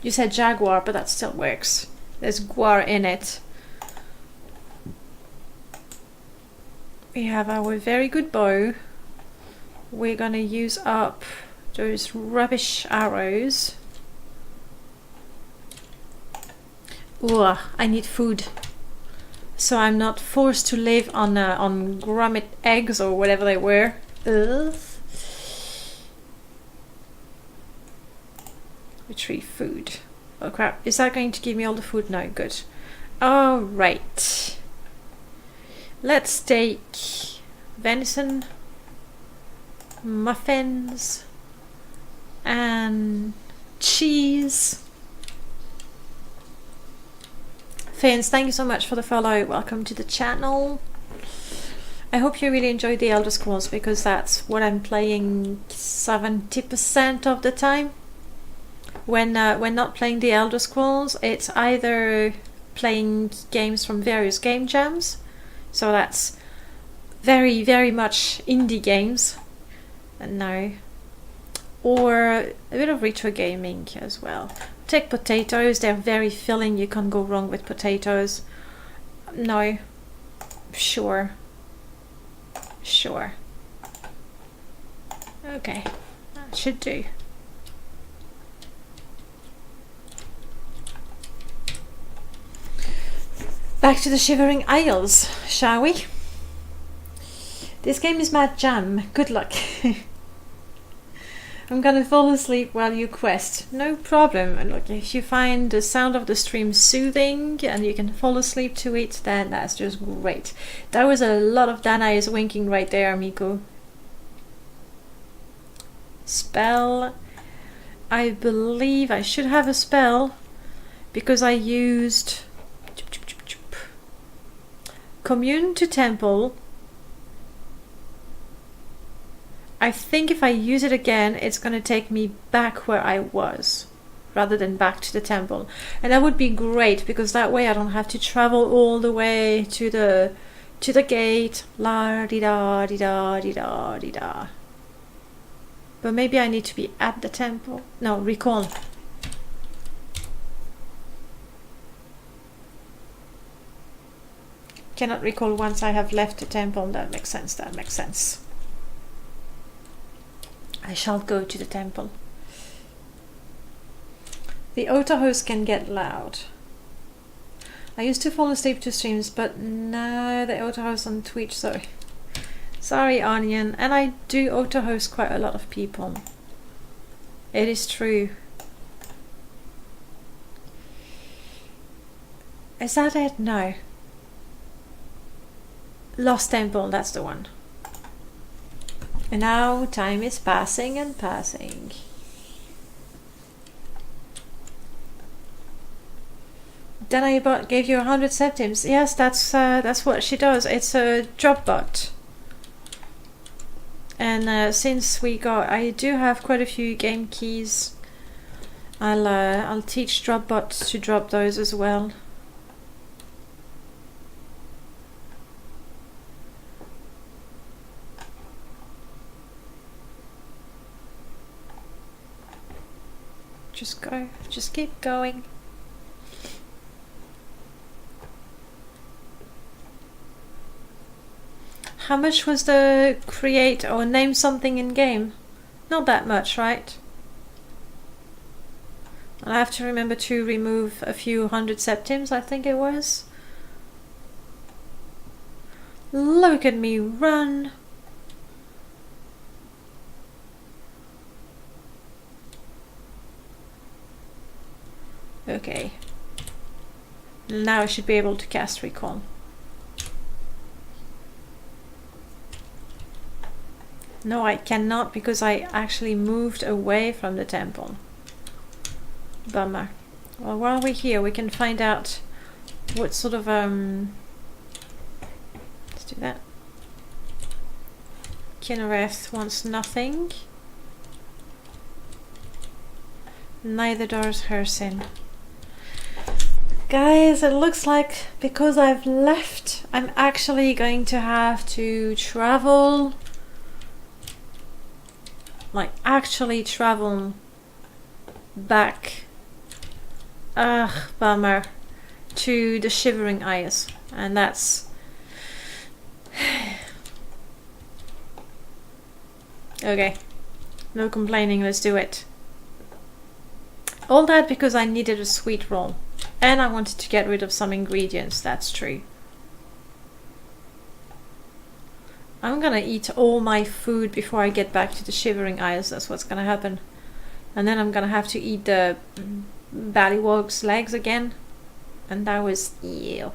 You said jaguar, but that still works. There's guar in it. We have our very good bow. We're gonna use up those rubbish arrows. Ooh, I need food. So I'm not forced to live on grommet eggs or whatever they were. Ugh. Retrieve food. Oh crap, is that going to give me all the food? No, good. Alright. Let's take venison, muffins, and cheese. Fins, thank you so much for the follow. Welcome to the channel. I hope you really enjoyed the Elder Scrolls, because that's what I'm playing 70% of the time. When not playing the Elder Scrolls, it's either playing games from various game jams, so that's very, very much indie games, no, or a bit of retro gaming as well. Take potatoes, they're very filling, you can't go wrong with potatoes. No, sure. Okay, that should do. Back to the Shivering Isles, shall we? This game is mad jam. Good luck. I'm gonna fall asleep while you quest. No problem. And look, if you find the sound of the stream soothing and you can fall asleep to it, then that's just great. That was a lot of Dan eyes winking right there, Miko. Spell. I believe I should have a spell because I used Commune to Temple. I think if I use it again, it's going to take me back where I was, rather than back to the temple. And that would be great, because that way I don't have to travel all the way to the gate. La di da di da di da di da. But maybe I need to be at the temple. No, recall. Cannot recall once I have left the temple. That makes sense. That makes sense. I shall go to the temple. The auto host can get loud. I used to fall asleep to streams, but now the auto host on Twitch, sorry Onion, and I do auto host quite a lot of people. It is true. Is that it? No. Lost Temple, that's the one. And now time is passing and passing. Then I gave you 100 septims. Yes, that's what she does. It's a drop bot. And since I do have quite a few game keys. I'll teach drop bots to drop those as well. Just go. Just keep going. How much was the create or name something in game? Not that much, right? I'll have to remember to remove a few hundred septims, I think it was. Look at me run. Okay. Now I should be able to cast recall. No, I cannot because I actually moved away from the temple. Bummer. Well, while we're here, we can find out what sort of let's do that. Kinnereth wants nothing. Neither does Hersin. Guys, it looks like because I've left, I'm actually going to have to travel. Like, actually travel back. Ugh, bummer. To the Shivering Isles. And that's... Okay. No complaining, let's do it. All that because I needed a sweet roll. And I wanted to get rid of some ingredients, that's true. I'm gonna eat all my food before I get back to the Shivering Isles, that's what's gonna happen. And then I'm gonna have to eat the Ballywog's legs again. And that was... ew.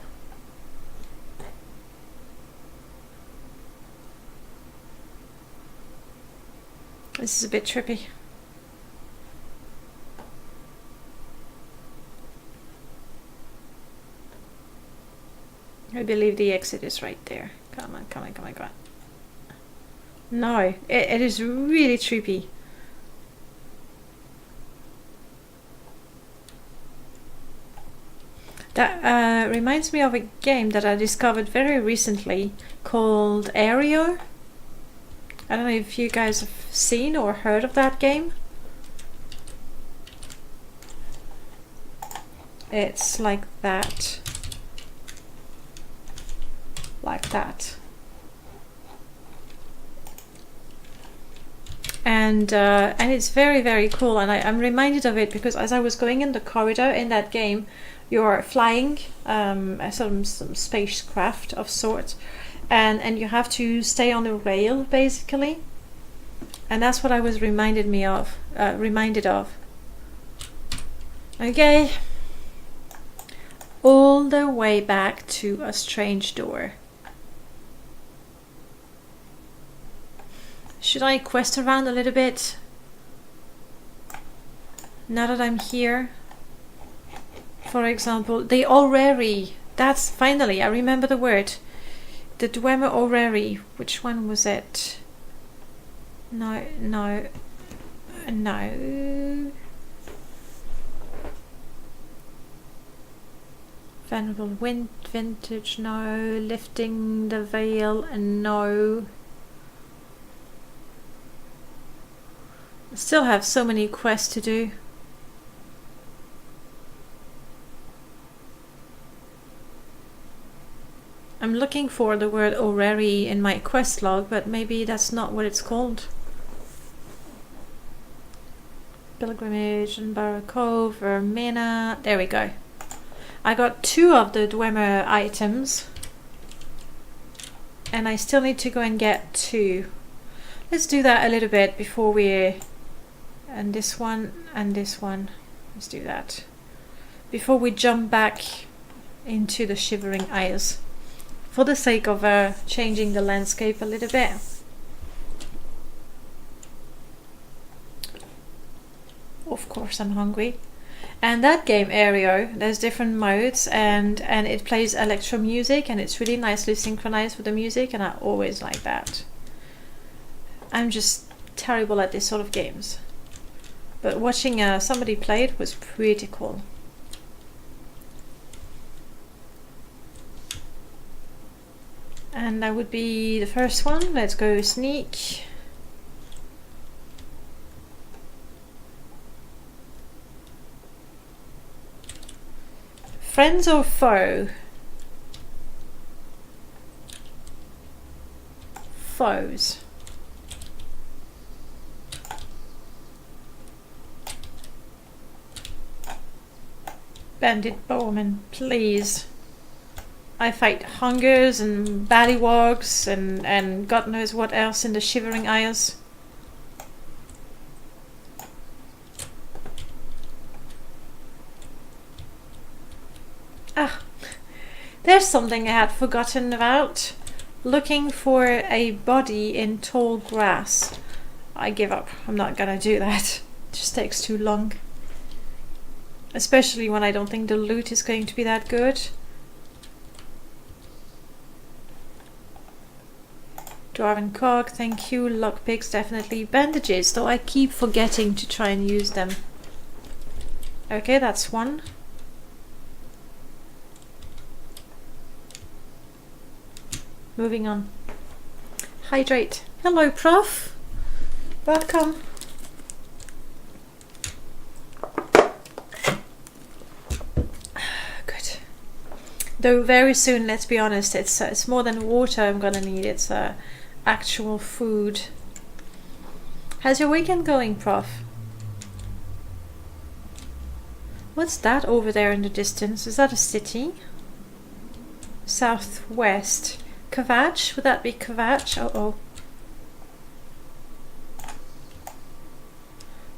This is a bit trippy. I believe the exit is right there. Come on, come on, come on, come on. No, it is really trippy. That reminds me of a game that I discovered very recently called Aereo. I don't know if you guys have seen or heard of that game. It's like that. Like that. And it's very, very cool, and I'm reminded of it because as I was going in the corridor in that game, you're flying some spacecraft of sorts, and you have to stay on a rail basically, And that's what I was reminded of. Okay. All the way back to a strange door. Should I quest around a little bit? Now that I'm here. For example, the orrery. That's finally, I remember the word. The Dwemer orrery. Which one was it? No. Venerable vintage, no. Lifting the veil, no. I still have so many quests to do. I'm looking for the word orrery in my quest log, but maybe that's not what it's called. Pilgrimage and Barrow Cove, Vermina. There we go. I got 2 of the Dwemer items. And I still need to go and get 2. Let's do that a little bit before we... And this one, and this one. Let's do that. Before we jump back into the Shivering Isles. For the sake of changing the landscape a little bit. Of course I'm hungry. And that game Aereo, there's different modes and it plays electro music and it's really nicely synchronized with the music and I always like that. I'm just terrible at this sort of games. But watching somebody play it was pretty cool. And that would be the first one. Let's go sneak. Friends or foe? Foes. Bandit bowman, please. I fight hungers and ballywogs and God knows what else in the Shivering Isles. Ah, there's something I had forgotten about. Looking for a body in tall grass. I give up. I'm not gonna do that. It just takes too long. Especially when I don't think the loot is going to be that good. Dwarven cog, thank you. Lockpicks, definitely. Bandages, though I keep forgetting to try and use them. Okay, that's one. Moving on. Hydrate. Hello, Prof. Welcome. Good. Though very soon, let's be honest, it's more than water I'm gonna need. It's actual food. How's your weekend going, Prof? What's that over there in the distance? Is that a city? Southwest. Kvatch? Would that be Kvatch? Uh-oh.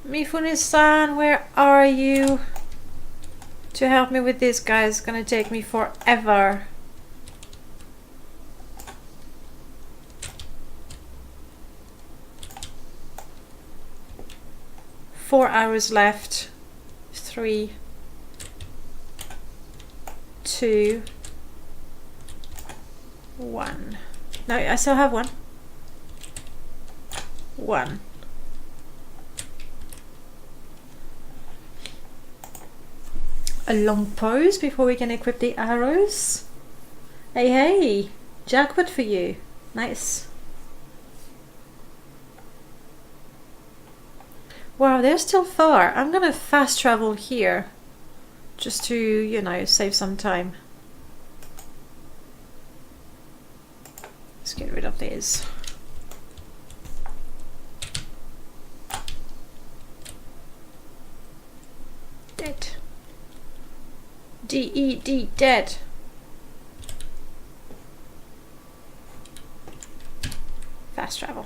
Mifune-san, where are you? To help me with this guy is gonna take me forever. Four hours left. 3, 2, 1. No, I still have one. 1. A long pause before we can equip the arrows. Hey, hey! Jackpot for you. Nice. Wow, they're still far. I'm gonna fast travel here. Just to, you know, save some time. Let's get rid of these. Dead. D-E-D, dead. Fast travel.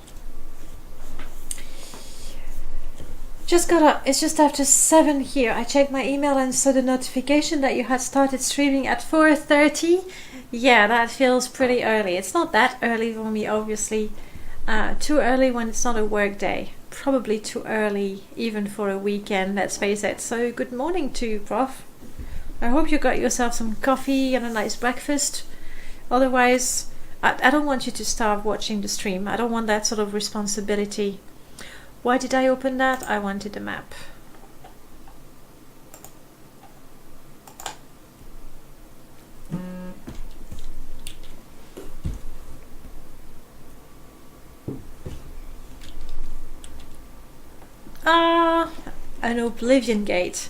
Just got up. It's just after 7 here. I checked my email and saw the notification that you had started streaming at 4:30. Yeah, that feels pretty early. It's not that early for me, obviously. Too early when it's not a work day. Probably too early even for a weekend, let's face it. So good morning to you, Prof. I hope you got yourself some coffee and a nice breakfast. Otherwise, I don't want you to starve watching the stream. I don't want that sort of responsibility. Why did I open that? I wanted a map. Ah, an Oblivion Gate.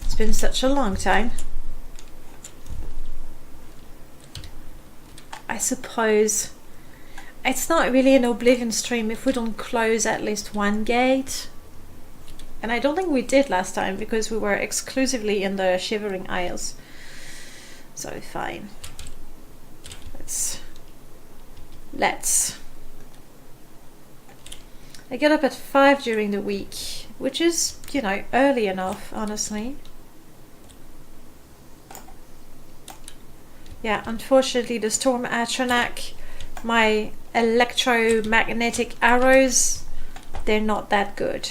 It's been such a long time. I suppose it's not really an Oblivion stream if we don't close at least one gate. And I don't think we did last time because we were exclusively in the Shivering Isles. So fine. Let's. I get up at 5 during the week, which is, you know, early enough, honestly. Yeah, unfortunately the Storm Atronach, my electromagnetic arrows, they're not that good.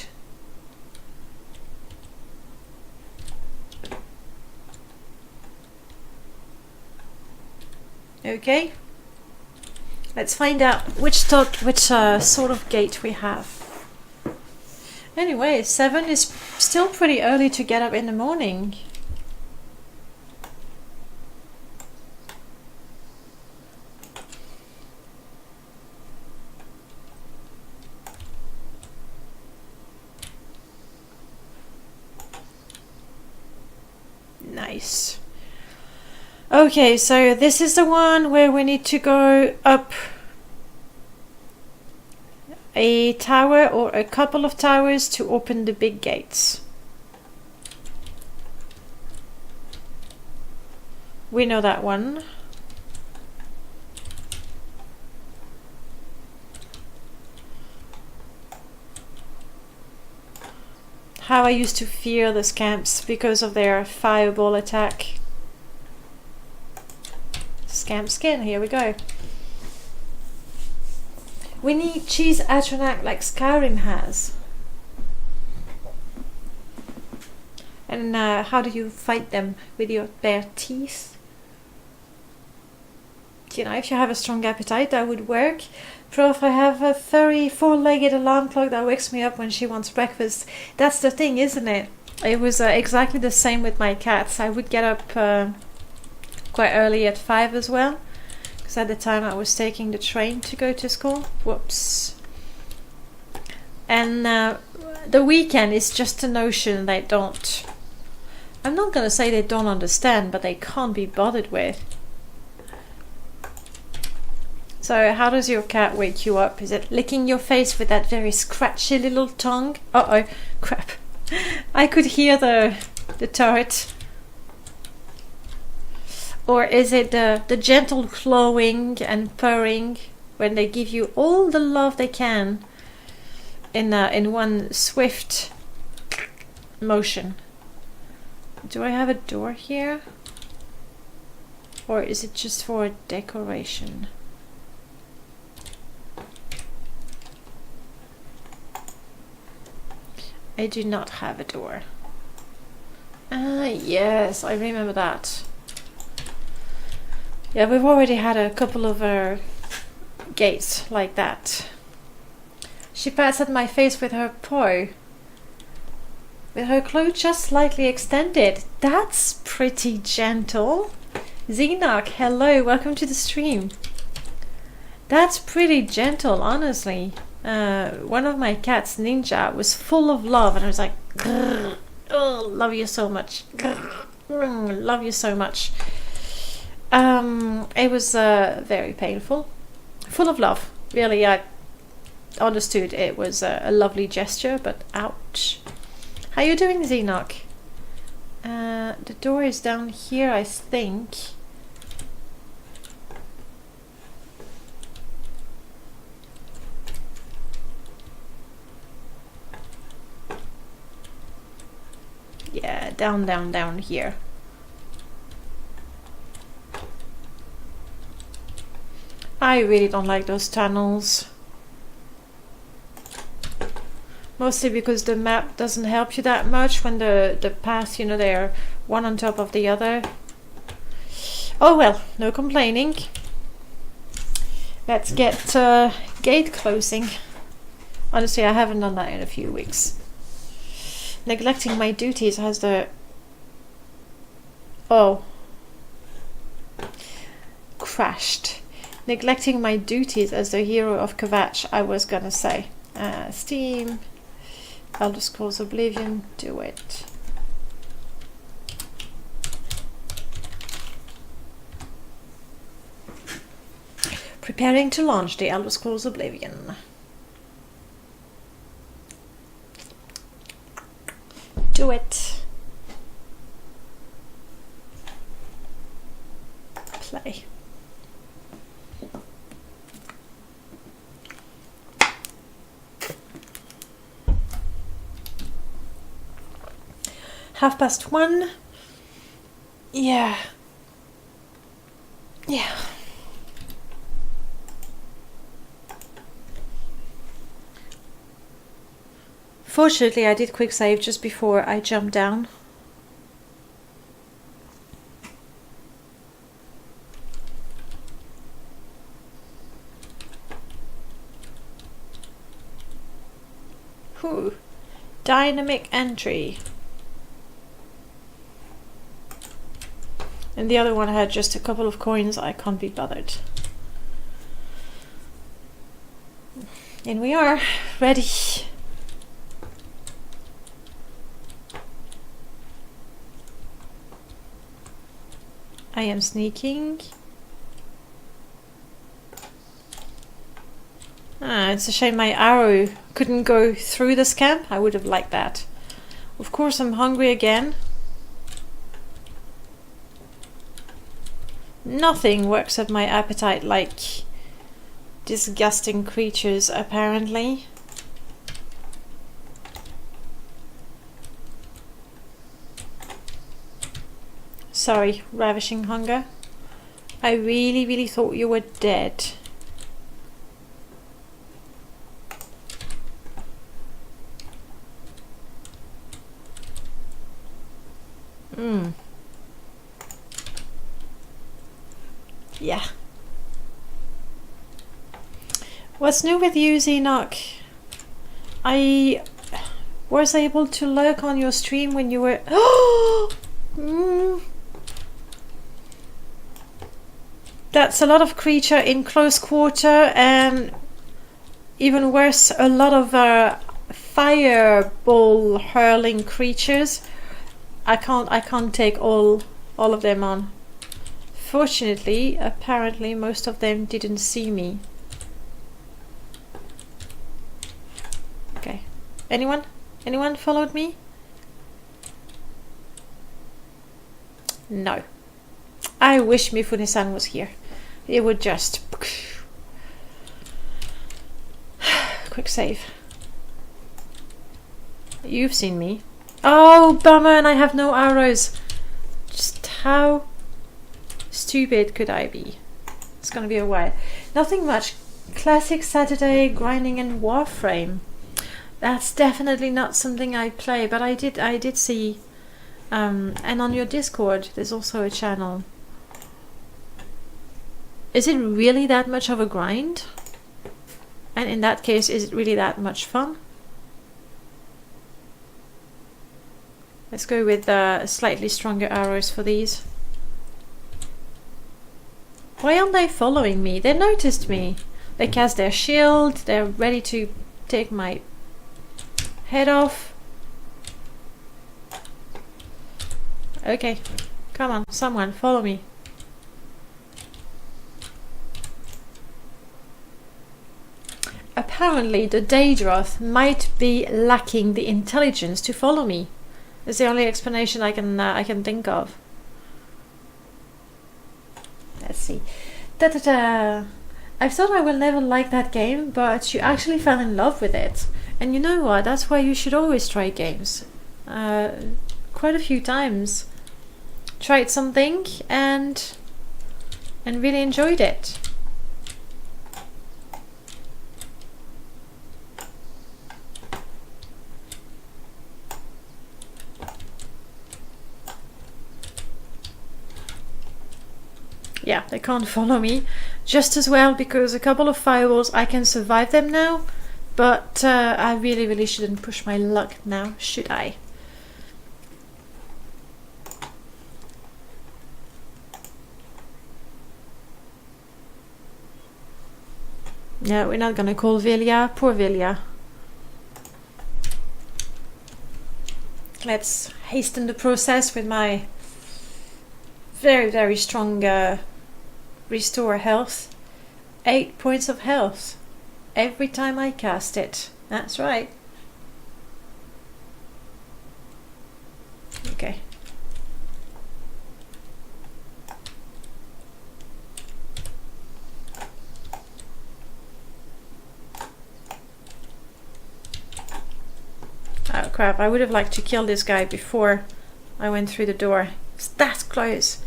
Okay. Let's find out which sort of gate we have. Anyway, 7 is still pretty early to get up in the morning. Nice. Okay, so this is the one where we need to go up a tower or a couple of towers to open the big gates. We know that one. How I used to fear the scamps because of their fireball attack. Scamp skin, here we go. We need cheese Atronach like Skyrim has. And how do you fight them? With your bare teeth? You know, if you have a strong appetite, that would work. Prof, I have a furry 4-legged alarm clock that wakes me up when she wants breakfast. That's the thing, isn't it? It was exactly the same with my cats. I would get up quite early at 5 as well. Because at the time I was taking the train to go to school. Whoops. And the weekend is just a notion they don't... I'm not going to say they don't understand, but they can't be bothered with. So how does your cat wake you up? Is it licking your face with that very scratchy little tongue? Uh-oh, crap. I could hear the turret. Or is it the gentle clawing and purring when they give you all the love they can in one swift motion? Do I have a door here? Or is it just for decoration? I do not have a door. Ah, yes, I remember that. Yeah, we've already had a couple of gates like that. She pats at my face with her paw. With her claw just slightly extended. That's pretty gentle. Xenoc, hello, welcome to the stream. That's pretty gentle, honestly. One of my cats, Ninja, was full of love, and I was like, oh, love you so much. Love you so much. It was very painful. Full of love. Really, I understood it was a lovely gesture, but ouch. How you doing, Xenoc? The door is down here, I think. down, down, down here. I really don't like those tunnels. Mostly because the map doesn't help you that much when the path, you know, they're one on top of the other. Oh well, no complaining. Let's get gate closing. Honestly, I haven't done that in a few weeks. Neglecting my duties has the... Oh. Crashed. Neglecting my duties as the hero of Kvatch, I was gonna say. Steam. Elder Scrolls Oblivion. Do it. Preparing to launch the Elder Scrolls Oblivion. Do it. Play. Half past 1. Yeah. Yeah. Fortunately, I did quick save just before I jumped down. Whew. Dynamic entry. And the other one had just a couple of coins. I can't be bothered. And we are ready. I am sneaking. It's a shame my arrow couldn't go through this camp. I would have liked that. Of course, I'm hungry again. Nothing works up my appetite like disgusting creatures, apparently. Sorry, ravishing hunger. I really, really thought you were dead. Yeah. What's new with you, Xenoc? I was able to lurk on your stream when you were... That's a lot of creature in close quarter, and even worse, a lot of fireball hurling creatures. I can't take all of them on. Fortunately, apparently most of them didn't see me. Okay. Anyone? Anyone followed me? No. I wish Mifune-san was here. It would just... Quick save. You've seen me. Oh, bummer, and I have no arrows. Just how stupid could I be? It's gonna be a while. Nothing much. Classic Saturday grinding and Warframe. That's definitely not something I play, but I did see. And on your Discord, there's also a channel. Is it really that much of a grind? And in that case, is it really that much fun? Let's go with slightly stronger arrows for these. Why aren't they following me? They noticed me. They cast their shield. They're ready to take my head off. Okay, come on, someone follow me. Apparently the Daedroth might be lacking the intelligence to follow me. That's the only explanation I can think of. Let's see. Da-da-da. I thought I will never like that game, but you actually fell in love with it. And you know what? That's why you should always try games. quite a few times. Tried something and really enjoyed it. Yeah, they can't follow me just as well because a couple of fireballs I can survive them now, but I really shouldn't push my luck now, should I? No, we're not gonna call Vilya. Poor Vilya. Let's hasten the process with my very strong restore health. 8 points of health every time I cast it. That's right. Okay. Oh crap, I would have liked to kill this guy before I went through the door. It's that close.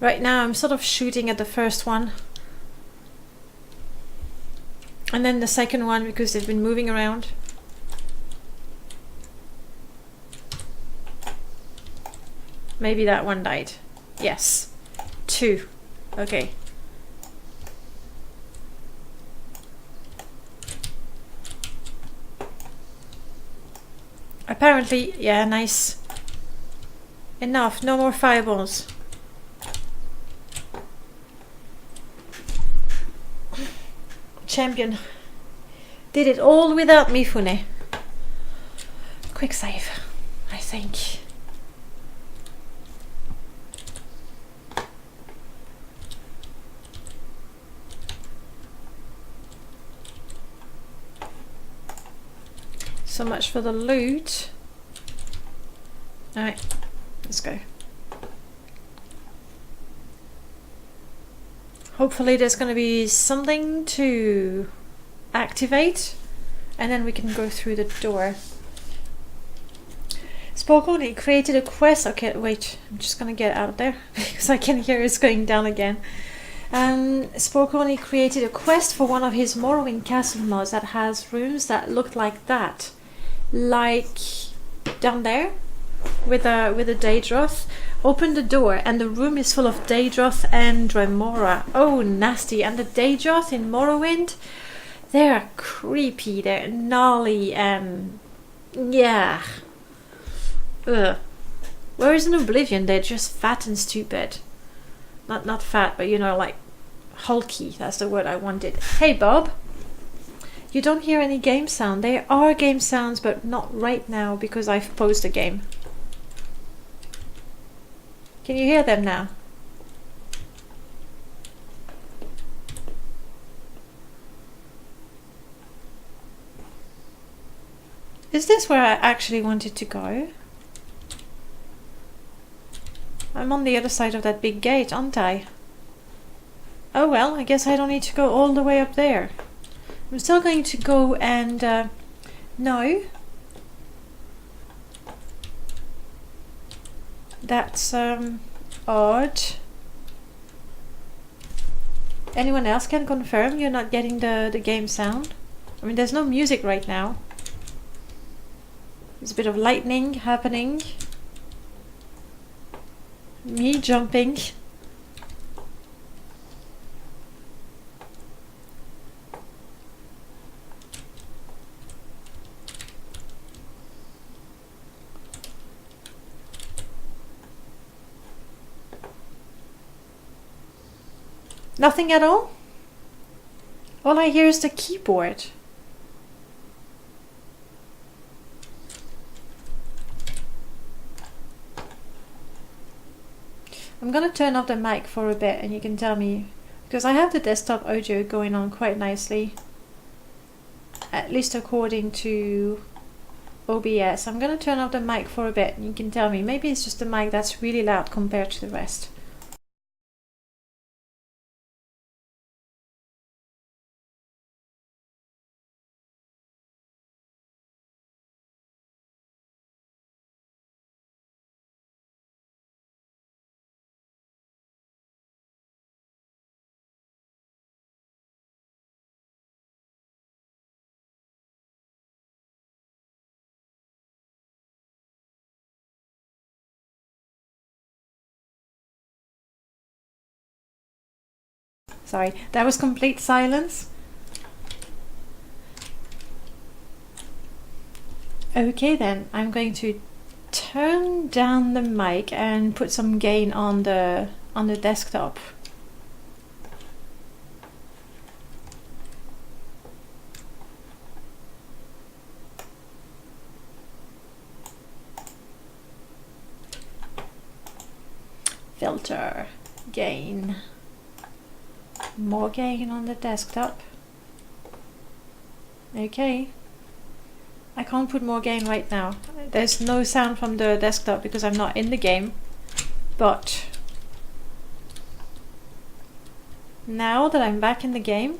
Right now I'm sort of shooting at the first one. And then the second one because they've been moving around. Maybe that one died. Yes. 2. Okay. Apparently, yeah, nice. Enough, no more fireballs. Champion did it all without Mifune. Quick save, I think. So much for the loot. Alright, let's go. Hopefully there's going to be something to activate and then we can go through the door. Spokoni created a quest. Okay, wait, I'm just going to get out of there because I can hear it's going down again. Spokoni created a quest for one of his Morrowind castle mods that has rooms that look like that. Like down there with a Daedroth. Open the door and the room is full of Daedroth and Dremora. Oh, nasty. And the Daedroth in Morrowind, they're creepy, they're gnarly and yeah. Ugh. Whereas in Oblivion they're just fat and stupid. Not fat, but you know, like hulky, that's the word I wanted. Hey Bob. You don't hear any game sound. There are game sounds, but not right now because I've paused the game. Can you hear them now? Is this where I actually wanted to go? I'm on the other side of that big gate, aren't I? Oh well, I guess I don't need to go all the way up there. I'm still going to go and... no. That's odd. Anyone else can confirm you're not getting the game sound? I mean, there's no music right now. There's a bit of lightning happening. Me jumping. Nothing at all? All I hear is the keyboard. I'm gonna turn off the mic for a bit and you can tell me, because I have the desktop audio going on quite nicely, at least according to OBS. I'm gonna turn off the mic for a bit and you can tell me, maybe it's just the mic that's really loud compared to the rest. Sorry, that was complete silence. Okay then, I'm going to turn down the mic and put some gain on the desktop. Filter, gain, more gain on the desktop. Okay. I can't put more gain right now. There's no sound from the desktop because I'm not in the game. But now that I'm back in the game,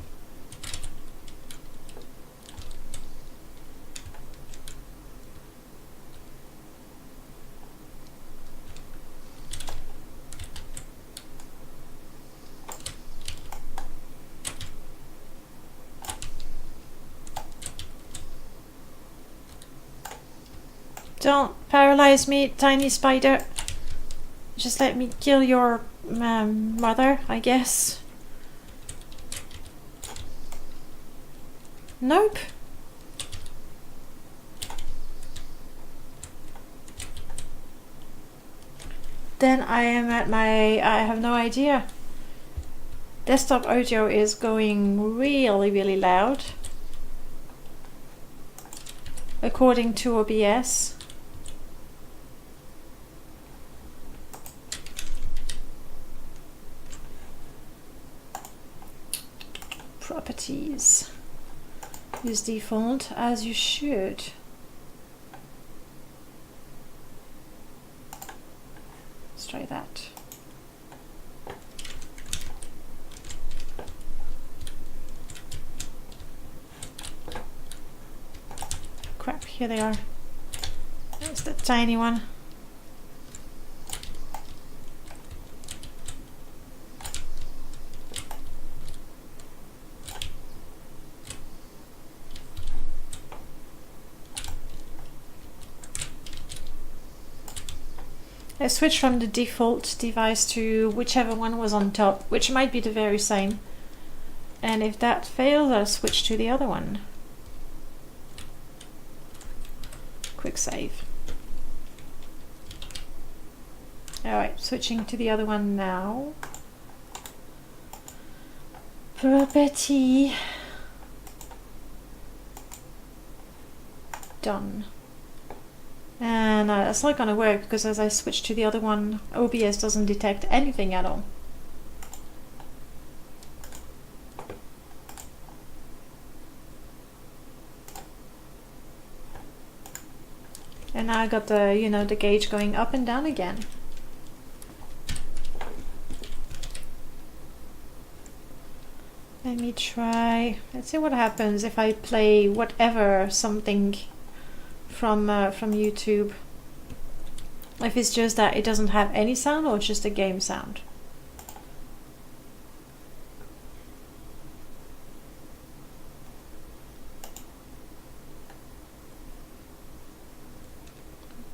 don't paralyze me, tiny spider. Just let me kill your mother, I guess. Nope. Then I am at my... I have no idea. Desktop audio is going really, really loud. According to OBS. Properties. Use default as you should. Let's try that. Crap, here they are. There's the tiny one. I switched from the default device to whichever one was on top, which might be the very same. And if that fails, I'll switch to the other one. Quick save. Alright, switching to the other one now. Property. Done. And that's not gonna work because as I switch to the other one, OBS doesn't detect anything at all. And now I got the, you know, the gauge going up and down again. Let me try. Let's see what happens if I play whatever something from YouTube. If it's just that it doesn't have any sound or just a game sound.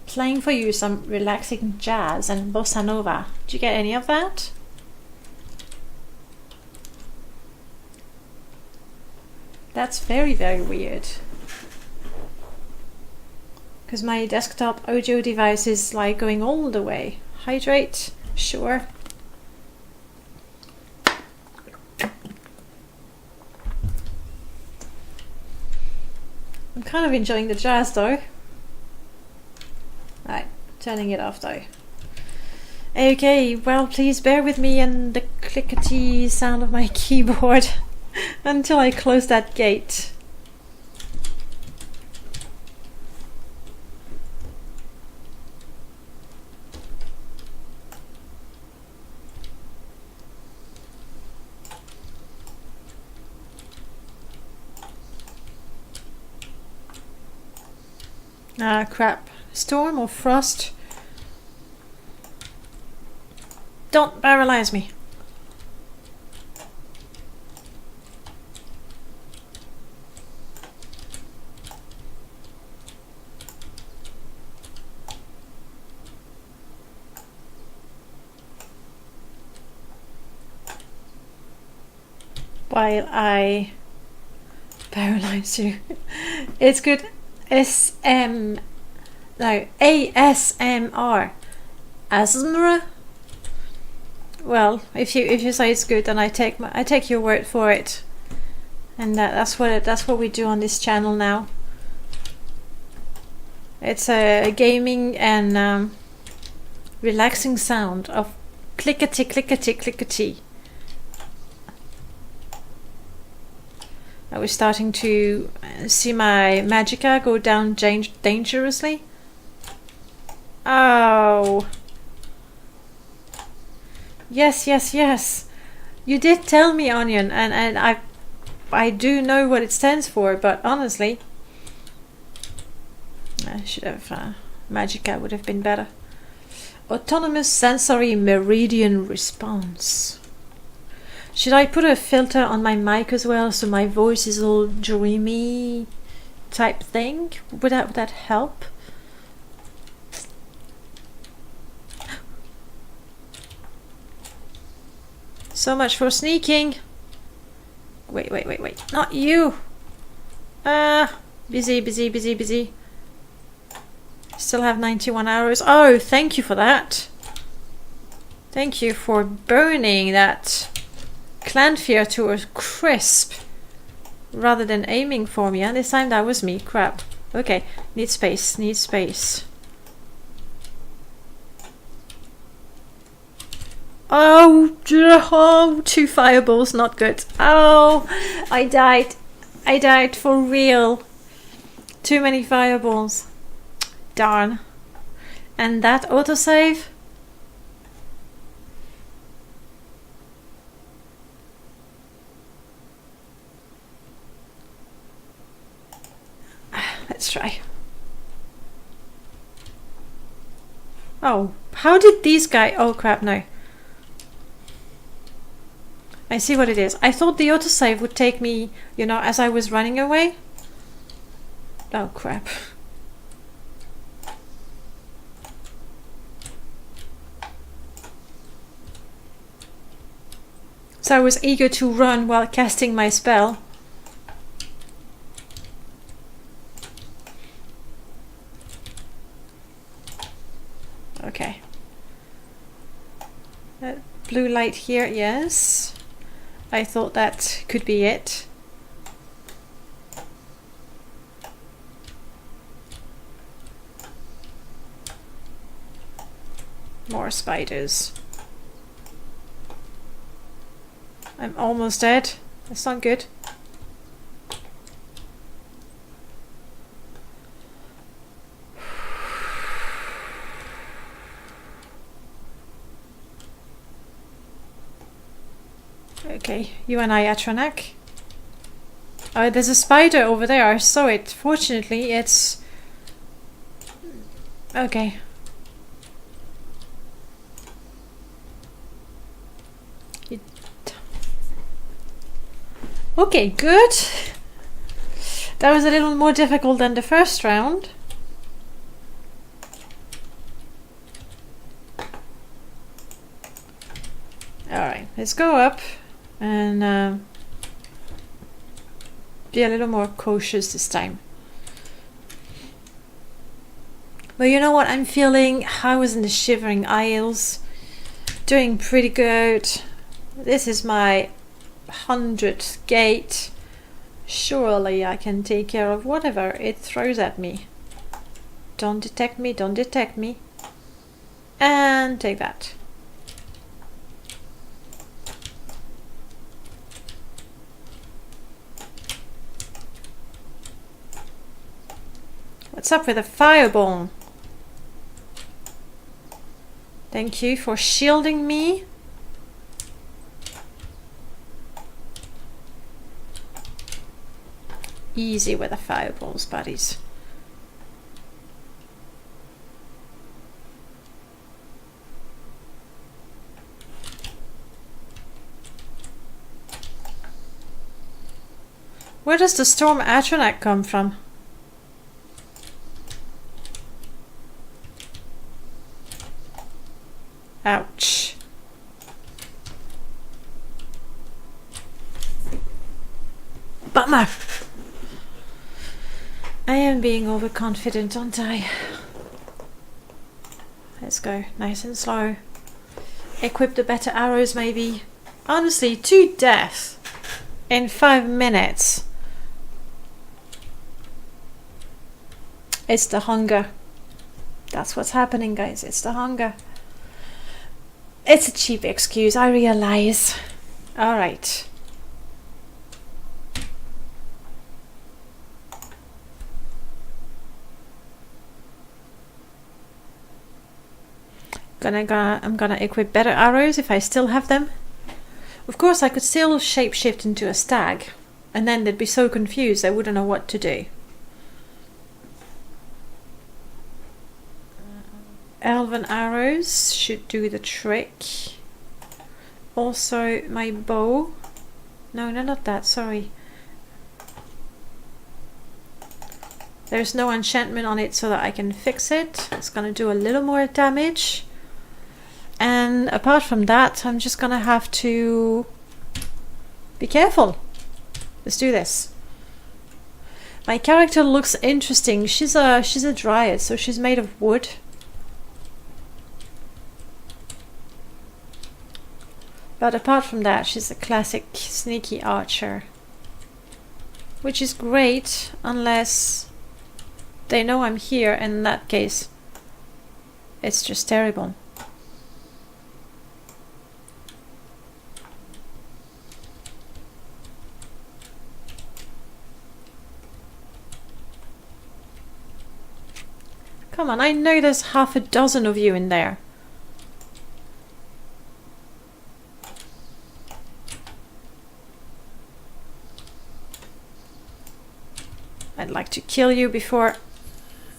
Playing for you some relaxing jazz and bossa nova. Did you get any of that? That's very, very weird. Because my desktop audio device is like going all the way. Hydrate, sure. I'm kind of enjoying the jazz though. Right, turning it off though. Okay, well please bear with me and the clickety sound of my keyboard until I close that gate. Ah, crap. Storm or frost? Don't paralyze me. while I paralyze you. It's good. ASMR. ASMR. Well, if you say it's good, then I take your word for it. And that's what we do on this channel now. It's a gaming and relaxing sound of clickety clickety clickety. I was starting to see my magicka go down dangerously. Oh. Yes. You did tell me, Onion, and I do know what it stands for, but honestly, I should have magicka would have been better. Autonomous sensory meridian response. Should I put a filter on my mic as well, so my voice is all dreamy type thing? Would that help? So much for sneaking. Wait. Not you. Busy. Still have 91 hours. Oh, thank you for that. Thank you for burning that Clanfear to a crisp rather than aiming for me. And this time that was me. Crap. Okay. Need space. Oh, 2 fireballs. Not good. Oh, I died for real. Too many fireballs. Darn. And that autosave? Let's try. Oh, how did these guys... Oh crap, no. I see what it is. I thought the autosave would take me, you know, as I was running away. Oh crap. So I was eager to run while casting my spell. Okay. Blue light here, yes. I thought that could be it. More spiders. I'm almost dead. That's not good. Okay, you and I, Atronak. Oh, there's a spider over there. I saw it. Fortunately, it's... Okay. Okay, good. That was a little more difficult than the first round. Alright, let's go up and be a little more cautious this time. But you know what I'm feeling? I was in the Shivering Isles, doing pretty good. This is my 100th gate. Surely I can take care of whatever it throws at me. Don't detect me, don't detect me. And take that. What's up with the fireball? Thank you for shielding me. Easy with the fireballs, buddies. Where does the storm Atronak come from? Ouch. armor. I am being overconfident, aren't I? Let's go nice and slow. Equip the better arrows, maybe. Honestly, 2 deaths in 5 minutes. It's the hunger. That's what's happening, guys. It's the hunger. It's a cheap excuse, I realize. Alright. I'm gonna equip better arrows if I still have them. Of course, I could still shapeshift into a stag, and then they'd be so confused they wouldn't know what to do. Elven arrows should do the trick. Also, my bow. No, not that, sorry. There's no enchantment on it so that I can fix it. It's gonna do a little more damage. And apart from that, I'm just gonna have to be careful. Let's do this. My character looks interesting. She's a dryad, so she's made of wood. But apart from that, she's a classic sneaky archer. Which is great, unless they know I'm here, and in that case, it's just terrible. Come on, I know there's half a dozen of you in there. I'd like to kill you before...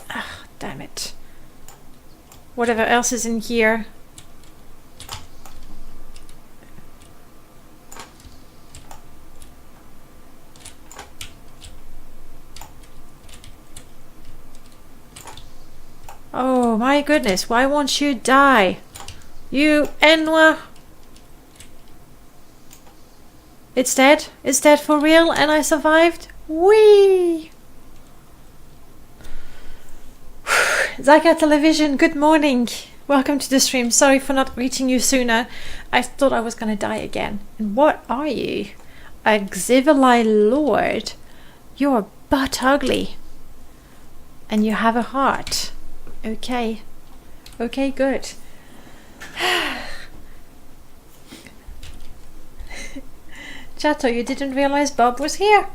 Ah, damn it. Whatever else is in here. Oh my goodness, why won't you die? You Enwa! It's dead? It's dead for real and I survived? Whee! Zaka Television, good morning. Welcome to the stream. Sorry for not greeting you sooner. I thought I was gonna die again. And what are you? A Xivili Lord? You're butt ugly. And you have a heart. Okay. Okay, good. Chato, you didn't realize Bob was here?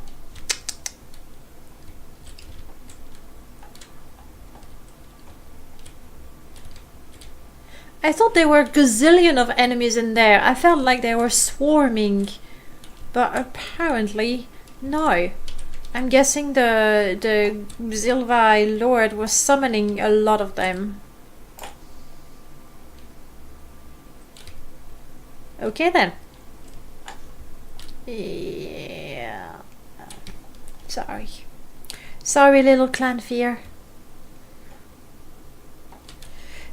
I thought there were a gazillion of enemies in there. I felt like they were swarming. But apparently, no. I'm guessing the Xivili Lord was summoning a lot of them. Okay then. Yeah. Sorry. Sorry, little clan fear.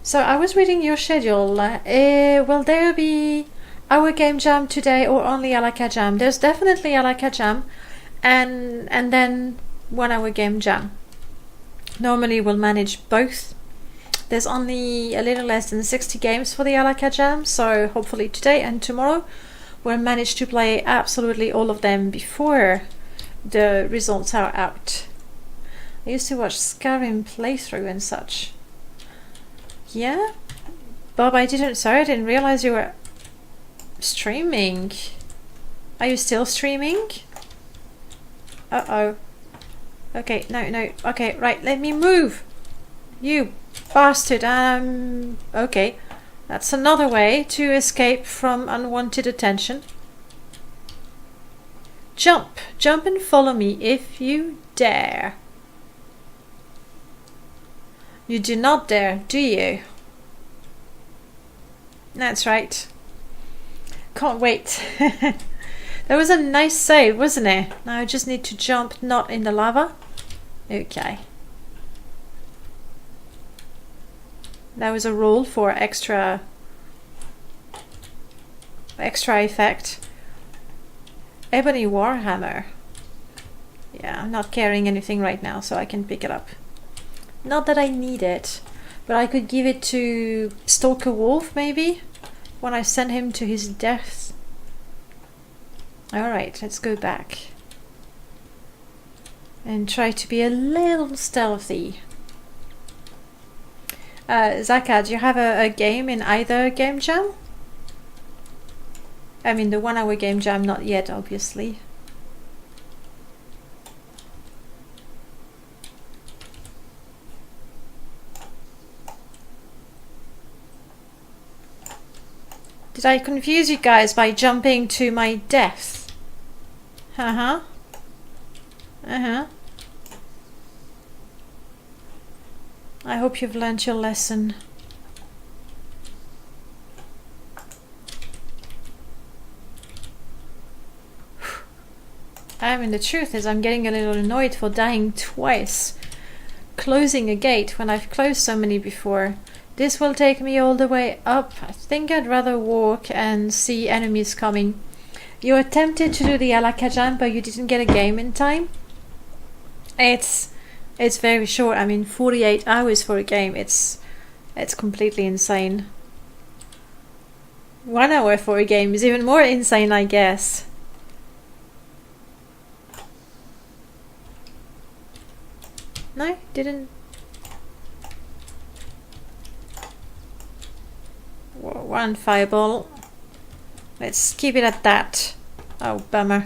So I was reading your schedule. Will there be our game jam today or only Alaka jam? There's definitely Alaka jam, and then 1 hour game jam. Normally we'll manage both. There's only a little less than 60 games for the Alaka jam, so hopefully today and tomorrow we'll manage to play absolutely all of them before the results are out. I used to watch Skyrim playthrough and such. Yeah? Bob, I didn't realize you were streaming. Are you still streaming? Uh-oh. Okay, no. Okay, right, let me move. You bastard. Okay. That's another way to escape from unwanted attention. Jump. Jump and follow me if you dare. You do not dare, do you? That's right. Can't wait. That was a nice save, wasn't it? Now I just need to jump not in the lava. Okay. That was a roll for extra effect. Ebony Warhammer. Yeah, I'm not carrying anything right now, so I can pick it up. Not that I need it, but I could give it to Stalker Wolf, maybe? When I send him to his death. Alright, let's go back. And try to be a little stealthy. Zaka, do you have a game in either game jam? I mean, the 1 hour game jam, not yet, obviously. Did I confuse you guys by jumping to my death? Uh-huh. Uh-huh. I hope you've learnt your lesson. I mean, the truth is I'm getting a little annoyed for dying twice. Closing a gate when I've closed so many before. This will take me all the way up. I think I'd rather walk and see enemies coming. You attempted to do the Alakazam, but you didn't get a game in time. It's very short. I mean, 48 hours for a game. It's completely insane. 1 hour for a game is even more insane, I guess. No, didn't. One fireball. Let's keep it at that. Oh, bummer.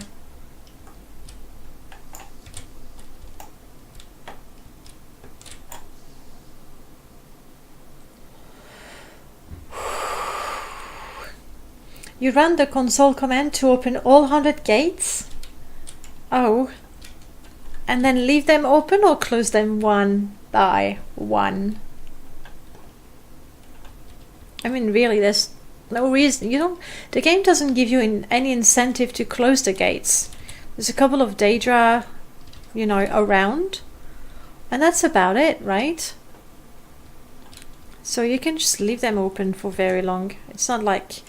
You run the console command to open all 100 gates? Oh. And then leave them open or close them one by one? I mean, really, there's no reason. The game doesn't give you any incentive to close the gates. There's a couple of Daedra, around. And that's about it, right? So you can just leave them open for very long. It's not like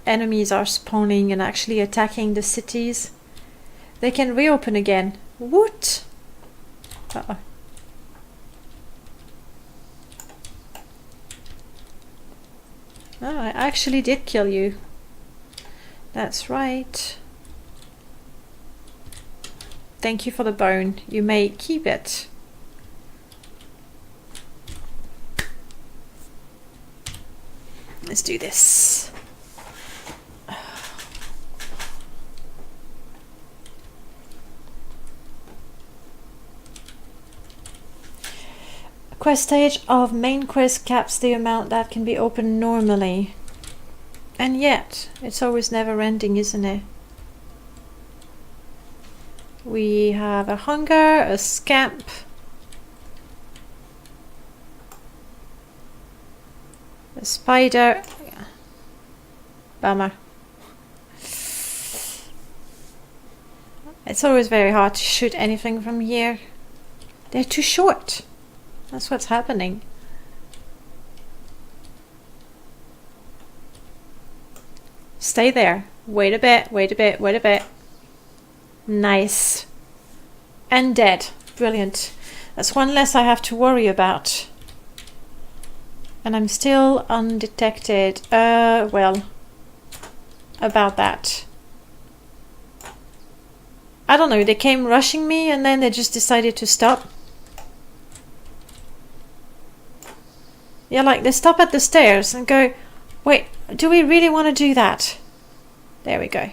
enemies are spawning and actually attacking the cities. They can reopen again. What? Uh-oh. Oh, I actually did kill you. That's right. Thank you for the bone. You may keep it. Let's do this. Quest stage of main quest caps the amount that can be opened normally. And yet, it's always never ending, isn't it? We have a hunger, a scamp. A spider. Bummer. It's always very hard to shoot anything from here. They're too short. That's what's happening. Stay there. Wait a bit, wait a bit, wait a bit. Nice. And dead. Brilliant. That's one less I have to worry about. And I'm still undetected. Well, about that. I don't know, they came rushing me and then they just decided to stop. Yeah, like they stop at the stairs and go, wait, do we really want to do that? There we go.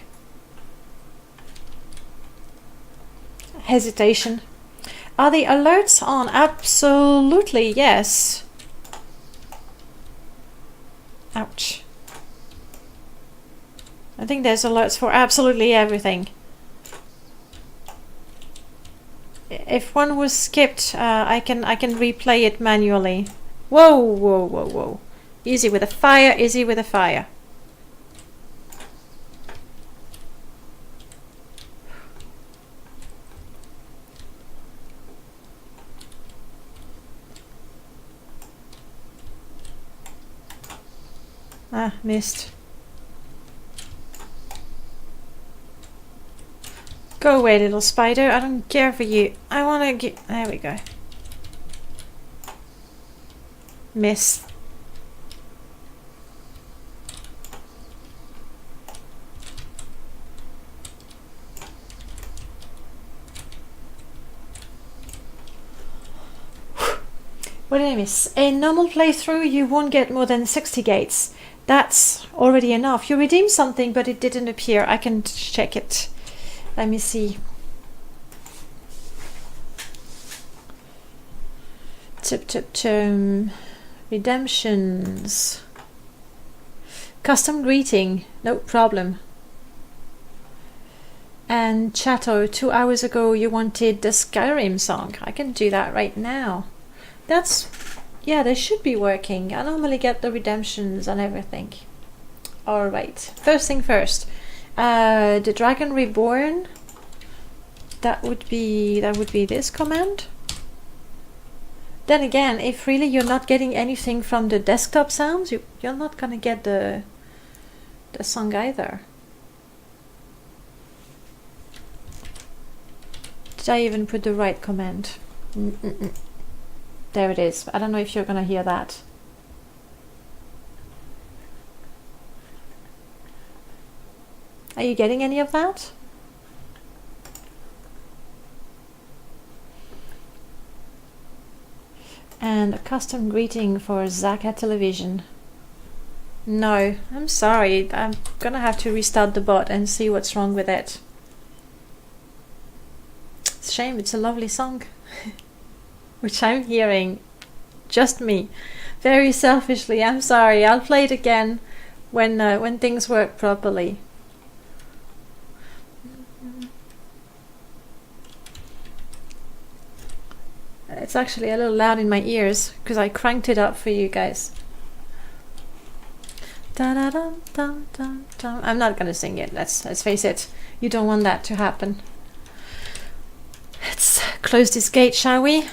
Hesitation. Are the alerts on? Absolutely, yes. Ouch. I think there's alerts for absolutely everything. If one was skipped, I can replay it manually. Whoa, whoa, whoa, whoa. Easy with the fire, easy with the fire. Ah, missed. Go away, little spider. I don't care for you. I want to get... There we go. Miss. What did I miss? In normal playthrough, you won't get more than 60 gates. That's already enough. You redeemed something, but it didn't appear. I can check it. Let me see. Redemptions. Custom greeting. No problem. And Chateau, 2 hours ago you wanted the Skyrim song. I can do that right now. That's... yeah, they should be working. I normally get the redemptions and everything. Alright, first thing first. The Dragon Reborn. That would be this command. Then again, if really you're not getting anything from the desktop sounds, you're not gonna get the song either. Did I even put the right command? There it is. I don't know if you're gonna hear that. Are you getting any of that? And a custom greeting for Zaka Television. No, I'm sorry. I'm gonna have to restart the bot and see what's wrong with it. It's a shame, it's a lovely song. Which I'm hearing. Just me. Very selfishly, I'm sorry. I'll play it again when things work properly. It's actually a little loud in my ears because I cranked it up for you guys. I'm not gonna sing it. Let's face it. You don't want that to happen. Let's close this gate, shall we?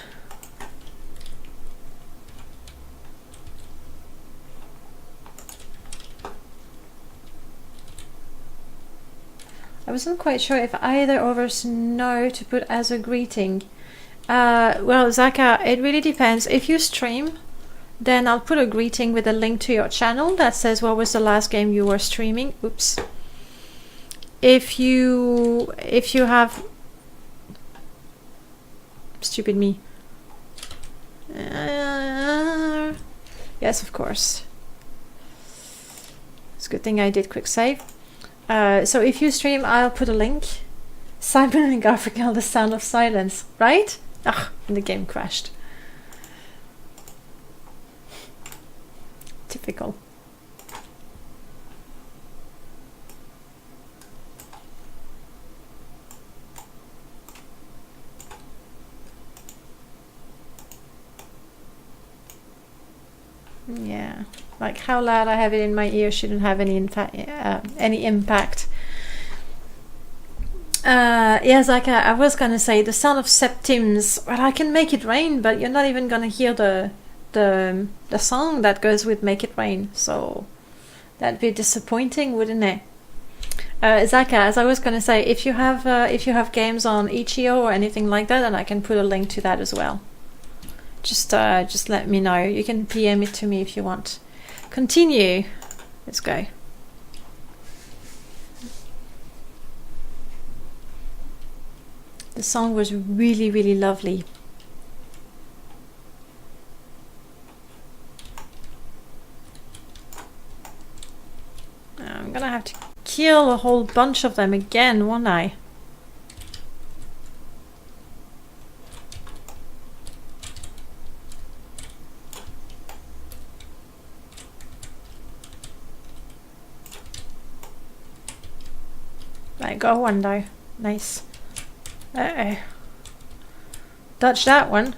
I wasn't quite sure if either of us know to put as a greeting. Well, Zaka, it really depends. If you stream, then I'll put a greeting with a link to your channel that says what was the last game you were streaming. Oops. If you have... Stupid me. Yes, of course. It's a good thing I did quick save. So if you stream, I'll put a link. Simon and Garfunkel, The Sound of Silence, right? Ugh, and the game crashed. Typical. Yeah, like how loud I have it in my ear shouldn't have any impact. Yes, like I was gonna say, the Sound of Septims. Well, I can make it rain, but you're not even gonna hear the song that goes with Make It Rain. So that'd be disappointing, wouldn't it? Zaka, as I was gonna say, if you have games on itch.io or anything like that, then I can put a link to that as well. Just let me know. You can PM it to me if you want. Continue. Let's go. The song was really, really lovely. I'm gonna have to kill a whole bunch of them again, won't I? Right, got one though. Nice. Uh-oh. Dodge that one.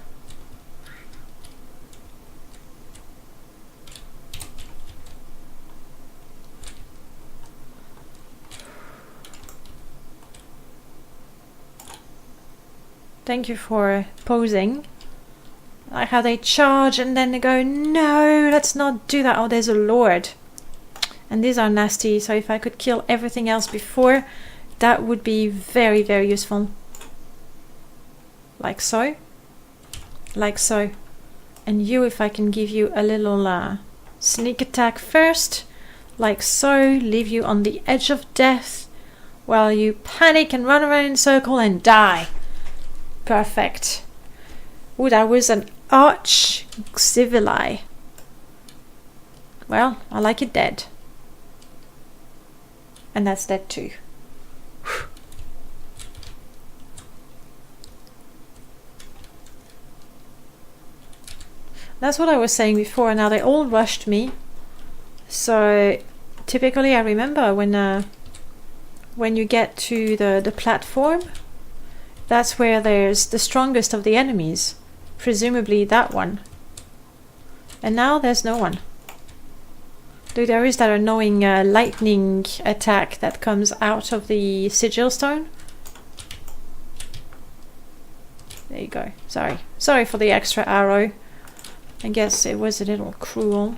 Thank you for posing. Like how they charge and then they go, no, let's not do that. Oh, there's a lord. And these are nasty, so if I could kill everything else before That would be very, very useful. Like so. Like so. And you, if I can give you a little sneak attack first. Like so. Leave you on the edge of death. While you panic and run around in a circle and die. Perfect. Ooh, that was an arch civili. Well, I like it dead. And that's dead too. That's what I was saying before. Now they all rushed me. So typically I remember when you get to the platform, that's where there's the strongest of the enemies. Presumably that one. And now there's no one. Though there is that annoying lightning attack that comes out of the sigil stone. There you go. Sorry for the extra arrow. I guess it was a little cruel.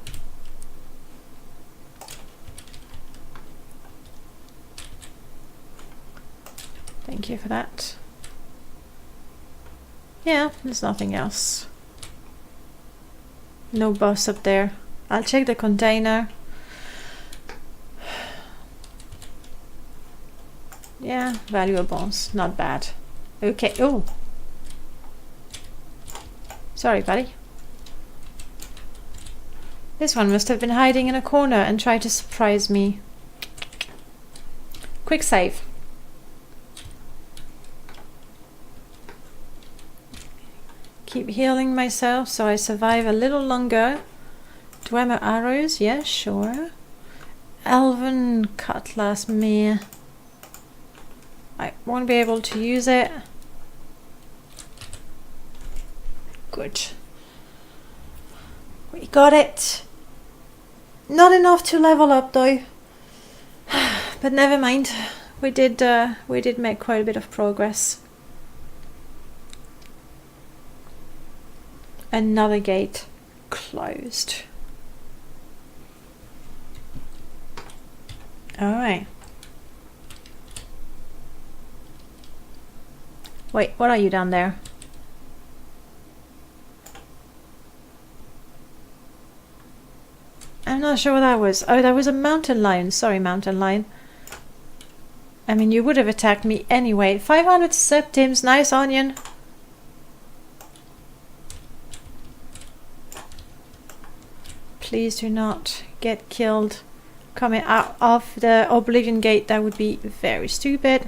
Thank you for that. Yeah, there's nothing else. No boss up there. I'll check the container. Yeah, valuables. Not bad. Okay. Oh. Sorry, buddy. This one must have been hiding in a corner and tried to surprise me. Quick save. Keep healing myself so I survive a little longer. Dwemer arrows, yeah, sure. Elven cutlass, meh. I won't be able to use it. Good. We got it. Not enough to level up though. But never mind. We did make quite a bit of progress. Another gate closed. Alright. Wait, what are you down there? I'm not sure what that was. Oh, that was a mountain lion. Sorry, mountain lion. I mean, you would have attacked me anyway. 500 septims. Nice onion. Please do not get killed coming out of the Oblivion Gate. That would be very stupid.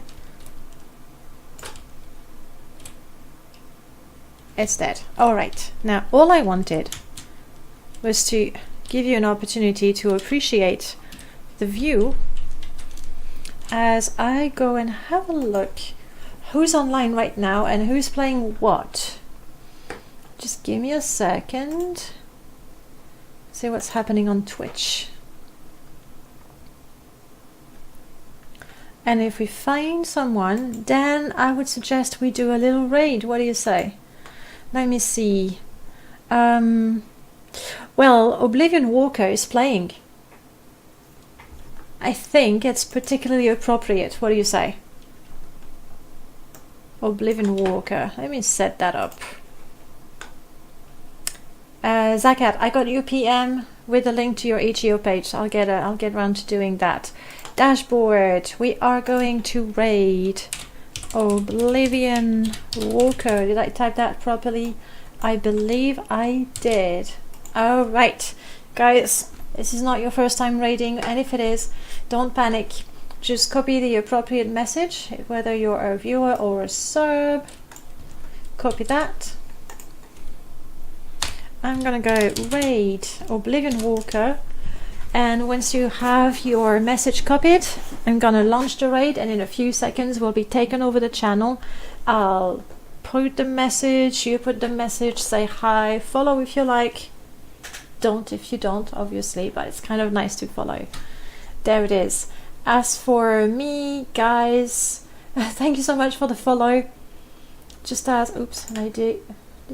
It's dead. Alright. Now, all I wanted was to give you an opportunity to appreciate the view as I go and have a look who's online right now and who's playing what. Just give me a second. See what's happening on Twitch. And if we find someone, then I would suggest we do a little raid. What do you say? Let me see. Well, Oblivion Walker is playing. I think it's particularly appropriate. What do you say? Oblivion Walker. Let me set that up. Zakat, I got your PM with a link to your HEO page. I'll get around to doing that. Dashboard. We are going to raid Oblivion Walker. Did I type that properly? I believe I did. Alright, guys, this is not your first time raiding, and if it is, don't panic. Just copy the appropriate message, whether you're a viewer or a sub. Copy that. I'm gonna go raid Oblivion Walker, and once you have your message copied, I'm gonna launch the raid, and in a few seconds we'll be taken over the channel. I'll put the message, you put the message, say hi, follow if you like. Don't if you don't, obviously, but it's kind of nice to follow. There it is. As for me, guys, thank you so much for the follow. Just as, oops, did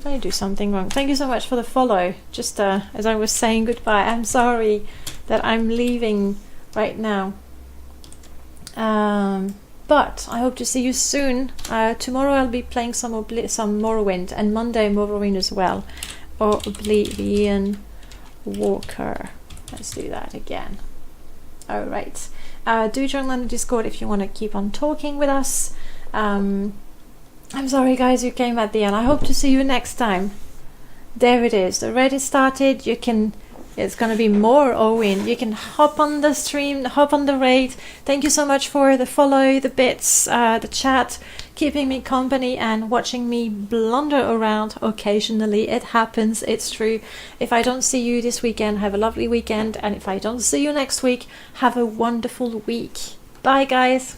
I do something wrong? Thank you so much for the follow. Just as I was saying goodbye, I'm sorry that I'm leaving right now. But I hope to see you soon. Tomorrow I'll be playing some Morrowind, and Monday Morrowind as well. Oblivion Walker. Let's do that again. Alright. Do join on the Discord if you want to keep on talking with us. I'm sorry guys you came at the end. I hope to see you next time. There it is. The raid is started. It's gonna be more Owen. You can hop on the stream, hop on the raid. Thank you so much for the follow, the bits, the chat, keeping me company and watching me blunder around occasionally. It happens, it's true. If I don't see you this weekend, have a lovely weekend. And if I don't see you next week, have a wonderful week. Bye guys.